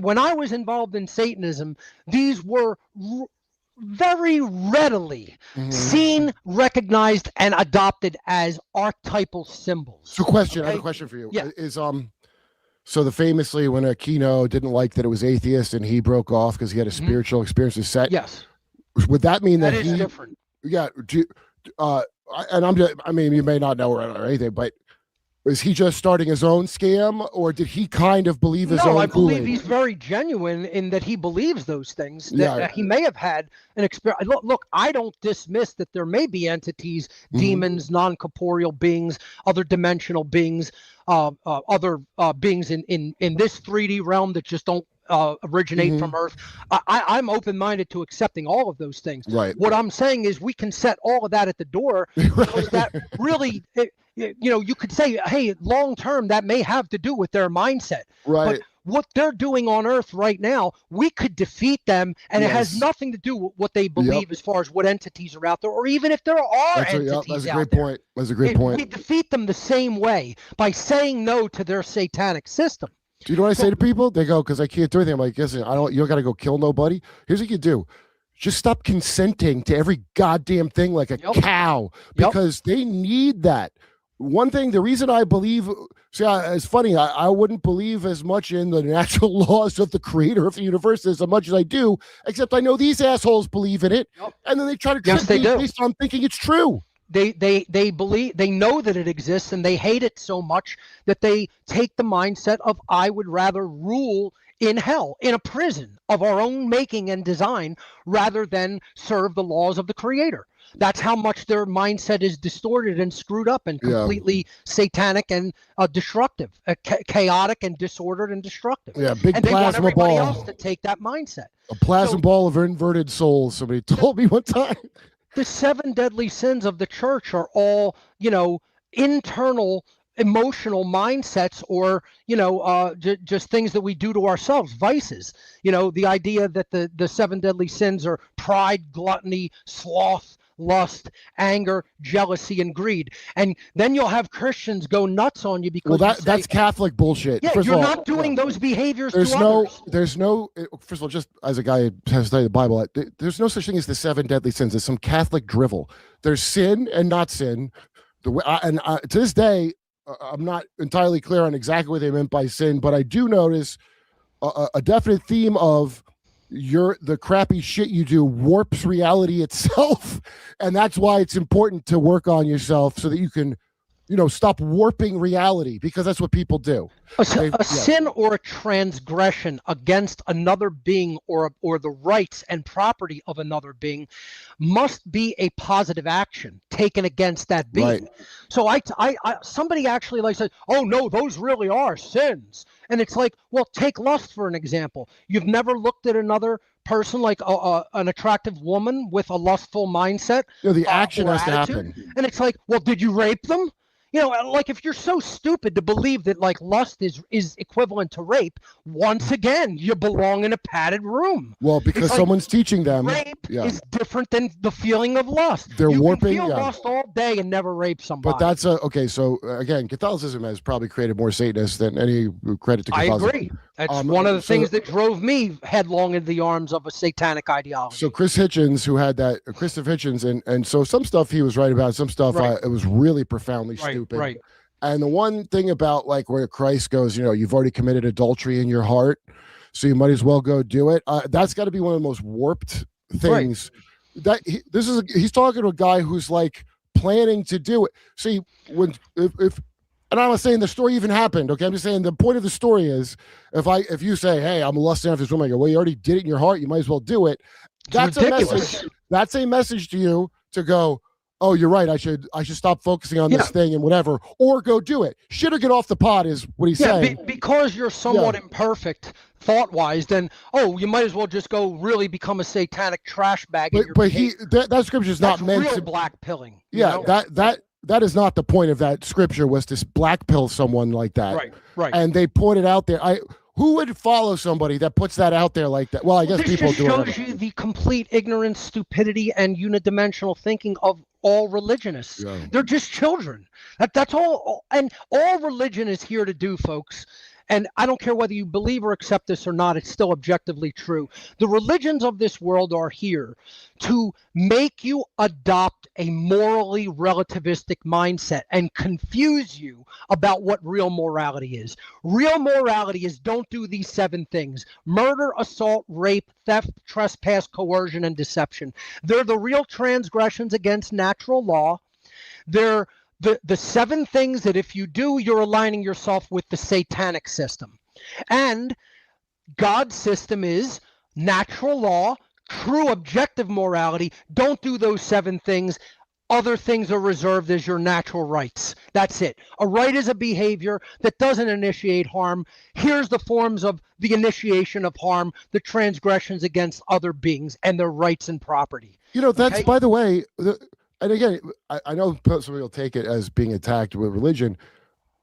When I was involved in Satanism, these were very readily seen, recognized, and adopted as archetypal symbols. So I have a question for you. Yeah. So famously when Aquino didn't like that it was atheist and he broke off because he had a spiritual experience to set. Yes. Would that mean that is different? Yeah. I mean, you may not know or anything, but is he just starting his own scam, or did he kind of believe his own? No, I believe he's very genuine in that he believes those things. That he may have had an experience. Look, I don't dismiss that there may be entities, demons, non-corporeal beings, other dimensional beings, other beings in this 3D realm that just don't originate from Earth. I'm open-minded to accepting all of those things. Right. What I'm saying is we can set all of that at the door because that really, you could say, hey, long-term, that may have to do with their mindset. Right. But what they're doing on Earth right now, we could defeat them, and it has nothing to do with what they believe as far as what entities are out there, or even if there are entities out there. That's a great point. That's a great point. We defeat them the same way by saying no to their satanic system. Do you know what I say to people? They go, because I can't do anything. I'm like, listen, you don't got to go kill nobody. Here's what you do. Just stop consenting to every goddamn thing like a cow, because they need that. One thing, the reason I believe, it's funny, I wouldn't believe as much in the natural laws of the creator of the universe as much as I do, except I know these assholes believe in it, and then they try to trick me based on thinking it's true. They believe, they know that it exists, and they hate it so much that they take the mindset of, I would rather rule in hell, in a prison of our own making and design, rather than serve the laws of the creator. That's how much their mindset is distorted and screwed up and completely satanic and destructive, chaotic and disordered and destructive. Yeah, big and they want plasma everybody ball. else to take that mindset. A plasma ball of inverted souls. Somebody told me one time. The 7 deadly sins of the church are all, internal emotional mindsets, or just things that we do to ourselves, vices. The idea that the 7 deadly sins are pride, gluttony, sloth, lust, anger, jealousy, and greed. And then you'll have Christians go nuts on you because that's Catholic bullshit. Yeah, First you're of all, not doing those behaviors there's to others. First of all, just as a guy who has studied the Bible, there's no such thing as the 7 deadly sins. There's some Catholic drivel. There's sin and not sin. To this day, I'm not entirely clear on exactly what they meant by sin, but I do notice a definite theme of the crappy shit you do warps reality itself, and that's why it's important to work on yourself so that you can, stop warping reality, because that's what people do. A sin or a transgression against another being or the rights and property of another being must be a positive action taken against that being. Right. So somebody actually said, oh no, those really are sins. And it's like, well, take lust for an example. You've never looked at another person like an attractive woman with a lustful mindset. The action has to attitude. happen. And it's like, well, did you rape them? Like if you're so stupid to believe that like lust is equivalent to rape, once again, you belong in a padded room. Well, because someone's teaching them. Rape is different than the feeling of lust. They're you warping. Can feel lust all day and never rape somebody. But that's okay. So again, Catholicism has probably created more Satanists than any credit to Catholicism. I agree. That's one of the things that drove me headlong into the arms of a satanic ideology. So Christopher Hitchens, and so some stuff he was right about, some stuff it was really profoundly stupid. Right. And the one thing about like where Christ goes, you've already committed adultery in your heart, so you might as well go do it. That's got to be one of the most warped things. Right. He's talking to a guy who's like planning to do it. See, if and I'm not saying the story even happened. Okay, I'm just saying the point of the story is if you say, hey, I'm lusting after this woman, I go, well, you already did it in your heart, you might as well do it. That's ridiculous. A message. That's a message to you to go, oh, you're right. I should stop focusing on this thing and whatever, or go do it. Shit or get off the pot is what he's saying. Because you're somewhat imperfect thought-wise, then you might as well just go really become a satanic trash bag. But that scripture is not meant to black pilling. Yeah, that is not the point of that scripture, was to black pill someone like that. Right. And they put it out there. Who would follow somebody that puts that out there like that? Well, I guess people do it. This shows you the complete ignorance, stupidity, and unidimensional thinking of all religionists. Yeah. They're just children. That's all. And all religion is here to do, folks. And I don't care whether you believe or accept this or not, it's still objectively true. The religions of this world are here to make you adopt a morally relativistic mindset and confuse you about what real morality is. Real morality is don't do these 7 things: murder, assault, rape, theft, trespass, coercion, and deception. They're the real transgressions against natural law. They're the 7 things that if you do, you're aligning yourself with the satanic system. And God's system is natural law, true objective morality. Don't do those 7 things. Other things are reserved as your natural rights. That's it. A right is a behavior that doesn't initiate harm. Here's the forms of the initiation of harm, the transgressions against other beings and their rights and property. That's, by the way, and again, I know somebody will take it as being attacked with religion.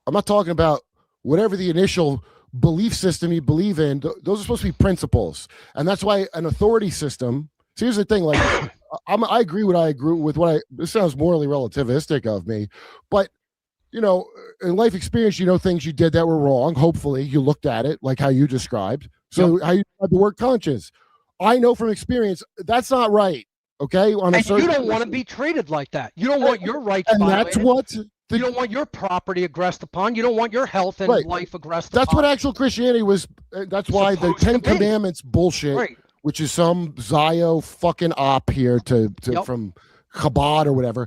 I'm not talking about whatever the initial belief system you believe in. Those are supposed to be principles. And that's why an authority system. So here's the thing, like, I agree with this sounds morally relativistic of me, but, in life experience, things you did that were wrong. Hopefully you looked at it like how you described. So how you describe the word conscience. I know from experience, that's not right. Okay, and you don't want to be treated like that. You don't want your rights violated. That's what you don't want your property aggressed upon. You don't want your health and life aggressed upon. That's what actual Christianity was. That's why the 10 Commandments bullshit, which is some Zio fucking op here from Chabad or whatever.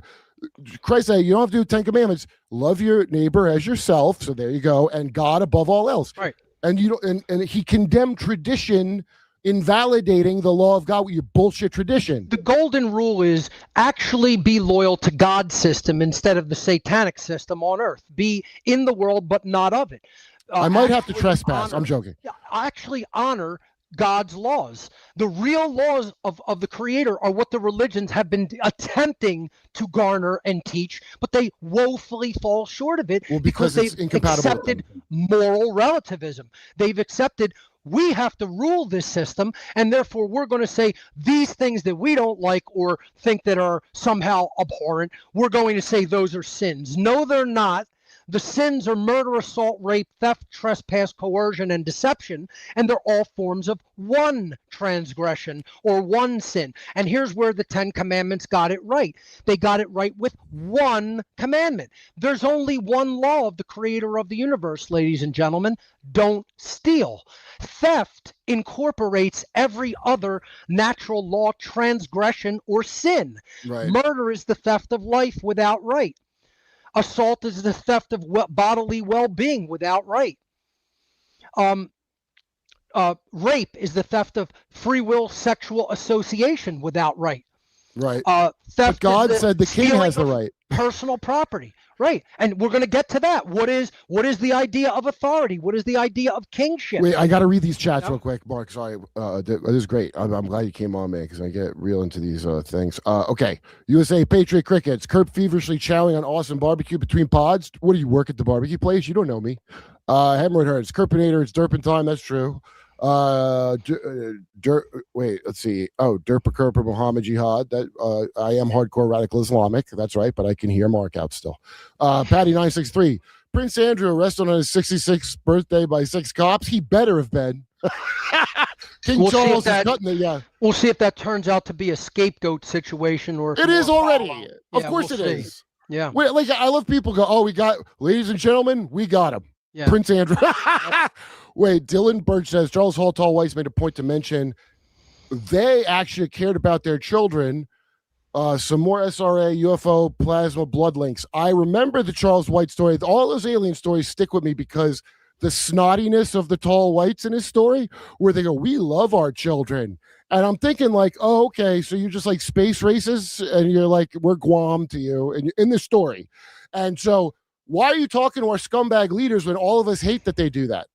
Christ said, you don't have to do 10 Commandments. Love your neighbor as yourself. So there you go, and God above all else. Right. And and he condemned tradition, invalidating the law of God with your bullshit tradition. The golden rule is actually be loyal to God's system instead of the satanic system on earth. Be in the world, but not of it. I might have to trespass. I'm joking. Actually honor God's laws. The real laws of the Creator are what the religions have been attempting to garner and teach, but they woefully fall short of it because they've accepted moral relativism. They've accepted we have to rule this system, and therefore we're going to say these things that we don't like or think that are somehow abhorrent, we're going to say those are sins. No, they're not. The sins are murder, assault, rape, theft, trespass, coercion, and deception, and they're all forms of one transgression or one sin. And here's where the 10 Commandments got it right. They got it right with one commandment. There's only one law of the creator of the universe, ladies and gentlemen. Don't steal. Theft incorporates every other natural law, transgression, or sin. Right. Murder is the theft of life without right. Assault is the theft of bodily well-being without right. Rape is the theft of free will sexual association without right. Right. Theft. But God said the king has the right. Personal property. Right. And we're going to get to that. What is the idea of authority? What is the idea of kingship? Wait, I got to read these chats real quick, Mark. Sorry. This is great. I'm glad you came on, man, because I get real into these things. Okay. USA Patriot Crickets. Kurp feverishly chowing on awesome barbecue between pods. What do you work at the barbecue place? You don't know me. Hemorrhoid Hurts. Kurpinator. It's derping time. That's true. Wait, let's see. Oh, Derp Kurp Muhammad Jihad. That I am hardcore radical Islamic. That's right, but I can hear Mark out still. Patty 963. Prince Andrew arrested on his 66th birthday by 6 cops. He better have been. King Charles is cutting it. Yeah, we'll see if that turns out to be a scapegoat situation or it is already. Of course it is. Yeah. Wait, like I love people go. Oh, we got, ladies and gentlemen, we got him. Yeah. Prince Andrew. Wait, Dylan Birch says Charles Hall Tall Whites made a point to mention they actually cared about their children. Some more SRA, UFO, plasma, blood links. I remember the Charles White story. All those alien stories stick with me because the snottiness of the Tall Whites in his story, where they go, we love our children. And I'm thinking like, oh, okay, so you're just like space racists and you're like, we're Guam to you and in the story. And so why are you talking to our scumbag leaders when all of us hate that they do that?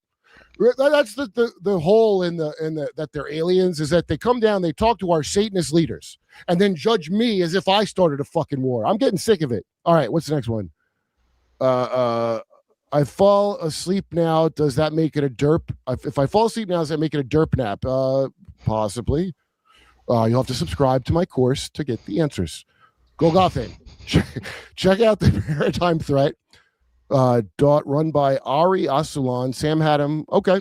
That's the hole in the that they're aliens, is that they come down, they talk to our Satanist leaders, and then judge me as if I started a fucking war. I'm getting sick of it. All right, what's the next one? I fall asleep now. Does that make it a derp? If I fall asleep now, does that make it a derp nap? Possibly. You'll have to subscribe to my course to get the answers. Golgotha. Check out the Maritime Threat. Run by Ari Asulan. Sam had him. Okay.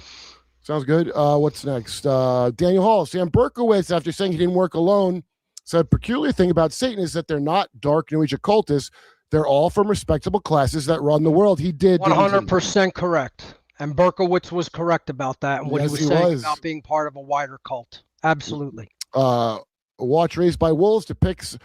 Sounds good. What's next? Daniel Hall. Sam Berkowitz, after saying he didn't work alone, said a peculiar thing about Satan is that they're not dark New Age occultists. They're all from respectable classes that run the world. He did. 100% correct. And Berkowitz was correct about that. And what he was saying about being part of a wider cult. Absolutely. Watch Raised by Wolves depicts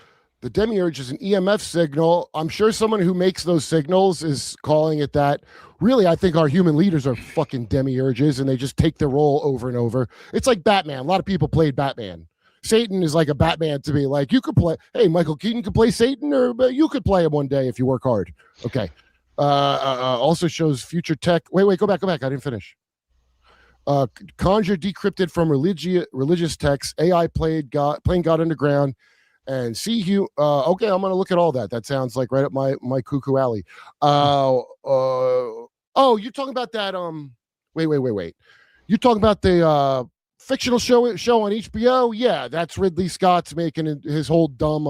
the demiurge as an EMF signal. I'm sure someone who makes those signals is calling it that. Really, I think our human leaders are fucking demiurges, and they just take their role over and over. It's like Batman. A lot of people played Batman. Satan is like a Batman to me. Like, you could play, hey, Michael Keaton could play Satan, or you could play him one day if you work hard. Okay. Also shows future tech. Wait, go back. I didn't finish. Conjure decrypted from religious texts. AI playing God Underground. And see you. Okay, I'm gonna look at all that. That sounds like right up my cuckoo alley. Oh, you're talking about that. Wait. You're talking about the fictional show on HBO? Yeah, that's Ridley Scott's making his whole dumb.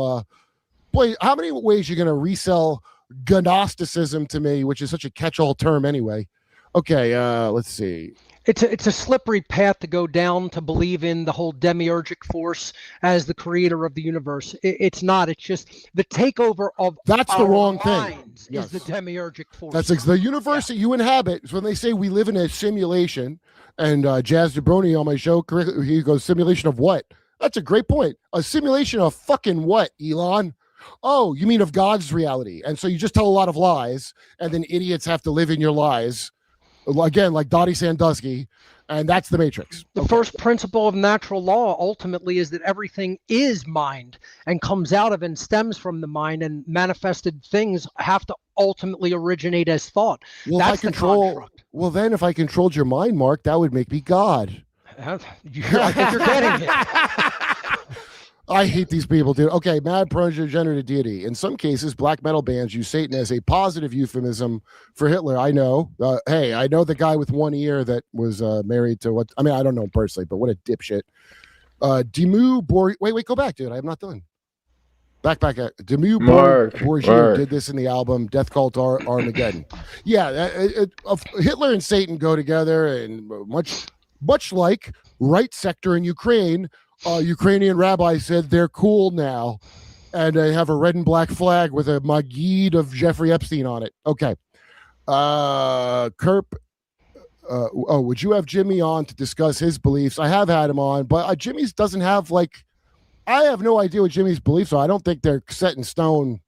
Boy, how many ways you're gonna resell Gnosticism to me, which is such a catch-all term anyway? Okay, let's see. It's a slippery path to go down to believe in the whole demiurgic force as the creator of the universe. It's not. It's just the takeover of that's the wrong thing. Is the demiurgic force. That's the universe that you inhabit. So when they say we live in a simulation, and Jazz DeBroni on my show, he goes, simulation of what? That's a great point. A simulation of fucking what, Elon? Oh, you mean of God's reality? And so you just tell a lot of lies, and then idiots have to live in your lies. Again, like Dottie Sandusky, and that's the Matrix. The first principle of natural law ultimately is that everything is mind and comes out of and stems from the mind, and manifested things have to ultimately originate as thought. Well, that's the construct. Well, then if I controlled your mind, Mark, that would make me God. I think you're getting it. I hate these people, dude. Okay, mad progenerative deity. In some cases, black metal bands use Satan as a positive euphemism for Hitler. I know. Hey, I know the guy with one ear that was married to what? I mean, I don't know him personally, but what a dipshit. Wait, go back, dude. I'm not done. Back. Demu Borgio did this in the album Death Cult Armageddon. Yeah, Hitler and Satan go together, and much like right sector in Ukraine, Ukrainian rabbi said they're cool now, and they have a red and black flag with a Magid of Jeffrey Epstein on it. Okay. Kurp. Would you have Jimmy on to discuss his beliefs? I have had him on, but Jimmy's doesn't have I have no idea what Jimmy's beliefs are. I don't think they're set in stone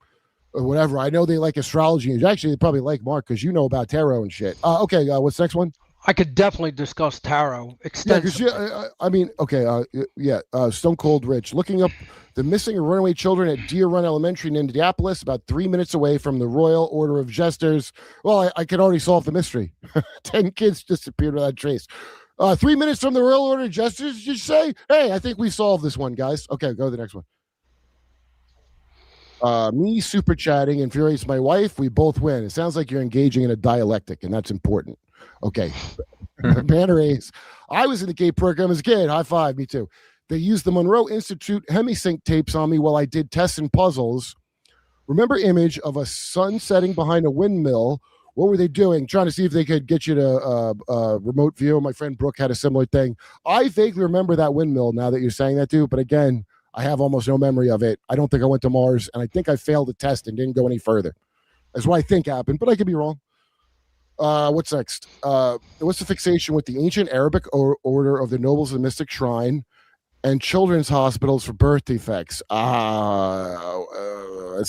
or whatever. I know they like astrology. Actually, they probably like Mark because you know about tarot and shit. Okay, what's the next one? I could definitely discuss tarot extensively. Stone Cold Rich. Looking up the missing or runaway children at Deer Run Elementary in Indianapolis, about 3 minutes away from the Royal Order of Jesters. Well, I can already solve the mystery. 10 kids disappeared without trace. 3 minutes from the Royal Order of Jesters, did you say? Hey, I think we solved this one, guys. Okay, go to the next one. Me super chatting infuriates my wife. We both win. It sounds like you're engaging in a dialectic, and that's important. Okay. Banner Ace. I was in the gay program as a kid. High five, me too. They used the Monroe Institute hemisync tapes on me while I did tests and puzzles. Remember image of a sun setting behind a windmill. What were they doing? Trying to see if they could get you to remote view. My friend Brooke had a similar thing. I vaguely remember that windmill now that you're saying that, dude. But again, I have almost no memory of it. I don't think I went to Mars, and I think I failed the test and didn't go any further. That's what I think happened, but I could be wrong. What's next? What's the fixation with the ancient Arabic order of the Nobles of the Mystic Shrine and children's hospitals for birth defects? It's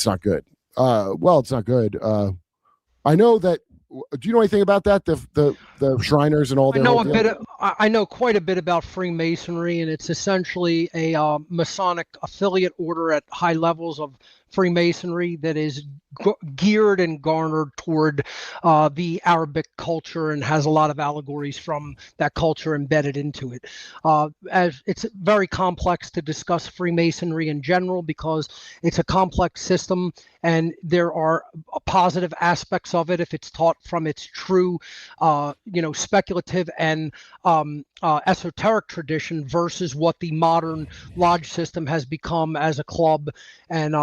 not good. It's not good. I know that. Do you know anything about that? The Shriners and all that. I know quite a bit about Freemasonry, and it's essentially a Masonic affiliate order at high levels of Freemasonry that is geared and garnered toward the Arabic culture and has a lot of allegories from that culture embedded into it. As it's very complex to discuss Freemasonry in general because it's a complex system, and there are positive aspects of it if it's taught from its true, speculative and esoteric tradition versus what the modern lodge system has become as a club and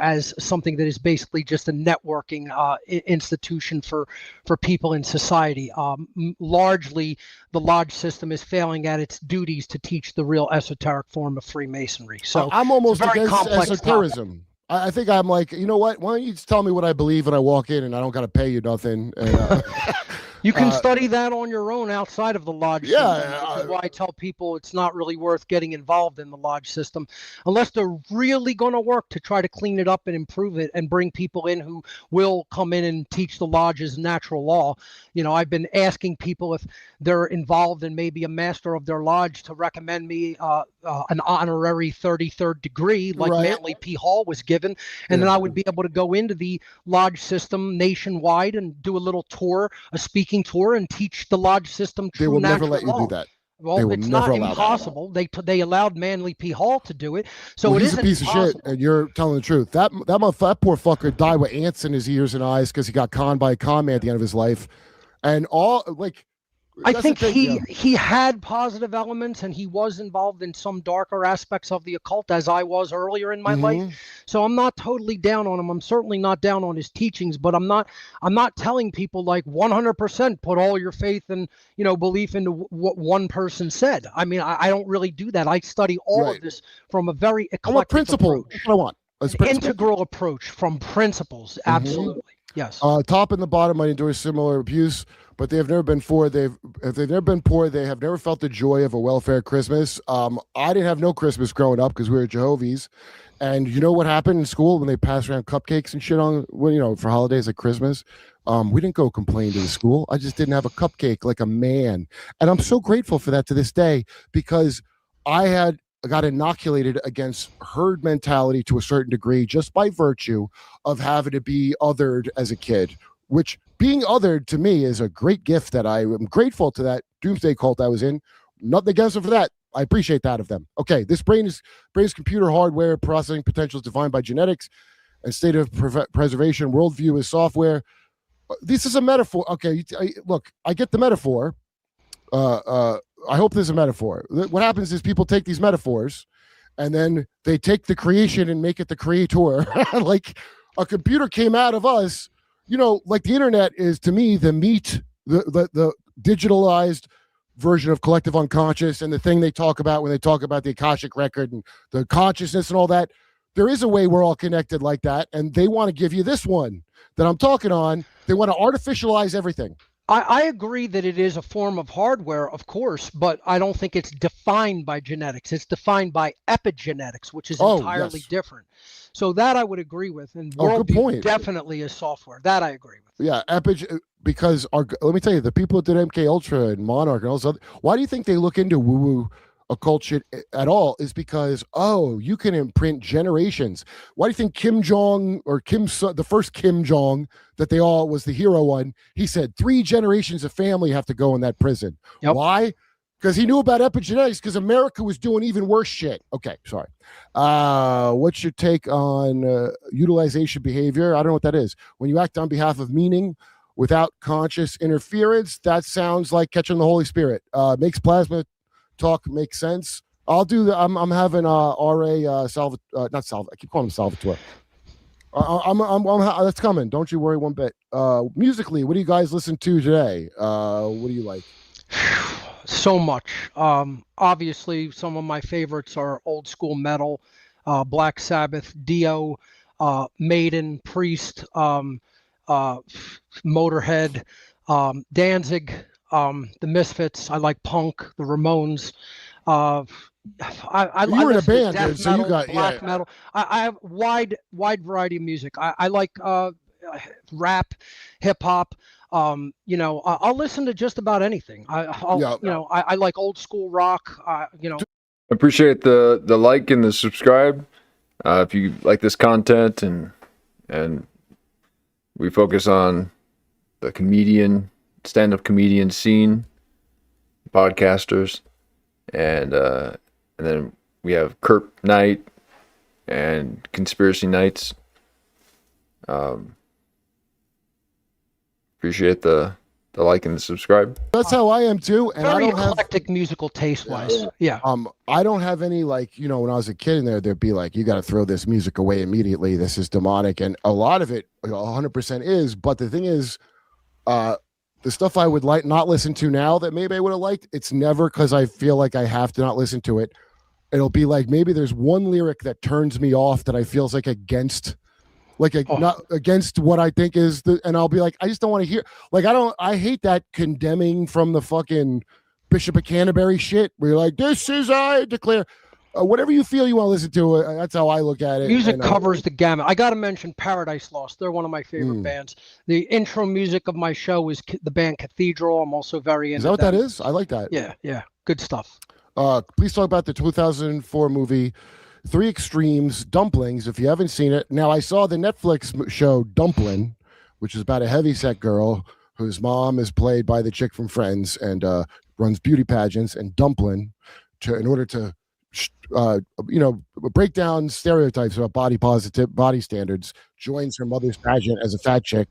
as something that is basically just a networking institution for people in society. Largely, the lodge system is failing at its duties to teach the real esoteric form of Freemasonry. So I'm almost against esotericism. I think I'm like, you know what? Why don't you just tell me what I believe when I walk in, and I don't got to pay you nothing. And, you can study that on your own outside of the lodge system. Which is why I tell people it's not really worth getting involved in the lodge system unless they're really going to work to try to clean it up and improve it and bring people in who will come in and teach the lodge's natural law. I've been asking people if they're involved in maybe a master of their lodge to recommend me an honorary 33rd degree like Manly P. Hall was given. And then I would be able to go into the lodge system nationwide and do a little tour, a speaking tour, and teach the lodge system true They will natural never let you law. do that. Well, it's not impossible. They allowed Manly P. Hall to do it, so it he's isn't a piece impossible. of shit, and you're telling the truth. That poor fucker died with ants in his ears and eyes because he got conned by a con man at the end of his life, and I think he had positive elements, and he was involved in some darker aspects of the occult, as I was earlier in my life. So I'm not totally down on him. I'm certainly not down on his teachings, but I'm not telling people like 100% put all your faith and belief into what one person said. I mean, I don't really do that. I study all of this from a very eclectic principle. approach. That's what I want. An integral approach from principles. Absolutely. Yes. Top and the bottom might endure similar abuse, but they have never been poor. If they've never been poor, they have never felt the joy of a welfare Christmas. I didn't have no Christmas growing up because we were Jehovah's, and you know what happened in school when they passed around cupcakes and shit on, for holidays like Christmas. We didn't go complain to the school. I just didn't have a cupcake like a man, and I'm so grateful for that to this day because I got inoculated against herd mentality to a certain degree just by virtue of having to be othered as a kid, which being othered to me is a great gift that I am grateful to that doomsday cult I was in. Nothing against them for that. I appreciate that of them. Okay, this brain's computer hardware processing potential is defined by genetics and state of preservation. Worldview is software. This is a metaphor. Okay, look, I get the metaphor. I hope this is a metaphor. What happens is people take these metaphors and then they take the creation and make it the creator. Like a computer came out of us, like the internet is to me the meat, the digitalized version of collective unconscious, and the thing they talk about when they talk about the Akashic record and the consciousness and all that. There is a way we're all connected like that, and they want to give you this one that I'm talking on. They want to artificialize everything. I agree that it is a form of hardware, of course, but I don't think it's defined by genetics. It's defined by epigenetics, which is entirely different. So that I would agree with. And worldview definitely is software. That I agree with. Yeah, because let me tell you, the people that did MK Ultra and Monarch and all this other, why do you think they look into woo-woo occult shit at all? Is because you can imprint generations. Why do you think Kim Jong or the first Kim Jong that they all was the hero one? He said 3 generations of family have to go in that prison. Yep. Why? Because he knew about epigenetics. Because America was doing even worse shit. Okay, sorry. What's your take on utilization behavior? I don't know what that is. When you act on behalf of meaning without conscious interference, that sounds like catching the Holy Spirit. Makes plasma talk make sense. I'll do the I'm having RA not Salvatore. I keep calling him Salvatore. That's coming. Don't you worry one bit. Musically, what do you guys listen to today? What do you like? So much. Obviously some of my favorites are old school metal, Black Sabbath, Dio, Maiden, Priest, Motorhead, Danzig, the Misfits. I like punk, the Ramones. I You're in a band, death dude, so metal, you got black metal. I have wide variety of music. I like rap, hip hop. I'll listen to just about anything. I like old school rock. Appreciate the like and the subscribe. If you like this content and we focus on the stand-up comedian scene, podcasters, and then we have Kurp night and conspiracy nights. Appreciate the like and the subscribe. That's how I am too. And very I don't eclectic have musical taste wise. Yeah. I don't have any when I was a kid in there, there'd be like, you got to throw this music away immediately. This is demonic, and a lot of it, 100% is. But the thing is, the stuff I would not listen to now that maybe I would have liked, it's never because I feel like I have to not listen to it. It'll be like maybe there's one lyric that turns me off that I feels like against. Not against what I think is and I'll be like, I just don't want to hear. I hate that condemning from the fucking Bishop of Canterbury shit where you're like, this is I declare. Whatever you feel you want to listen to, that's how I look at it. Music covers the gamut. I got to mention Paradise Lost. They're one of my favorite bands. The intro music of my show is the band Cathedral. I'm also very into Is that what that is? I like that. Yeah. Good stuff. Please talk about the 2004 movie 3 Extremes, Dumplings, if you haven't seen it. Now, I saw the Netflix show Dumplin', which is about a heavyset girl whose mom is played by the chick from Friends and runs beauty pageants, and Dumplin', in order to break down stereotypes about body standards, joins her mother's pageant as a fat chick.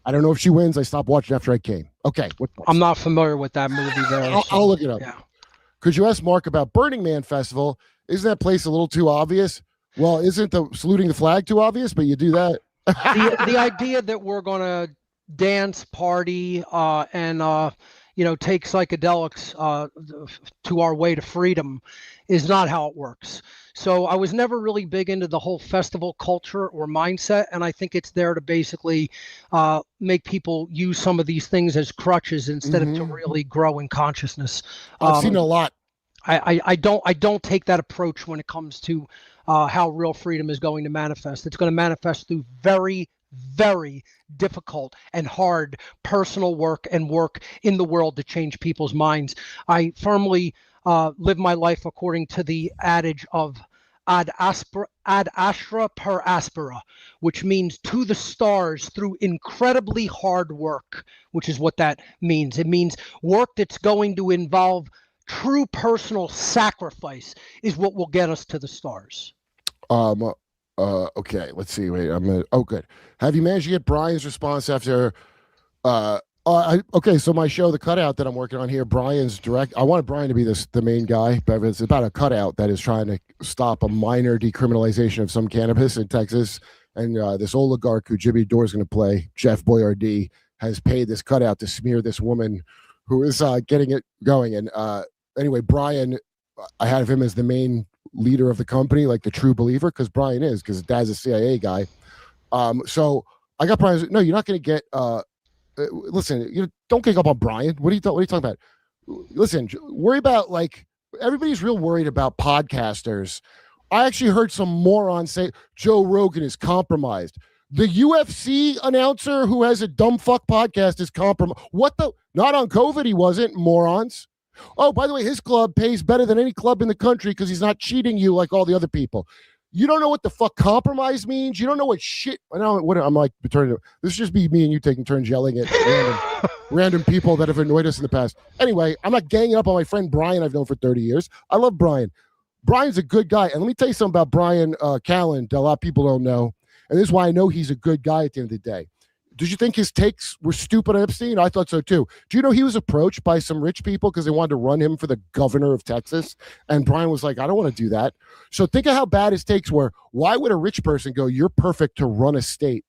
I don't know if she wins. I stopped watching after I came. Okay. I'm not familiar with that movie there. I'll look it up. Yeah. Could you ask Mark about Burning Man Festival? Isn't that place a little too obvious? Well, isn't the saluting the flag too obvious? But you do that. The idea that we're going to dance, party, and take psychedelics to our way to freedom is not how it works. So I was never really big into the whole festival culture or mindset, and I think it's there to basically make people use some of these things as crutches instead of to really grow in consciousness. I've seen a lot. I don't take that approach when it comes to how real freedom is going to manifest. It's going to manifest through very, very difficult and hard personal work and work in the world to change people's minds. I firmly live my life according to the adage of ad astra per aspera, which means to the stars through incredibly hard work, which is what that means. It means work that's going to involve true personal sacrifice is what will get us to the stars. Okay, let's see. Wait, good. Have you managed to get Brian's response after okay, so my show, The Cutout, that I'm working on here, Brian's direct. I wanted Brian to be the main guy, but it's about a cutout that is trying to stop a minor decriminalization of some cannabis in Texas. And this oligarch who Jimmy Dore is going to play, Jeff Boyardee, has paid this cutout to smear this woman who is getting it going. And anyway, Brian, I had him as the main leader of the company, like the true believer, because Brian is, because his dad's a CIA guy. So I got Brian. No, you're not going to get. Listen, you don't kick up on Brian. What are you talking about? Listen, worry about, like, everybody's real worried about podcasters. I actually heard some morons say Joe Rogan is compromised. The UFC announcer who has a dumb fuck podcast is compromised. What the? Not on COVID, he wasn't, morons. Oh, by the way, his club pays better than any club in the country because he's not cheating you like all the other people. You don't know what the fuck compromise means. You don't know what shit. I know what I'm like. This is just be me and you taking turns yelling at random people that have annoyed us in the past. Anyway, I'm not ganging up on my friend Brian I've known for 30 years. I love Brian. Brian's a good guy. And let me tell you something about Brian Callen that a lot of people don't know. And this is why I know he's a good guy at the end of the day. Did you think his takes were stupid on Epstein? I thought so too. Do you know he was approached by some rich people because they wanted to run him for the governor of Texas? And Brian was like, I don't want to do that. So think of how bad his takes were. Why would a rich person go, you're perfect to run a state?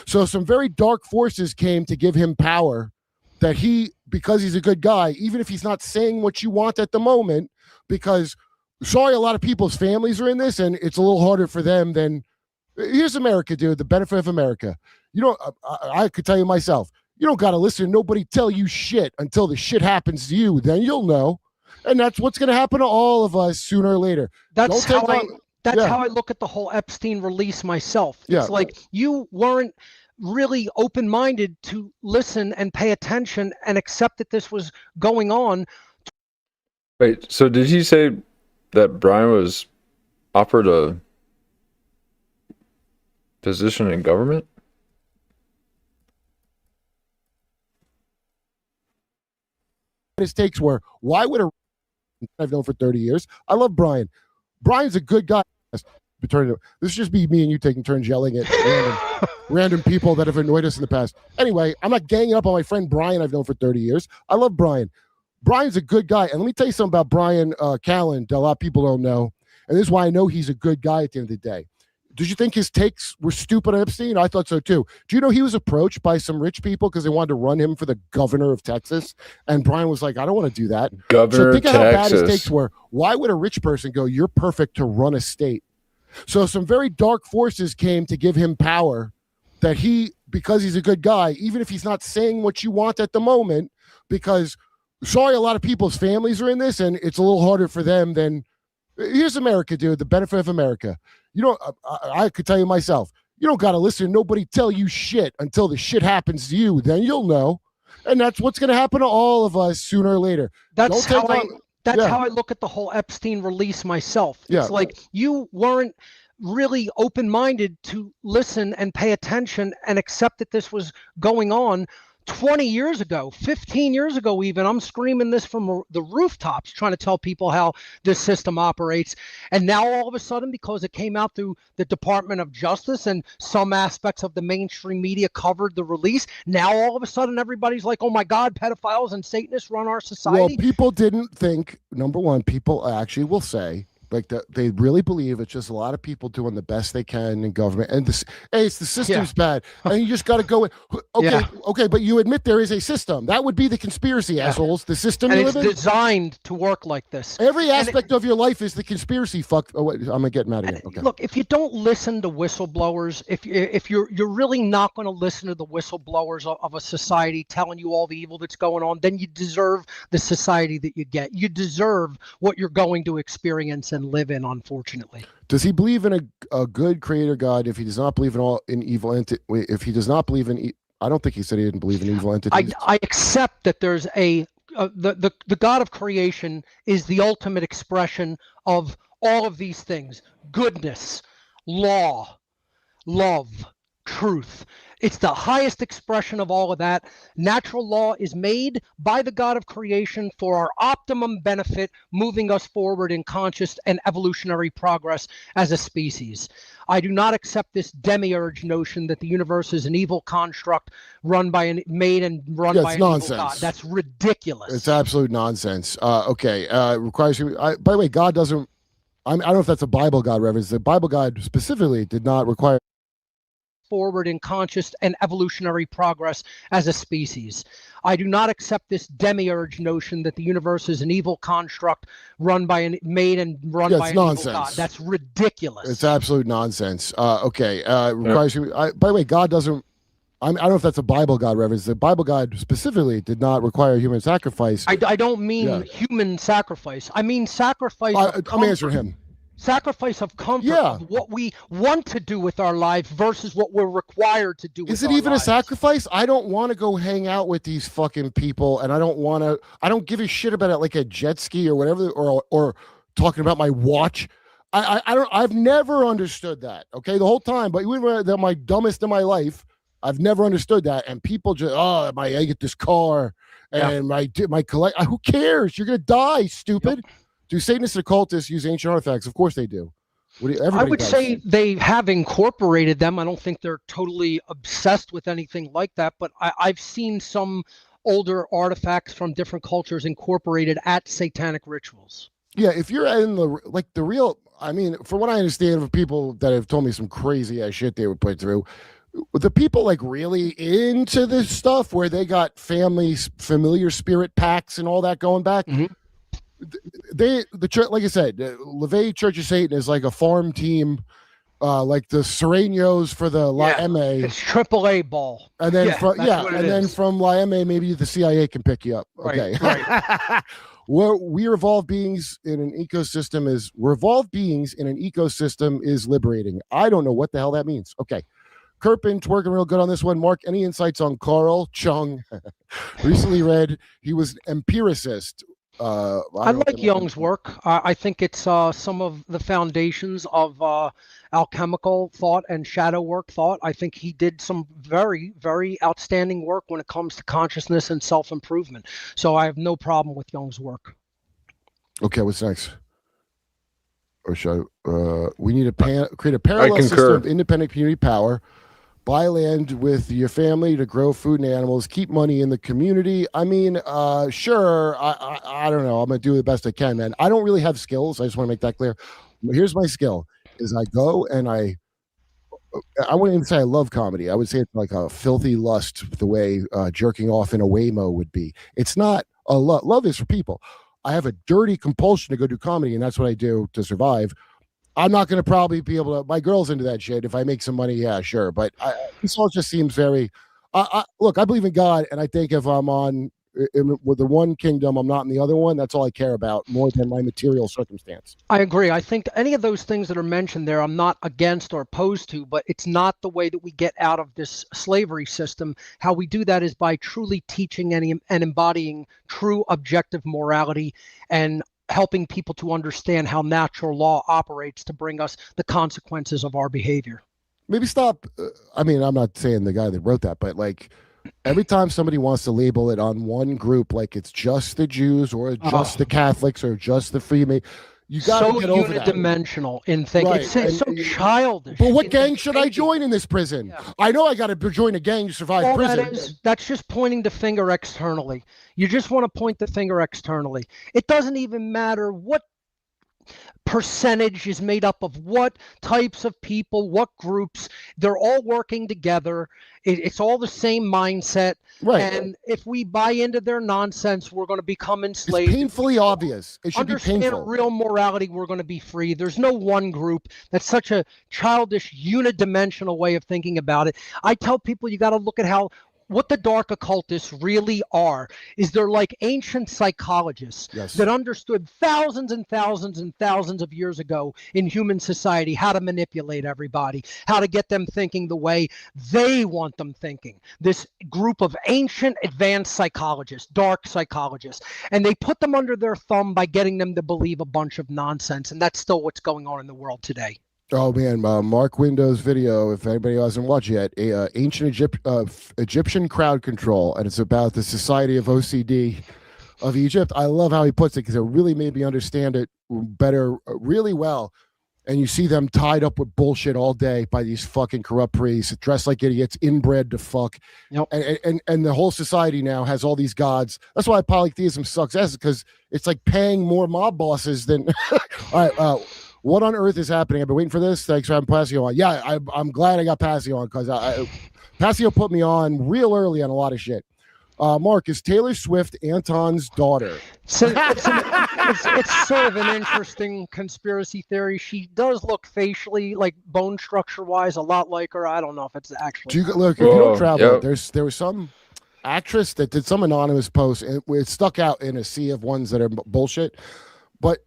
So some very dark forces came to give him power that he, because he's a good guy, even if he's not saying what you want at the moment, because sorry, a lot of people's families are in this and it's a little harder for them than, here's America, dude, the benefit of America. You know, I could tell you myself, you don't got to listen to nobody tell you shit until the shit happens to you. Then you'll know. And that's what's going to happen to all of us sooner or later. That's how I look at the whole Epstein release myself. It's like you weren't really open-minded to listen and pay attention and accept that this was going on. Wait, so did he say that Brian was offered a position in government? His takes were, why would I've known for 30 years. I love Brian. Brian's a good guy. This is just be me and you taking turns yelling at random people that have annoyed us in the past. Anyway, I'm not ganging up on my friend Brian I've known for 30 years. I love Brian. Brian's a good guy. And let me tell you something about Brian Callen that a lot of people don't know. And this is why I know he's a good guy at the end of the day. Did you think his takes were stupid on Epstein? I thought so too. Do you know he was approached by some rich people because they wanted to run him for the governor of Texas? And Brian was like, I don't want to do that. Governor of Texas. So think of how bad his takes were. Why would a rich person go, you're perfect to run a state? So some very dark forces came to give him power that he, because he's a good guy, even if he's not saying what you want at the moment, because sorry, a lot of people's families are in this and it's a little harder for them than, here's America, dude, the benefit of America. You know, I could tell you myself, you don't got to listen to nobody tell you shit until the shit happens to you. Then you'll know. And that's what's going to happen to all of us sooner or later. That's how I look at the whole Epstein release myself. It's like you weren't really open-minded to listen and pay attention and accept that this was going on 20 years ago, 15 years ago even. I'm screaming this from the rooftops, trying to tell people how this system operates. And now all of a sudden, because it came out through the Department of Justice and some aspects of the mainstream media covered the release, now all of a sudden everybody's like, oh my God, pedophiles and Satanists run our society. Well, people didn't think, number one, people actually will say, like, they really believe it's just a lot of people doing the best they can in government. And it's the system's bad. And you just got to go in. Okay, but you admit there is a system. That would be the conspiracy, assholes. The system and you it's live in. Designed to work like this. Every aspect of your life is the conspiracy. Fuck. Oh, wait, I'm going to get mad again. Okay. Look, if you don't listen to whistleblowers, if you're really not going to listen to the whistleblowers of a society telling you all the evil that's going on, then you deserve the society that you get. You deserve what you're going to experience and live in, unfortunately. Does he believe in a good creator God if he does not believe in evil entity? If he does not believe in, I don't think he said he didn't believe in evil entities. I accept that there's the God of creation is the ultimate expression of all of these things: goodness, law, love, truth. It's the highest expression of all of that. Natural law is made by the God of creation for our optimum benefit, moving us forward in conscious and evolutionary progress as a species. I do not accept this demiurge notion that the universe is an evil construct made and run by an nonsense. Evil God. That's ridiculous. It's absolute nonsense. Okay. Requires. By the way, God doesn't I don't know if that's a Bible God reference. The Bible God specifically did not require forward in conscious and evolutionary progress as a species. I do not accept this demiurge notion that the universe is an evil construct made and run by an nonsense. evil God. That's ridiculous. It's absolute nonsense. Requires by the way, God doesn't. I don't know if that's a Bible God reference. The Bible God specifically did not require human sacrifice. I don't mean human sacrifice. I mean sacrifice. I'm answering him. Sacrifice of comfort of what we want to do with our life versus what we're required to do with our lives. Is it even a sacrifice? I don't want to go hang out with these fucking people, and I don't give a shit about it like a jet ski or whatever, or talking about my watch. I've never understood that. Okay, the whole time, but even when my dumbest in my life, I've never understood that. And people just, I get this car and my collect. Who cares? You're gonna die, stupid. Yep. Do Satanists and occultists use ancient artifacts? Of course they do. I would say they have incorporated them. I don't think they're totally obsessed with anything like that, but I've seen some older artifacts from different cultures incorporated at satanic rituals. Yeah, if you're in the real, I mean, from what I understand of people that have told me some crazy ass shit they would put through, the people like really into this stuff where they got familiar spirit packs and all that going back. Mm-hmm. The church, like I said, LaVey Church of Satan is like a farm team, like the Serenos for the La MA. It's AAA ball. And then then from La MA, maybe the CIA can pick you up. Okay. Right. We evolved beings in an ecosystem is liberating. I don't know what the hell that means. Okay. Kurp's working real good on this one. Mark, any insights on Carl Chung? Recently read he was an empiricist. I like Jung's work. I think it's some of the foundations of alchemical thought and shadow work thought. I think he did some very, very outstanding work when it comes to consciousness and self-improvement. So I have no problem with Jung's work. Okay, what's next? Or should we need to create a parallel system of independent community power. Buy land with your family to grow food and animals, keep money in the community. I mean, sure. I don't know. I'm going to do the best I can, man. I don't really have skills. I just want to make that clear. Here's my skill is I go and I wouldn't even say I love comedy. I would say it's like a filthy lust, the way jerking off in a Waymo would be. It's not a love. Love is for people. I have a dirty compulsion to go do comedy, and that's what I do to survive. I'm not going to probably be able to. My girl's into that shit. If I make some money, yeah, sure. But this all just seems very. Look, I believe in God, and I think if I'm with the one kingdom, I'm not in the other one. That's all I care about more than my material circumstance. I agree. I think any of those things that are mentioned there, I'm not against or opposed to, but it's not the way that we get out of this slavery system. How we do that is by truly teaching and embodying true objective morality and helping people to understand how natural law operates to bring us the consequences of our behavior. Maybe stop. I mean, I'm not saying the guy that wrote that, but like every time somebody wants to label it on one group, like it's just the Jews or just the Catholics or just the Freeman, you got to get over that. So unidimensional in thinking. Right. It's so childish. But what gang should I join in this prison? Yeah. I know I got to join a gang to survive prison. That's just pointing the finger externally. You just want to point the finger externally. It doesn't even matter what percentage is made up of what types of people, what groups. They're all working together. It's all the same mindset. Right. And if we buy into their nonsense, we're going to become enslaved. It's painfully obvious. It should be painful. Understand real morality, we're going to be free. There's no one group. That's such a childish, unidimensional way of thinking about it. I tell people you got to look at what the dark occultists really are is they're like ancient psychologists that understood thousands and thousands and thousands of years ago in human society how to manipulate everybody, how to get them thinking the way they want them thinking. This group of ancient advanced psychologists, dark psychologists, and they put them under their thumb by getting them to believe a bunch of nonsense. And that's still what's going on in the world today. Oh man, Mark Window's video, if anybody hasn't watched yet, ancient Egyptian crowd control, and it's about the Society of OCD of Egypt. I love how he puts it because it really made me understand it better, really well. And you see them tied up with bullshit all day by these fucking corrupt priests, dressed like idiots, inbred to fuck. Yep. And the whole society now has all these gods. That's why polytheism sucks ass, because it's like paying more mob bosses than. All right. What on earth is happening? I've been waiting for this. Thanks for having Passio on. Yeah, I'm glad I got Passio on because Passio put me on real early on a lot of shit. Mark, is Taylor Swift Anton's daughter? So it's sort of an interesting conspiracy theory. She does look facially, like bone structure wise, a lot like her. I don't know if it's actually. Look, if you don't travel, there was some actress that did some anonymous post, and it stuck out in a sea of ones that are bullshit.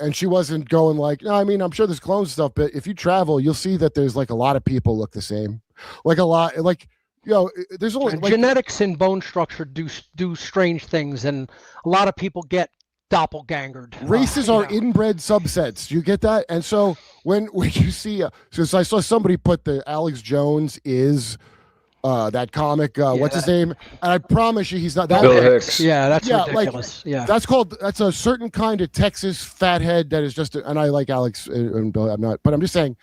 And she wasn't going like, no, I mean, I'm sure there's clone stuff, but if you travel, you'll see that there's like a lot of people look the same, like a lot, like, you know, there's only like, genetics and bone structure do strange things, and a lot of people get doppelgangered. Races are inbred subsets. You get that? And so when you see, since I saw somebody put the Alex Jones is that comic, what's his name? And I promise you, he's not that. Bill Hicks. Yeah, that's ridiculous. Like, that's a certain kind of Texas fathead that is just. And I like Alex and Bill. I'm not, but I'm just saying,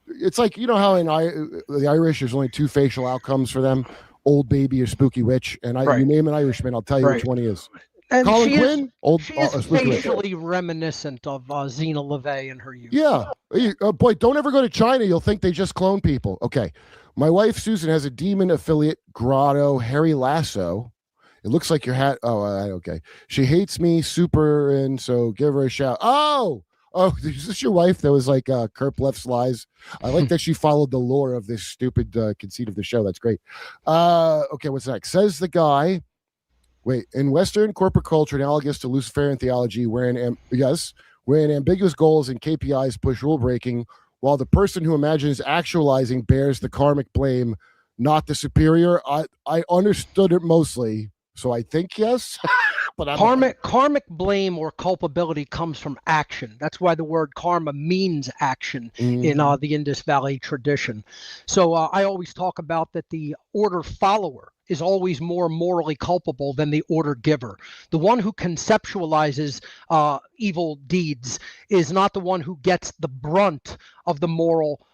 it's like, you know how in the Irish there's only two facial outcomes for them: old baby or spooky witch. And you name an Irishman, I'll tell you which one he is. And Colin Quinn, she is facially reminiscent of Xena LaVey in her youth. Yeah, boy, don't ever go to China. You'll think they just clone people. Okay. My wife, Susan, has a demon affiliate, Grotto, Harry Lasso. It looks like your hat. Oh, okay. She hates me super, and so give her a shout. Oh, is this your wife that was like Kurp Left Slides? I like that she followed the lore of this stupid conceit of the show. That's great. Okay, what's next? Says the guy. Wait, in Western corporate culture, analogous to Luciferian theology, wherein ambiguous goals and KPIs push rule breaking, while the person who imagines actualizing bears the karmic blame, not the superior. I understood it mostly, so I think yes. But karmic blame or culpability comes from action. That's why the word karma means action in the Indus Valley tradition. So I always talk about that the order follower is always more morally culpable than the order giver. The one who conceptualizes evil deeds is not the one who gets the brunt of the moral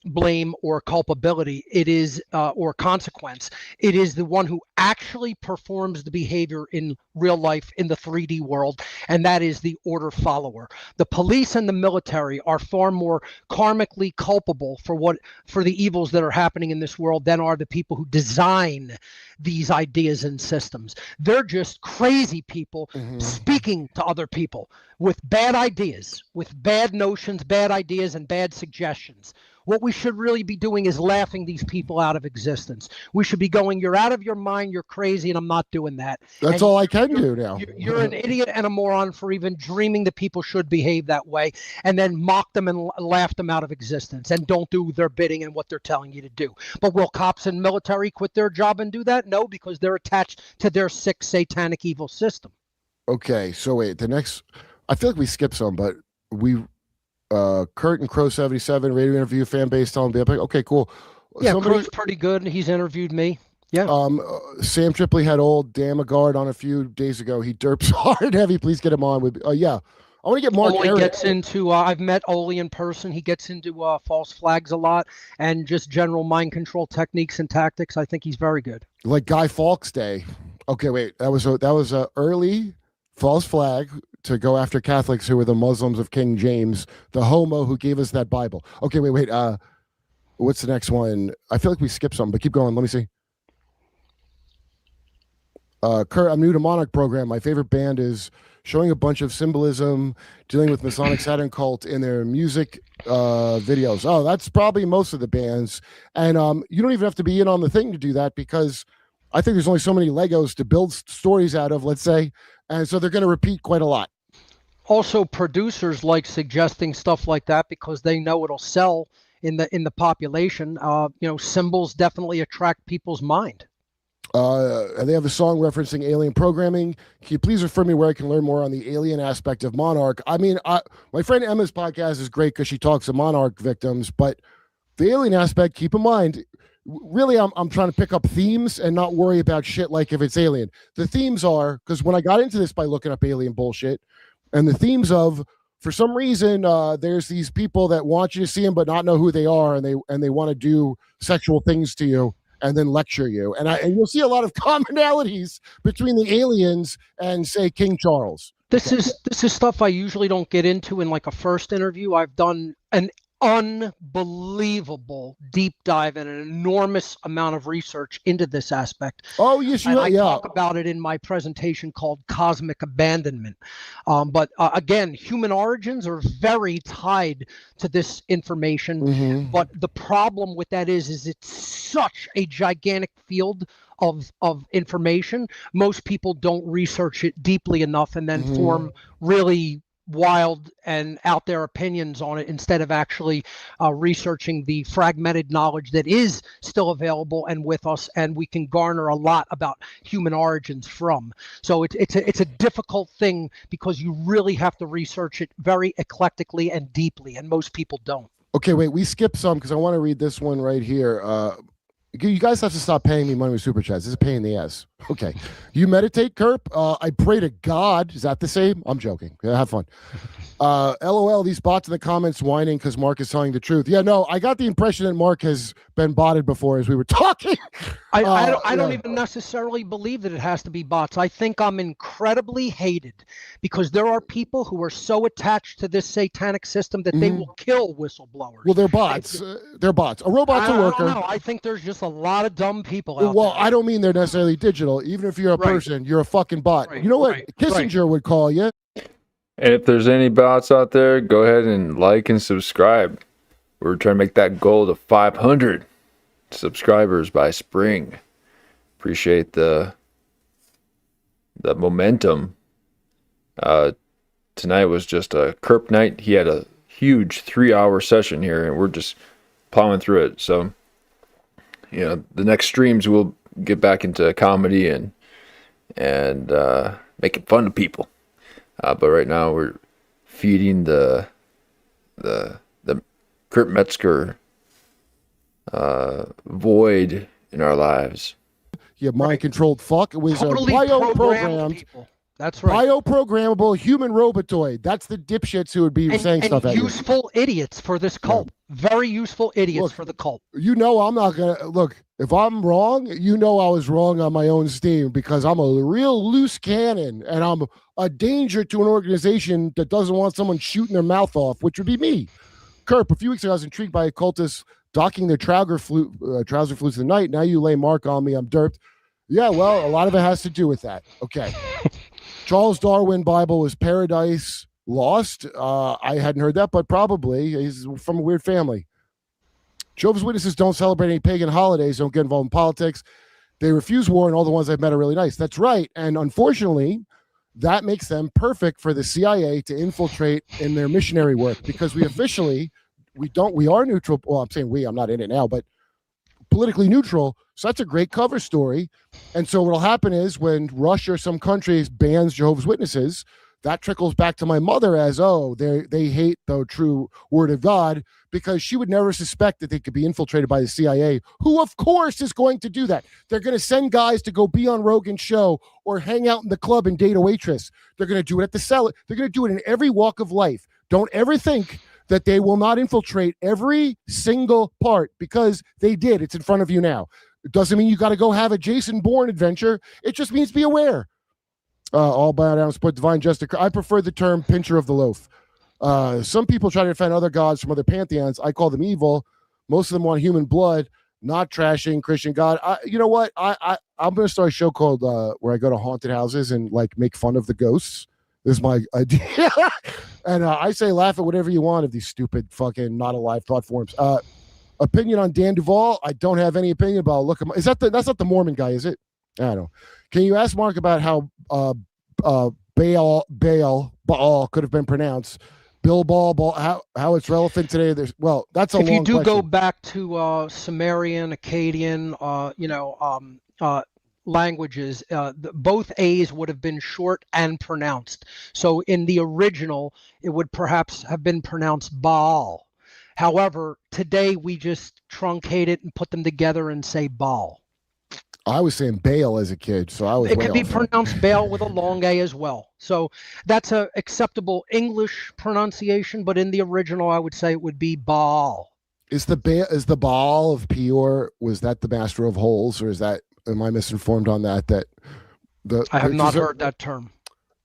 blame or culpability. It is or consequence. It is the one who actually performs the behavior in real life in the 3D world, and that is the order follower. The police and the military are far more karmically culpable for the evils that are happening in this world than are the people who design these ideas and systems. They're just crazy people speaking to other people with bad ideas, with bad notions, bad ideas, and bad suggestions. What we should really be doing is laughing these people out of existence. We should be going, you're out of your mind, you're crazy, and I'm not doing that. That's all I can do now. You're an idiot and a moron for even dreaming that people should behave that way, and then mock them and laugh them out of existence and don't do their bidding and what they're telling you to do. But will cops and military quit their job and do that? No, because they're attached to their sick, satanic, evil system. Okay, so wait, the next, I feel like we skipped some, but we... Kurt and Crow 77 radio interview fan base telling me, okay, cool. Yeah, Crow's pretty good. He's interviewed me. Yeah. Sam Tripley had old Damagard on a few days ago. He derps hard and heavy. Please get him on. Yeah. I want to get Mark. Oli gets into. I've met Oli in person. He gets into false flags a lot and just general mind control techniques and tactics. I think he's very good. Like Guy Fawkes Day. Okay, wait. That was a early false flag to go after Catholics who were the Muslims of King James, the homo who gave us that Bible. Okay, wait. What's the next one? I feel like we skipped something, but keep going. Let me see. Kurt, I'm new to Monarch program. My favorite band is showing a bunch of symbolism, dealing with Masonic Saturn cult in their music videos. Oh, that's probably most of the bands. And you don't even have to be in on the thing to do that, because I think there's only so many Legos to build stories out of, let's say. And so they're going to repeat quite a lot. Also, producers like suggesting stuff like that because they know it'll sell in the population. Symbols definitely attract people's mind. They have a song referencing alien programming. Can you please refer me where I can learn more on the alien aspect of Monarch? I mean, my friend Emma's podcast is great because she talks to Monarch victims, but the alien aspect, keep in mind, really, I'm trying to pick up themes and not worry about shit like if it's alien. The themes are, because when I got into this by looking up alien bullshit, and the themes of, for some reason, there's these people that want you to see them but not know who they are, and they want to do sexual things to you and then lecture you. And you'll see a lot of commonalities between the aliens and, say, King Charles. This is stuff I usually don't get into in like a first interview. I've done an unbelievable deep dive and an enormous amount of research into this aspect. Oh, yes, And I yeah. talk about it in my presentation called Cosmic Abandonment. But again, human origins are very tied to this information. Mhm. But the problem with that is it's such a gigantic field of information. Most people don't research it deeply enough and then form really wild and out there opinions on it instead of actually researching the fragmented knowledge that is still available and with us, and we can garner a lot about human origins from. So it's a difficult thing because you really have to research it very eclectically and deeply, and most people don't. Okay, wait, we skipped some because I want to read this one right here. You guys have to stop paying me money with super chats. This is a pain in the ass. Okay. You meditate, Kurp? I pray to God. Is that the same? I'm joking. Have fun. LOL, these bots in the comments whining because Mark is telling the truth. Yeah, no, I got the impression that Mark has been botted before as we were talking. I don't even necessarily believe that it has to be bots. I think I'm incredibly hated because there are people who are so attached to this satanic system that they will kill whistleblowers. Well, they're bots. They're bots. A robot's a worker. I don't know. I think there's just a lot of dumb people out Well, there. I don't mean they're necessarily digital. Even if you're a person, you're a fucking bot. You know what Kissinger would call you? And if there's any bots out there, go ahead and like and subscribe. We're trying to make that goal to 500 subscribers by spring. Appreciate the momentum. Tonight was just a Kurp night. He had a huge 3-hour session here, and we're just plowing through it. So, you know, the next streams we'll get back into comedy and making fun of people. But right now we're feeding the Kurp Metzger void in our lives. You mind-controlled fuck. It was Totally a bio-programmed people. That's right. Bioprogrammable human robotoid. That's the dipshits who would be saying stuff at you. Useful idiots for this cult. Very useful idiots for the cult. You know I'm not going to... Look, if I'm wrong, you know I was wrong on my own steam because I'm a real loose cannon and I'm a danger to an organization that doesn't want someone shooting their mouth off, which would be me. Kurp, a few weeks ago, I was intrigued by occultists docking their trouser flutes in the night. Now you lay Mark on me. I'm derped. Yeah, well, a lot of it has to do with that. Okay. Charles Darwin Bible was Paradise Lost. I hadn't heard that, but probably. He's from a weird family. Jehovah's Witnesses don't celebrate any pagan holidays, don't get involved in politics. They refuse war, and all the ones I've met are really nice. That's right. And unfortunately, that makes them perfect for the CIA to infiltrate in their missionary work because we are neutral. Well, I'm saying I'm not in it now, but politically neutral. So that's a great cover story. And so what'll happen is when Russia or some countries bans Jehovah's Witnesses, that trickles back to my mother as, they hate the true word of God because she would never suspect that they could be infiltrated by the CIA, who of course is going to do that. They're going to send guys to go be on Rogan's show or hang out in the club and date a waitress. They're going to do it at the cellar. They're going to do it in every walk of life. Don't ever think that they will not infiltrate every single part because they did. It's in front of you now. It doesn't mean you got to go have a Jason Bourne adventure. It just means be aware. All bow down, support divine justice. I prefer the term pincher of the loaf. Some people try to defend other gods from other pantheons. I call them evil. Most of them want human blood, not trashing Christian God. You know what? I'm going to start a show called where I go to haunted houses and like make fun of the ghosts. This is my idea. And I say laugh at whatever you want of these stupid fucking not alive thought forms. Opinion on Dan Duvall? I don't have any opinion about. Look, that's not the Mormon guy, is it? I don't know. Can you ask Mark about how Baal could have been pronounced? Bill Ball, how it's relevant today? That's a long question. If you do go back to Sumerian, Akkadian, languages, both A's would have been short and pronounced. So in the original, it would perhaps have been pronounced Baal. However, today we just truncate it and put them together and say Baal. I was saying Baal as a kid, so I was. It could be pronounced Baal with a long A as well. So that's a acceptable English pronunciation, but in the original, I would say it would be Baal. Is the Baal of Peor? Was that the master of holes, or am I misinformed on that? I have not heard that term.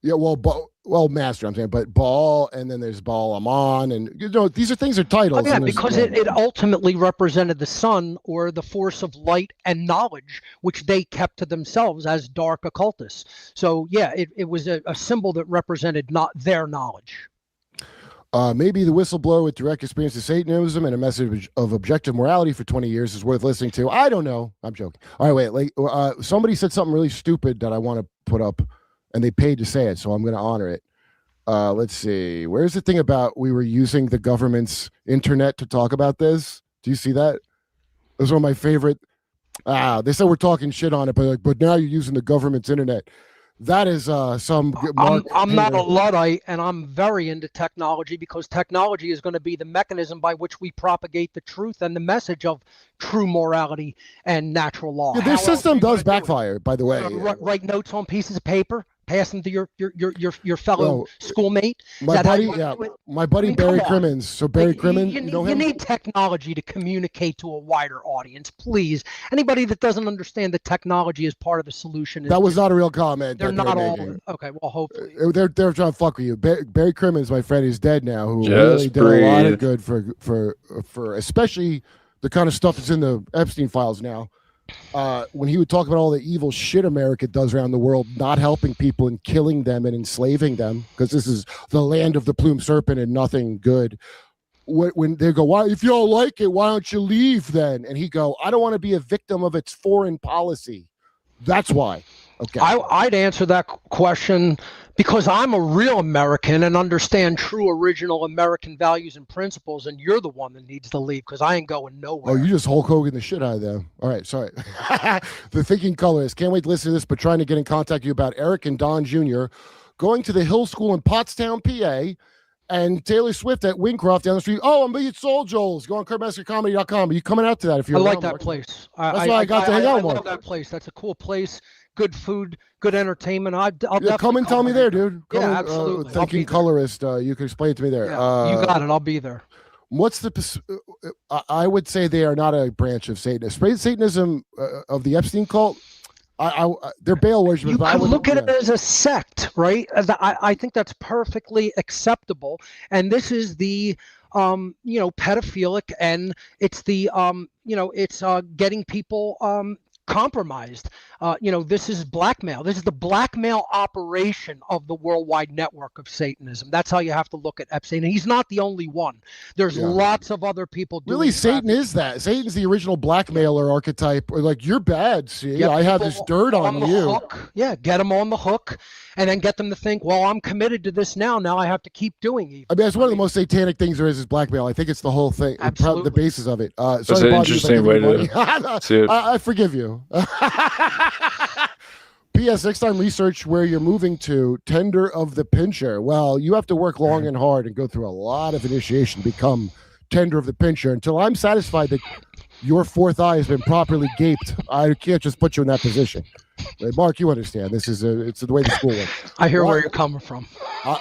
Yeah, well, well, master, I'm saying, but Baal, and then there's Baal Amon, and these are things are titles. Yeah, because it ultimately represented the sun or the force of light and knowledge, which they kept to themselves as dark occultists. So yeah, it was a symbol that represented not their knowledge. Maybe the whistleblower with direct experience of Satanism and a message of objective morality for 20 years is worth listening to. I don't know. I'm joking. All right, wait. Somebody said something really stupid that I want to put up, and they paid to say it, so I'm going to honor it. Let's see. Where's the thing about we were using the government's internet to talk about this? Do you see that? It was one of my favorite. They said we're talking shit on it, but now you're using the government's internet. That is some. I'm not a Luddite, and I'm very into technology because technology is going to be the mechanism by which we propagate the truth and the message of true morality and natural law. Yeah, their system does backfire, by the way. Write notes on pieces of paper, pass them to your fellow schoolmate. My buddy Barry Crimmins. So Barry Crimmins, you need technology to communicate to a wider audience, please. Anybody that doesn't understand that technology is part of the solution. That was not a real comment. They're not all okay. Well, hopefully they're trying to fuck with you. Barry Crimmins, my friend, is dead now. Who really did a lot of good for especially the kind of stuff that's in the Epstein files now. When he would talk about all the evil shit America does around the world, not helping people and killing them and enslaving them, because this is the land of the plumed serpent and nothing good. When they go, why, if you don't like it, why don't you leave then? And he go, I don't want to be a victim of its foreign policy. That's why. Okay. I'd answer that question because I'm a real American and understand true original American values and principles, and you're the one that needs to leave because I ain't going nowhere. Oh, you just Hulk Hogan the shit out of them. All right, sorry. The Thinking Colorist. Can't wait to listen to this, but trying to get in contact with you about Eric and Don Jr. going to the Hill School in Pottstown, PA, and Taylor Swift at Wincroft down the street. Oh, I'm being Soul Joel's. Go on KurpMasterComedy.com. Are you coming out to that if you're I like that place. That's why I got to hang out more. I love that place. That's a cool place. Good food, good entertainment. I'll come and tell me there, dude. Absolutely. Thinking Colorist. You can explain it to me there. Yeah, you got it. I'll be there. What's the? I would say they are not a branch of Satanism. Satanism of the Epstein cult. They're Baal worshippers. You could look at it as a sect, right? I think that's perfectly acceptable. And this is the pedophilic, and it's the it's getting people compromised. This is blackmail. This is the blackmail operation of the worldwide network of Satanism. That's how you have to look at Epstein. And he's not the only one. There's lots of other people doing really, Satan is that. Satan's the original blackmailer archetype. Or like, you're bad, see? I have this dirt on you. Hook. Yeah, get them on the hook and then get them to think, well, I'm committed to this now. Now I have to keep doing it. I mean, it's one of the most satanic things there is blackmail. I think it's the whole thing. Absolutely. The basis of it. That's an interesting way to see it. I forgive you. P.S. Next time research where you're moving to. Tender of the pincher. Well, you have to work long and hard and go through a lot of initiation to become tender of the pincher. Until I'm satisfied that your fourth eye has been properly gaped, I can't just put you in that position. Mark, you understand. This is it's the way the school works. I hear where you're coming from.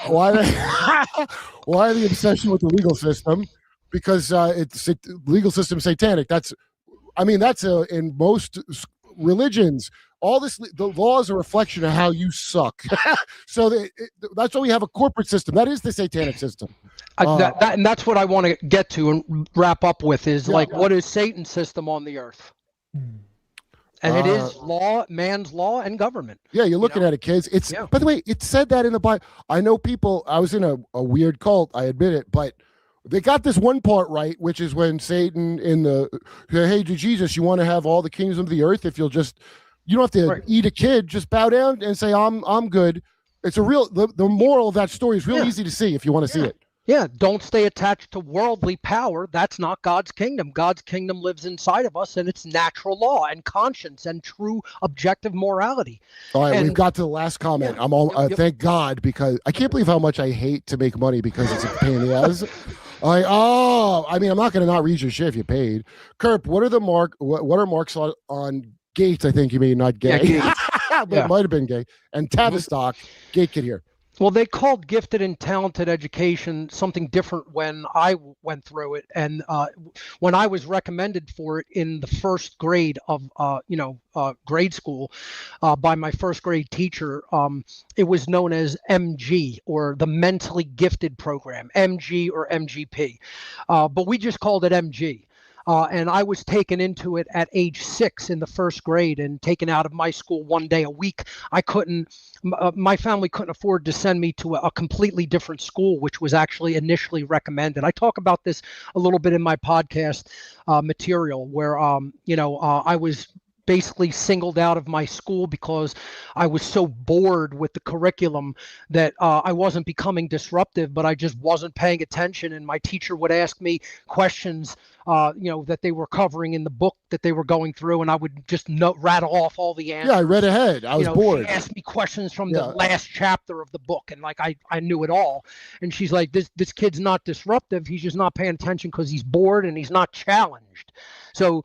Why the obsession with the legal system? Because it's legal system satanic. That's in most religions. All this, the law is a reflection of how you suck. So that's why we have a corporate system. That is the satanic system. And that's what I want to get to and wrap up with is what is Satan's system on the earth? And it is law, man's law, and government. Yeah, you're looking at it, kids. It's by the way, it said that in the Bible. I know people. I was in a weird cult. I admit it, but they got this one part right, which is when Satan hey, to Jesus, you want to have all the kingdoms of the earth? If you'll just, you don't have to eat a kid. Just bow down and say, I'm good. It's a real. The moral of that story is real easy to see if you want to see it. Yeah, don't stay attached to worldly power. That's not God's kingdom. God's kingdom lives inside of us, and it's natural law and conscience and true objective morality. All right, we've got to the last comment. I'm all thank God, because I can't believe how much I hate to make money because it's a pain in the ass. I'm not going to not read your shit if you paid. Kurp, what are marks on Gates? I think you mean not gay. Yeah, but it might have been gay. And Tavistock, Gate Kid here. Well, they called gifted and talented education something different when I went through it, and when I was recommended for it in the first grade of grade school by my first grade teacher. It was known as MG, or the mentally gifted program, MG or MGP, but we just called it MG. And I was taken into it at age 6 in the first grade and taken out of my school one day a week. My family couldn't afford to send me to a completely different school, which was actually initially recommended. I talk about this a little bit in my podcast material, where I was basically singled out of my school because I was so bored with the curriculum that I wasn't becoming disruptive, but I just wasn't paying attention. And my teacher would ask me questions, that they were covering in the book that they were going through, and I would just rattle off all the answers. Yeah, I read ahead. I was bored. She asked me questions from the last chapter of the book, and like I knew it all. And she's like, this kid's not disruptive. He's just not paying attention because he's bored and he's not challenged. So,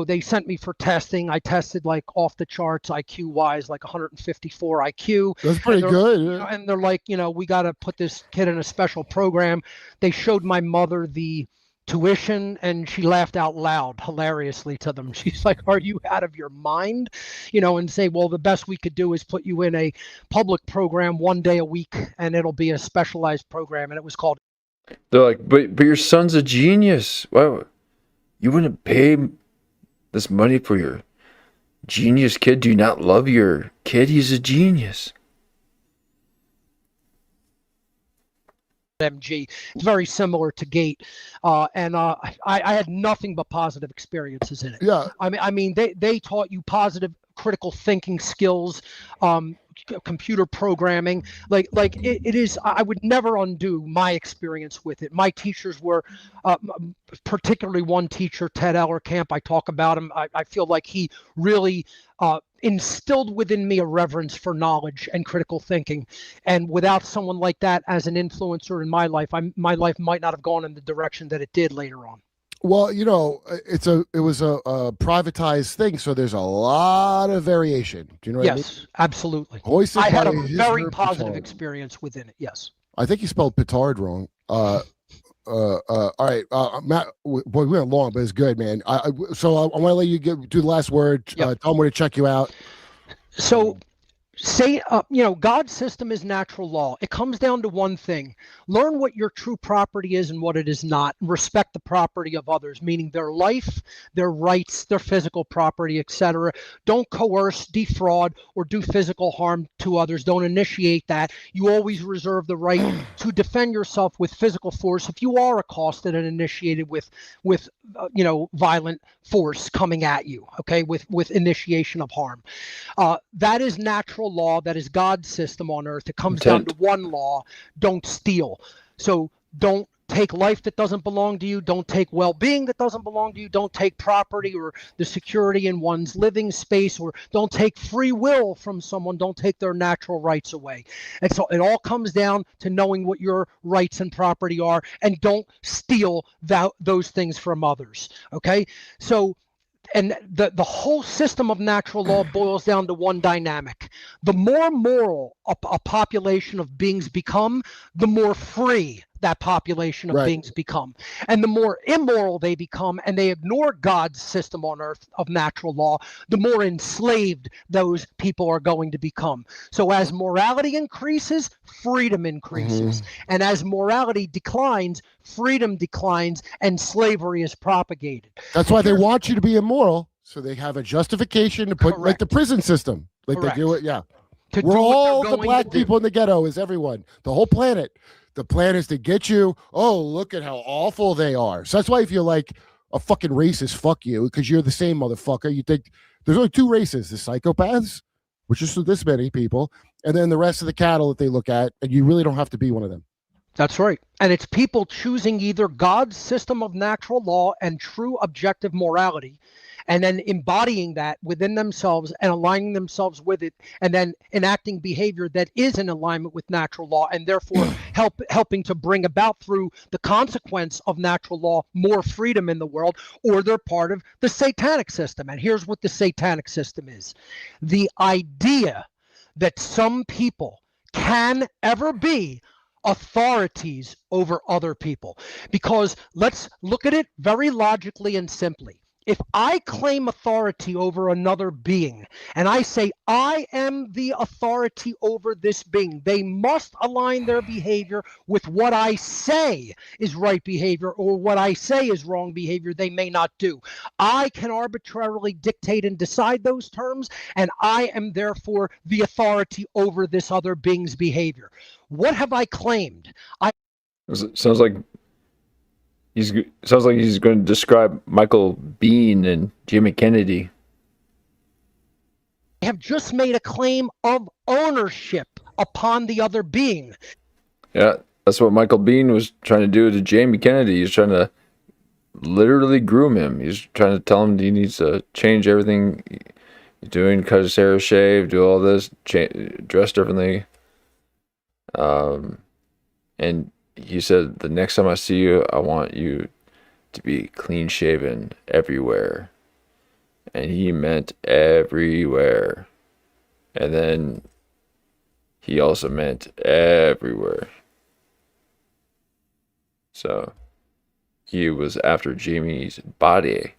they sent me for testing. I tested like off the charts IQ wise, like 154 IQ. That's pretty good. And they're like, we got to put this kid in a special program. They showed my mother the tuition, and she laughed out loud hilariously to them. She's like, "Are you out of your mind?" And say, "Well, the best we could do is put you in a public program one day a week, and it'll be a specialized program." And it was called. They're like, but your son's a genius. Why you wouldn't pay this money for your genius kid? Do you not love your kid? He's a genius. MG. It's very similar to GATE, and I had nothing but positive experiences in it. Yeah. I mean, they taught you positive critical thinking skills, computer programming. Like it is. I would never undo my experience with it. My teachers were, particularly one teacher, Ted Ellerkamp. I talk about him. I feel like he really instilled within me a reverence for knowledge and critical thinking. And without someone like that as an influencer in my life, my life might not have gone in the direction that it did later on. Well, it was a privatized thing, so there's a lot of variation. Do you know what I mean? Yes, absolutely. Hoisted I had by a very positive petard. experience within it. Yes. I think you spelled petard wrong. All right, Matt. Boy, we went long, but it's good, man. So I want to let you do the last word. Yep. Tell them where to check you out. So, God's system is natural law. It comes down to one thing: learn what your true property is and what it is not. Respect the property of others, meaning their life, their rights, their physical property, etc. Don't coerce, defraud, or do physical harm to others. Don't initiate that. You always reserve the right to defend yourself with physical force if you are accosted and initiated with violent force coming at you. Okay, with initiation of harm. That is natural law. That is God's system on earth. It comes down to one law: don't steal. So don't take life that doesn't belong to you. Don't take well-being that doesn't belong to you. Don't take property or the security in one's living space, or don't take free will from someone. Don't take their natural rights away. And so it all comes down to knowing what your rights and property are, and don't steal those things from others. Okay? So, and the whole system of natural law boils down to one dynamic. The more moral a population of beings become, the more free that population of beings become. And the more immoral they become, and they ignore God's system on earth of natural law, the more enslaved those people are going to become. So as morality increases, freedom increases. And as morality declines, freedom declines, and slavery is propagated. That's why they want you to be immoral, so they have a justification to put like the prison system. Like they do it, We're all the black people in the ghetto is everyone. The whole planet. The plan is to get you. Oh, look at how awful they are. So that's why if you're like a fucking racist, fuck you, because you're the same motherfucker. You think there's only two races: the psychopaths, which is this many people, and then the rest of the cattle that they look at, and you really don't have to be one of them. That's right. And it's people choosing either God's system of natural law and true objective morality, and then embodying that within themselves and aligning themselves with it, and then enacting behavior that is in alignment with natural law, and therefore helping to bring about through the consequence of natural law more freedom in the world, or they're part of the satanic system. And here's what the satanic system is: the idea that some people can ever be authorities over other people. Because let's look at it very logically and simply. If I claim authority over another being and I say, I am the authority over this being, they must align their behavior with what I say is right behavior, or what I say is wrong behavior they may not do. I can arbitrarily dictate and decide those terms, and I am therefore the authority over this other being's behavior. What have I claimed? Sounds like he's going to describe Michael Bean and Jimmy Kennedy. I have just made a claim of ownership upon the other being. Yeah, that's what Michael Bean was trying to do to Jamie Kennedy. He's trying to literally groom him. He's trying to tell him he needs to change everything he's doing, cut his hair, shave, do all this, dress differently. And he said, the next time I see you, I want you to be clean shaven everywhere. And he meant everywhere. And then he also meant everywhere. So he was after Jamie's body.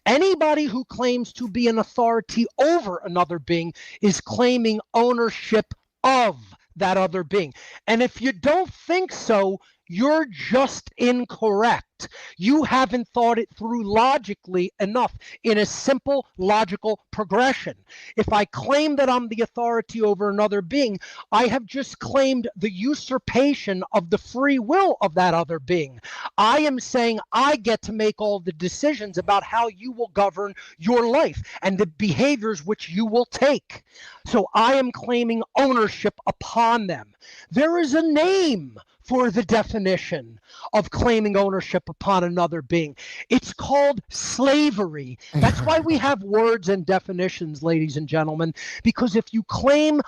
Anybody who claims to be an authority over another being is claiming ownership of that other being. And if you don't think so, you're just incorrect. You haven't thought it through logically enough in a simple logical progression. If I claim that I'm the authority over another being, I have just claimed the usurpation of the free will of that other being. I am saying I get to make all the decisions about how you will govern your life and the behaviors which you will take. So I am claiming ownership upon them. There is a name for the definition of claiming ownership upon another being. It's called slavery. That's why we have words and definitions, ladies and gentlemen, because if you claim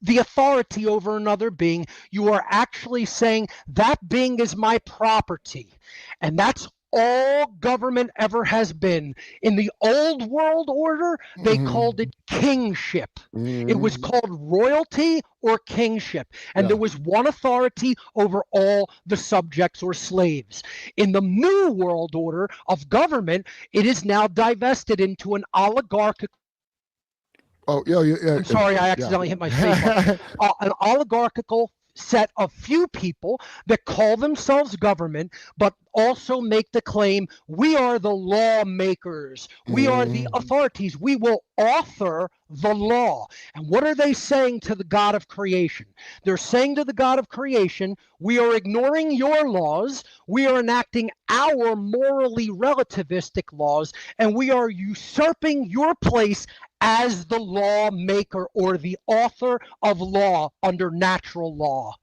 the authority over another being, you are actually saying that being is my property. And that's all government ever has been. In the old world order, they called it kingship. It was called royalty or kingship. And there was one authority over all the subjects or slaves. In the new world order of government, it is now divested into an oligarchical. I'm sorry, I accidentally hit my space button. An oligarchical set of few people that call themselves government, but also make the claim, we are the lawmakers, we are the authorities, we will author the law. And what are they saying to the God of creation? They're saying to the God of creation, we are ignoring your laws, we are enacting our morally relativistic laws, and we are usurping your place as the lawmaker or the author of law under natural law.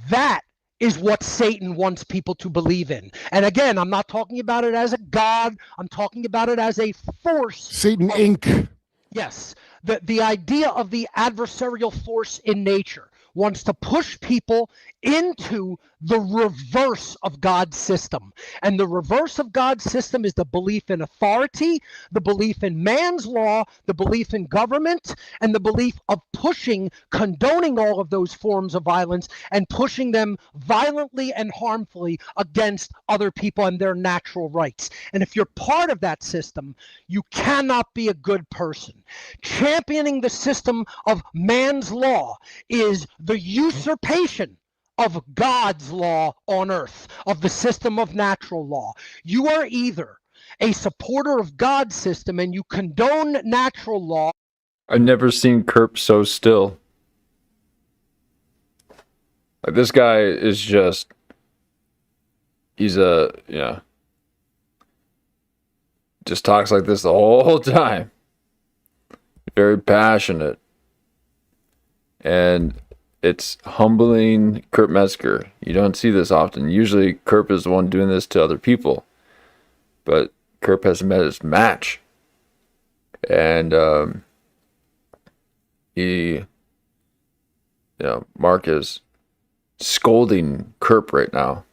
That is what Satan wants people to believe in. And again, I'm not talking about it as a god, I'm talking about it as a force. Satan Inc. Yes, the idea of the adversarial force in nature wants to push people into the reverse of God's system. And the reverse of God's system is the belief in authority, the belief in man's law, the belief in government, and the belief of condoning all of those forms of violence and pushing them violently and harmfully against other people and their natural rights. And if you're part of that system, you cannot be a good person. Championing the system of man's law is the usurpation of God's law on earth, of the system of natural law. You are either a supporter of God's system and you condone natural law. I've never seen Kurp so still. Like, this guy is just, just talks like this the whole time. Very passionate. And it's humbling Kurp Metzger. You don't see this often. Usually Kurp is the one doing this to other people. But Kurp has met his match. And Mark is scolding Kurp right now.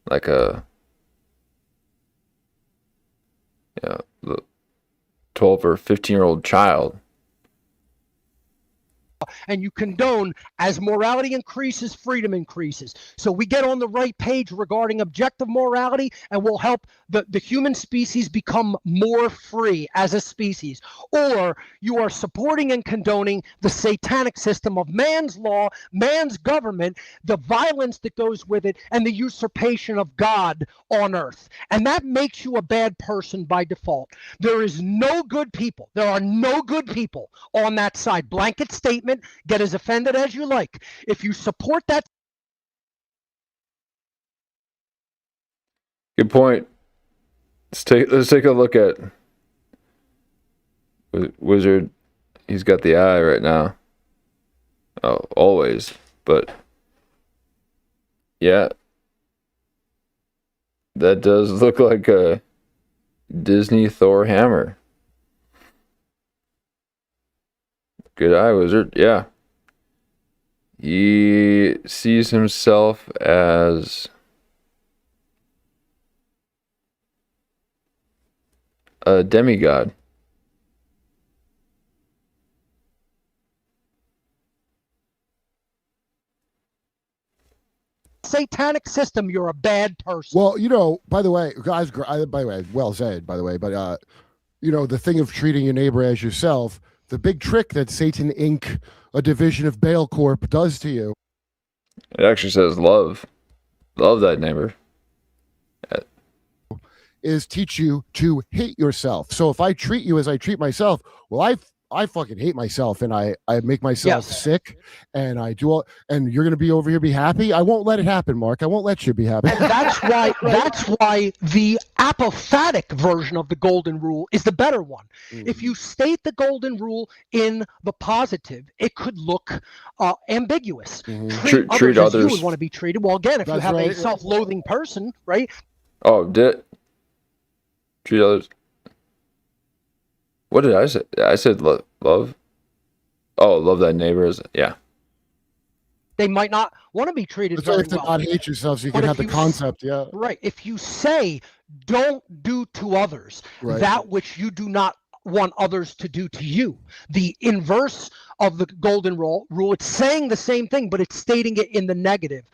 Like a 12 or 15-year-old child. and you condone. As morality increases, freedom increases. So we get on the right page regarding objective morality, and we'll help the human species become more free as a species. Or you are supporting and condoning the satanic system of man's law, man's government, the violence that goes with it, and the usurpation of God on earth. And that makes you a bad person by default. There is no good people. There are no good people on that side. Blanket statement. Get as offended as you like. If you support that. Good point. Let's take a look at Wizard. He's got the eye right now. Oh, always. But yeah, that does look like a Disney Thor hammer. Good eye, Wizard. Yeah. He sees himself as a demigod. Satanic system, you're a bad person. Well, you know, by the way, guys, by the way, well said, by the way, but you know, the thing of treating your neighbor as yourself, the big trick that Satan Inc., a division of Baal Kurp, does to you. It actually says love. Love that neighbor. Is teach you to hate yourself. So if I treat you as I treat myself, well, I fucking hate myself, and I make myself sick, and I do all, and you're gonna be over here be happy. I won't let it happen, Mark. I won't let you be happy. And that's why the apophatic version of the golden rule is the better one. Mm-hmm. If you state the golden rule in the positive, it could look ambiguous. Mm-hmm. Treat others as you would want to be treated. Well, again, if you have a self-loathing person, right? Oh, treat others. What did I say? I said love. Oh, love thy neighbors. Yeah. They might not want to be treated very well. Not hate yourself, so you can have the concept. Yeah. Right. If you say, "Don't do to others that which you do not want others to do to you," the inverse of the golden rule, it's saying the same thing, but it's stating it in the negative.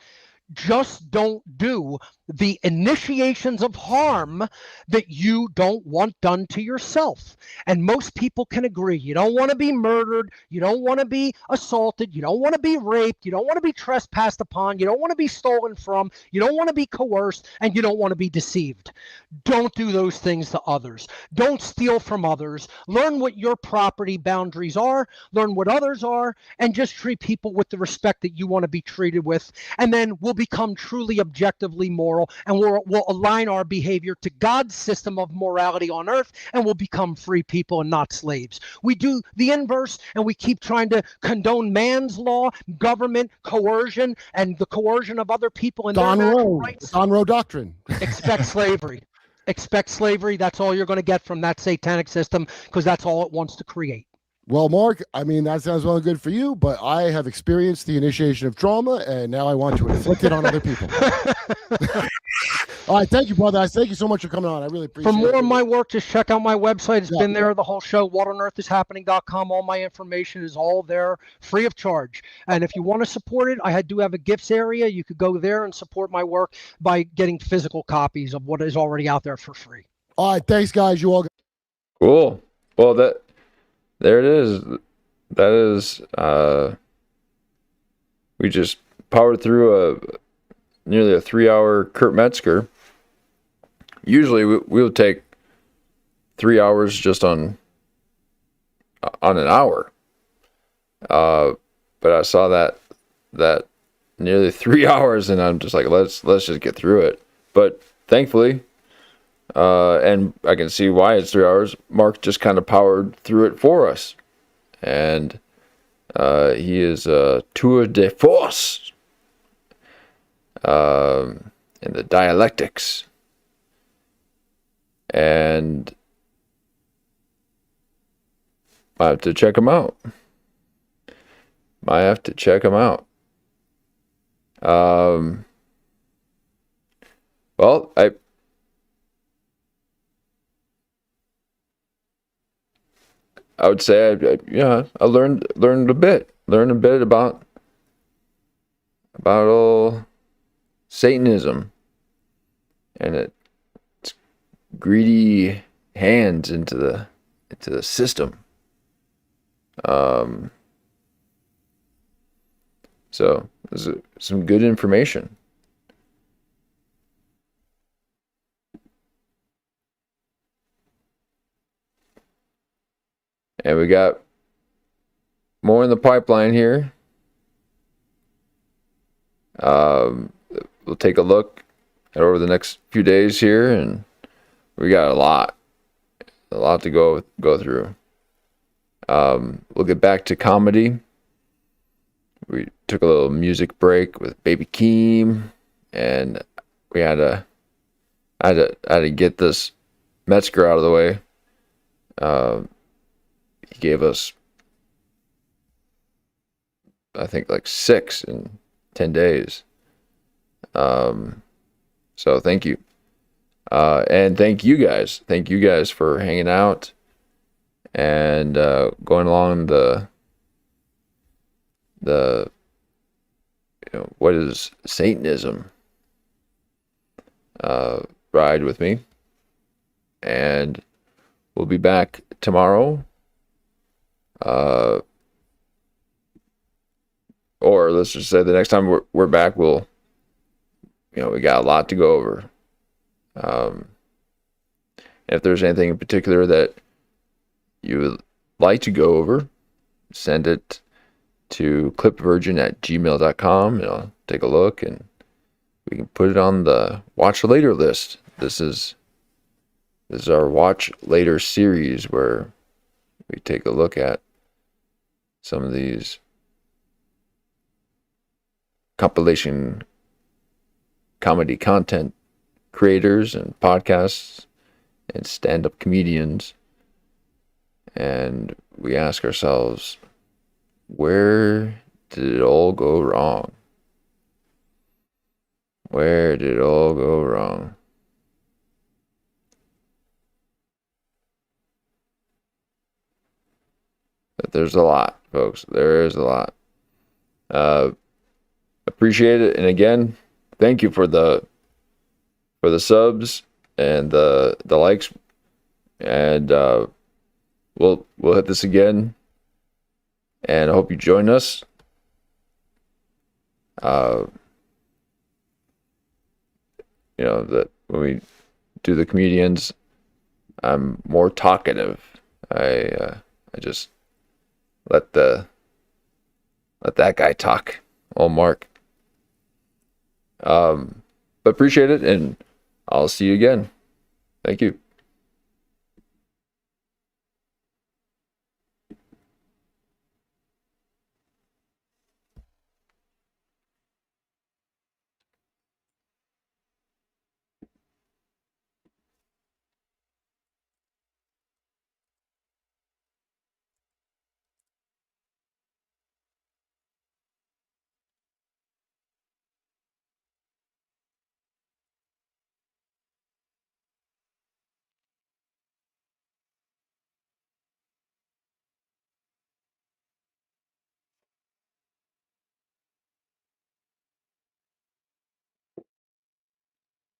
Just don't do the initiations of harm that you don't want done to yourself. And most people can agree. You don't want to be murdered. You don't want to be assaulted. You don't want to be raped. You don't want to be trespassed upon. You don't want to be stolen from. You don't want to be coerced. And you don't want to be deceived. Don't do those things to others. Don't steal from others. Learn what your property boundaries are. Learn what others are. And just treat people with the respect that you want to be treated with. And then we'll become truly objectively moral, and we'll align our behavior to God's system of morality on earth, and we'll become free people and not slaves. We do the inverse, and we keep trying to condone man's law, government, coercion, and the coercion of other people in their natural rights. Don Rowe doctrine. Expect slavery. Expect slavery. That's all you're going to get from that satanic system, because that's all it wants to create. Well, Mark, I mean, that sounds well and good for you, but I have experienced the initiation of trauma, and now I want to inflict it on other people. All right, thank you, brother. Thank you so much for coming on. I really appreciate it. For more of my work, just check out my website. It's been there the whole show, whatonearthishappening.com. All my information is all there, free of charge. And if you want to support it, I do have a gifts area. You could go there and support my work by getting physical copies of what is already out there for free. All right, thanks, guys. You all. Cool. Well, there it is. That is, we just powered through nearly a 3-hour Kurp Metzger. Usually we'll take 3 hours just on an hour. But I saw that nearly 3 hours, and I'm just like, let's just get through it. But thankfully, and I can see why it's 3 hours, Mark just kind of powered through it for us. And he is a tour de force in the dialectics. And I have to check him out. Well, I would say I learned a bit. learn a bit about all Satanism and its greedy hands into the system. So there's some good information. And we got more in the pipeline here. We'll take a look at over the next few days here, and we got a lot to go through. We'll get back to comedy. We took a little music break with Baby Keem, and we had to get this Metzger out of the way. He gave us, I think, like 6 in 10 days. So thank you. And thank you guys. Thank you guys for hanging out and going along the what is Satanism ride with me. And we'll be back tomorrow. Or let's just say the next time we're back, we got a lot to go over. If there's anything in particular that you would like to go over, send it to clipvirgin@gmail.com, and I'll take a look and we can put it on the watch later list. This is our watch later series where we take a look at some of these compilation comedy content creators and podcasts and stand-up comedians, and we ask ourselves, where did it all go wrong? Where did it all go wrong? But there's a lot, folks. There is a lot. Appreciate it, and again, thank you for the subs and the likes, and we'll hit this again, and I hope you join us. That when we do the comedians, I'm more talkative. I just let that guy talk. Oh, Mark. But appreciate it, and I'll see you again. Thank you.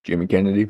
Jimmy Kennedy.